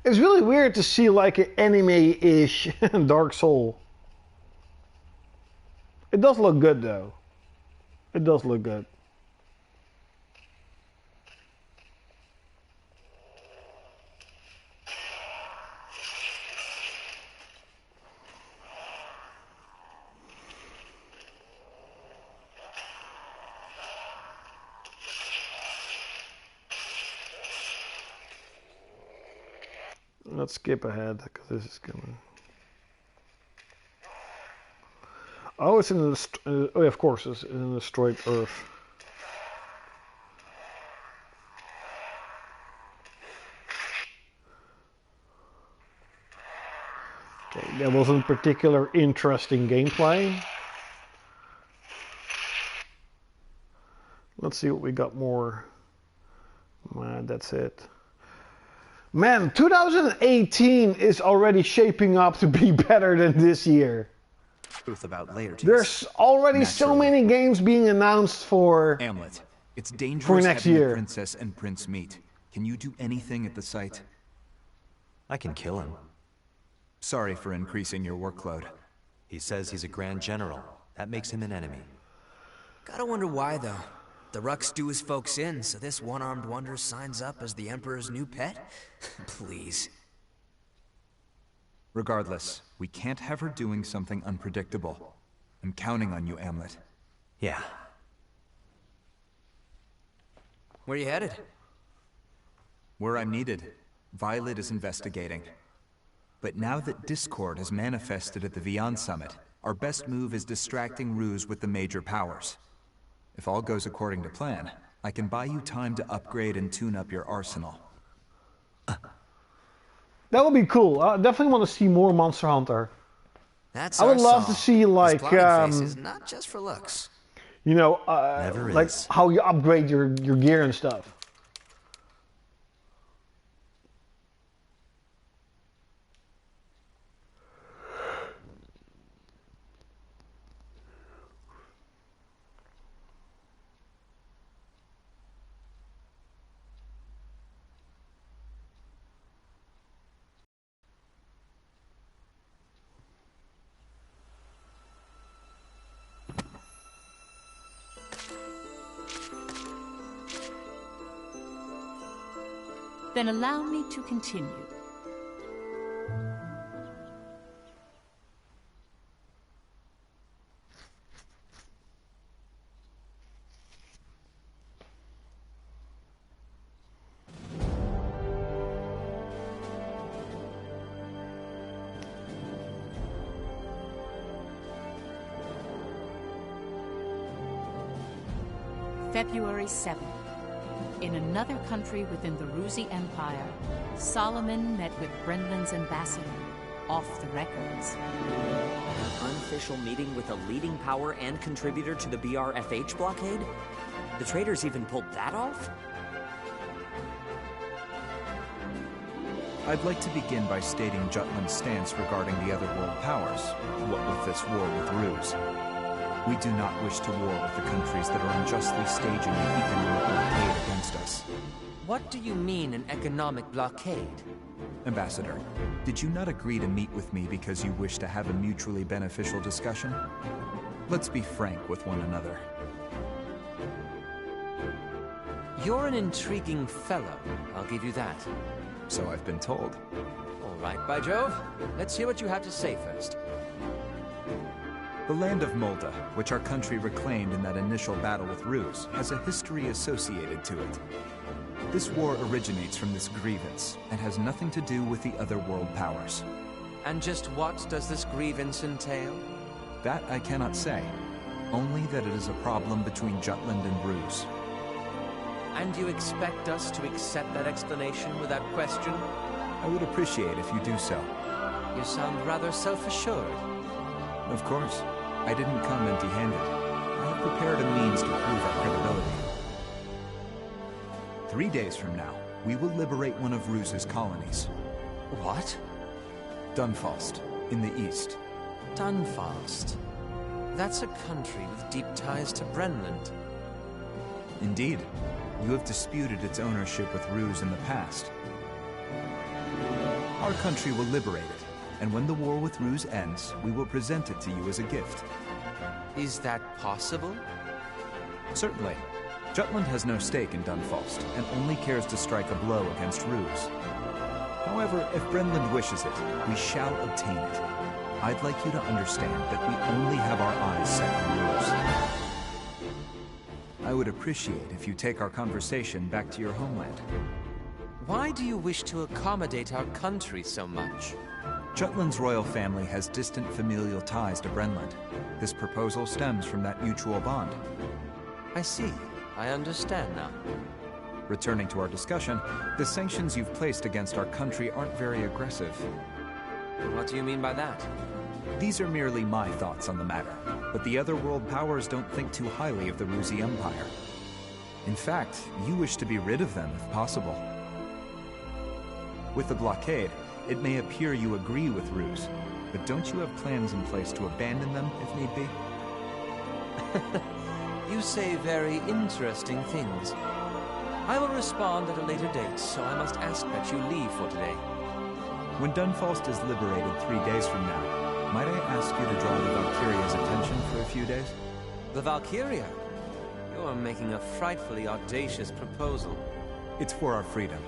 It's really weird to see like an anime-ish Dark Soul. It does look good though. It does look good. Let's skip ahead because this is gonna. Oh, it's in the. Oh, yeah, of course, it's in the destroyed Earth. Okay, that wasn't particular interesting gameplay. Let's see what we got more. That's it. Man, 2018 is already shaping up to be better than this year. Truth about later. There's already so many games being announced for Hamlet. It's dangerous for next having year. the princess and prince meet. Can you do anything at the site? I can kill him. Sorry for increasing your workload. He says he's a grand general. That makes him an enemy. Gotta wonder why, though. The Rucks do his folks in, so this one-armed wonder signs up as the Emperor's new pet? Please. Regardless, we can't have her doing something unpredictable. I'm counting on you, Hamlet. Yeah. Where you headed? Where I'm needed. Violet is investigating. But now that Discord has manifested at the Vian Summit, our best move is distracting Ruse with the major powers. If all goes according to plan, I can buy you time to upgrade and tune up your arsenal. That would be cool. I definitely want to see more Monster Hunter. That's I would our love song. to see like This clown face is not just for looks. you know, like how you upgrade your gear and stuff. Then allow me to continue. February 7th. In another country within the Ruzi Empire, Solomon met with Brendan's ambassador, off the records. An unofficial meeting with a leading power and contributor to the BRFH blockade? The traitors even pulled that off? I'd like to begin by stating Jutland's stance regarding the other world powers, what with this war with Ruse. We do not wish to war with the countries that are unjustly staging an economic blockade against us. What do you mean, an economic blockade? Ambassador, did you not agree to meet with me because you wish to have a mutually beneficial discussion? Let's be frank with one another. You're an intriguing fellow, I'll give you that. So I've been told. All right, by Jove. Let's hear what you have to say first. The land of Molda, which our country reclaimed in that initial battle with Ruse, has a history associated to it. This war originates from this grievance, and has nothing to do with the other world powers. And just what does this grievance entail? That I cannot say. Only that it is a problem between Jutland and Ruse. And you expect us to accept that explanation without question? I would appreciate if you do so. You sound rather self-assured. Of course. I didn't come empty-handed. I have prepared a means to prove our credibility. 3 days from now, we will liberate one of Ruse's colonies. What? Dunfalst, in the east. Dunfalst? That's a country with deep ties to Brenland. Indeed. You have disputed its ownership with Ruse in the past. Our country will liberate it, and when the war with Ruse ends, we will present it to you as a gift. Is that possible? Certainly. Jutland has no stake in Dunfalst, and only cares to strike a blow against Ruse. However, if Brenland wishes it, we shall obtain it. I'd like you to understand that we only have our eyes set on Ruse. I would appreciate if you take our conversation back to your homeland. Why do you wish to accommodate our country so much? Jutland's royal family has distant familial ties to Brenland. This proposal stems from that mutual bond. I see. I understand now. Returning to our discussion, the sanctions you've placed against our country aren't very aggressive. What do you mean by that? These are merely my thoughts on the matter, but the other world powers don't think too highly of the Ruse Empire. In fact, you wish to be rid of them if possible. With the blockade, it may appear you agree with Ruse, but don't you have plans in place to abandon them if need be? You say very interesting things. I will respond at a later date, so I must ask that you leave for today. When Dunfalst is liberated 3 days from now, might I ask you to draw the Valkyria's attention for a few days? The Valkyria? You're making a frightfully audacious proposal. It's for our freedom.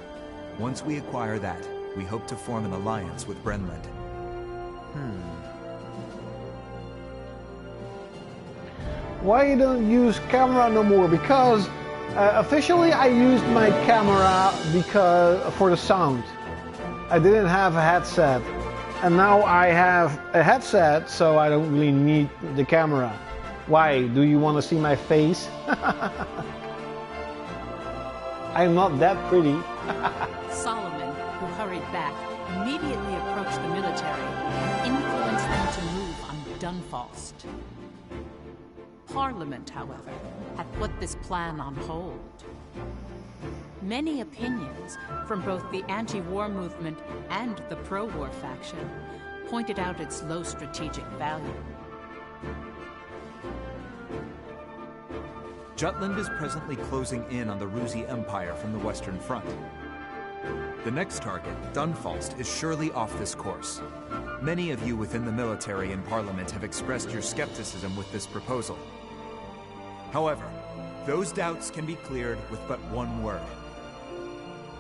Once we acquire that, we hope to form an alliance with Brenland. Why you don't use camera no more? Because officially I used my camera for the sound. I didn't have a headset, and now I have a headset, so I don't really need the camera. Why? Do you want to see my face? I'm not that pretty. Solomon, who hurried back, immediately approached the military and influenced them to move on Dunfalst. Parliament, however, had put this plan on hold. Many opinions from both the anti-war movement and the pro-war faction pointed out its low strategic value. Jutland is presently closing in on the Ruse Empire from the Western Front. The next target, Dunfalst, is surely off this course. Many of you within the military and Parliament have expressed your skepticism with this proposal. However, those doubts can be cleared with but one word.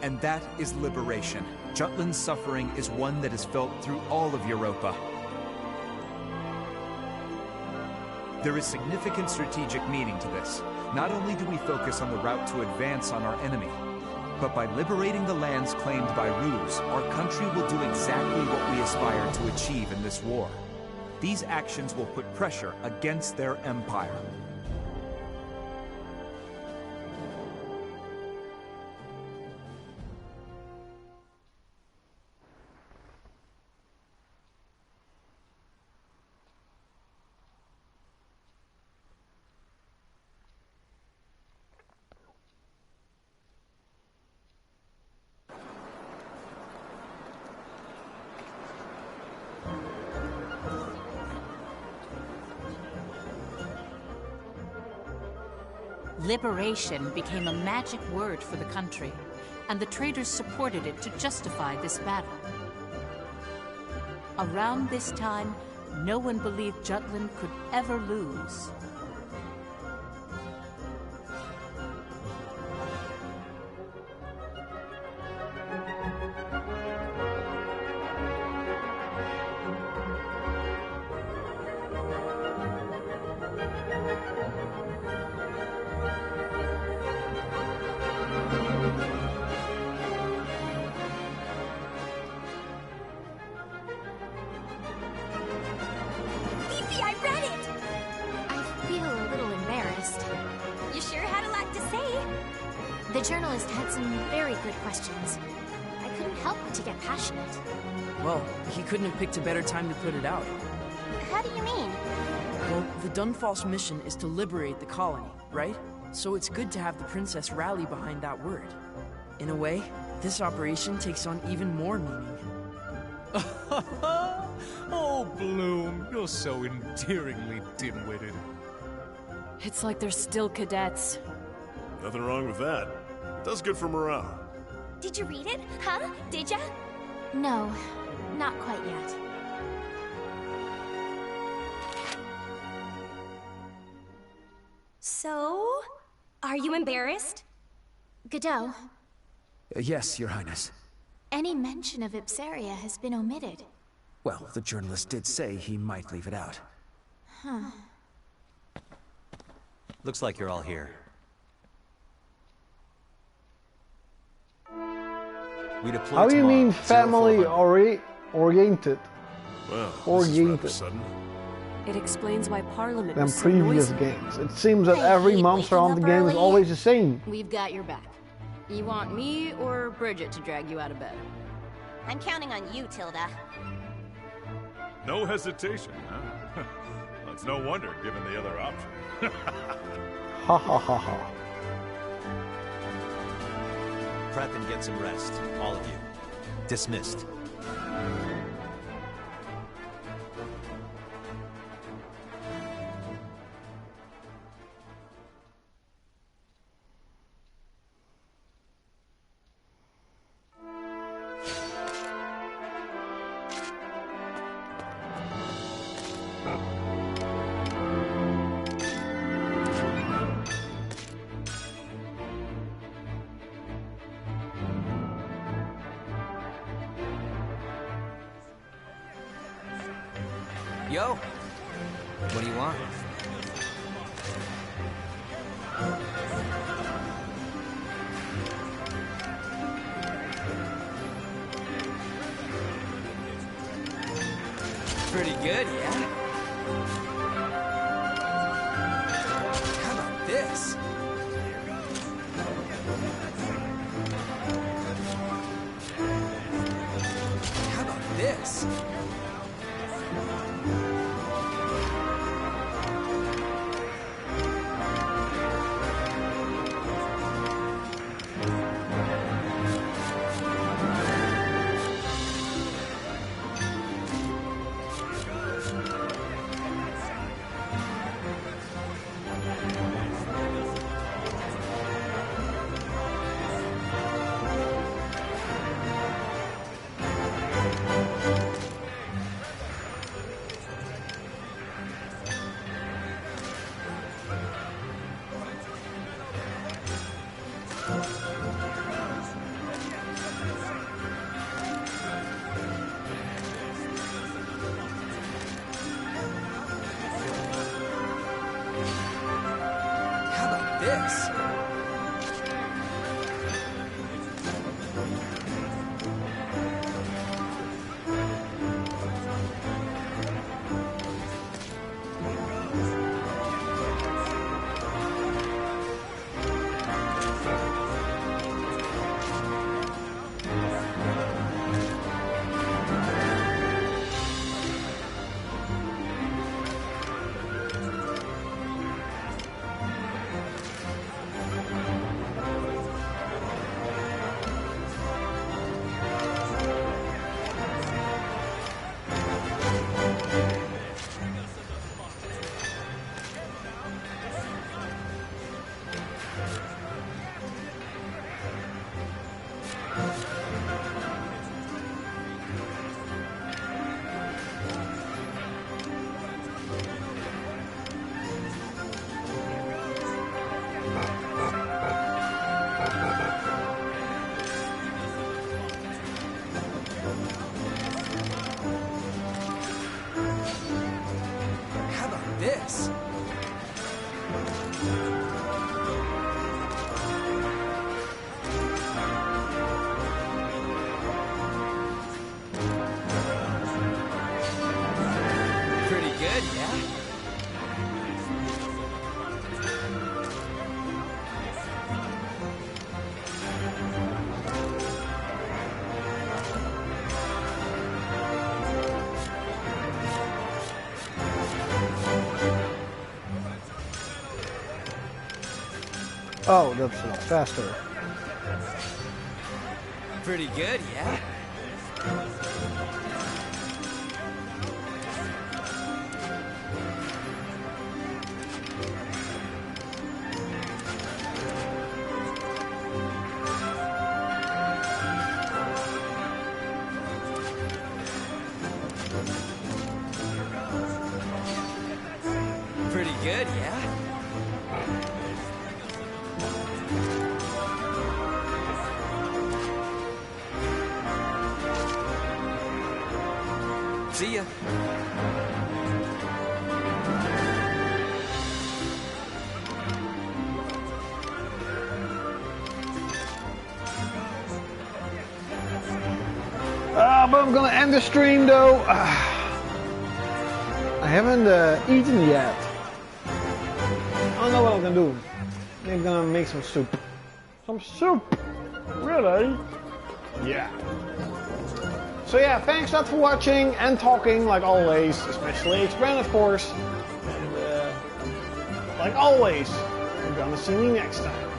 And that is liberation. Jutland's suffering is one that is felt through all of Europa. There is significant strategic meaning to this. Not only do we focus on the route to advance on our enemy, but by liberating the lands claimed by Ruse, our country will do exactly what we aspire to achieve in this war. These actions will put pressure against their empire. Liberation became a magic word for the country, and the traders supported it to justify this battle. Around this time, no one believed Jutland could ever lose. The journalist had some very good questions. I couldn't help but to get passionate. Well, he couldn't have picked a better time to put it out. How do you mean? Well, the Dunfalst mission is to liberate the colony, right? So it's good to have the princess rally behind that word. In a way, this operation takes on even more meaning. Oh, Bloom, you're so endearingly dim-witted. It's like they're still cadets. Nothing wrong with that. It does good for morale. Did you read it? Huh? Did ya? No, not quite yet. So, are you embarrassed? Godot, Yes, Your Highness. any mention of Ipsaria has been omitted. Well, the journalist did say he might leave it out. Huh. Looks like you're all here. We deploy How do you mean tomorrow, family-oriented? Well, Oriented. sudden. It explains why Parliament Than was so previous noisy. games. It seems that I every hate monster waking on the up game is early. always the same. We've got your back. You want me or Bridget to drag you out of bed? I'm counting on you, Tilda. No hesitation, huh? That's no wonder, given the other option. Ha ha ha ha. Prep and get some rest, all of you. Dismissed. Yo! What do you want? Pretty good, yeah? How about this? How about this? This. This. Pretty good, yeah? Oh, that's a lot faster. Pretty good, yeah? good, yeah? See ya. But I'm gonna end the stream though. I haven't eaten yet. I don't know what I'm gonna do. I'm gonna make some soup. Some soup? Really? Yeah. So yeah, thanks a lot for watching and talking like always, especially X-Brand of course. And like always, you're gonna see me next time.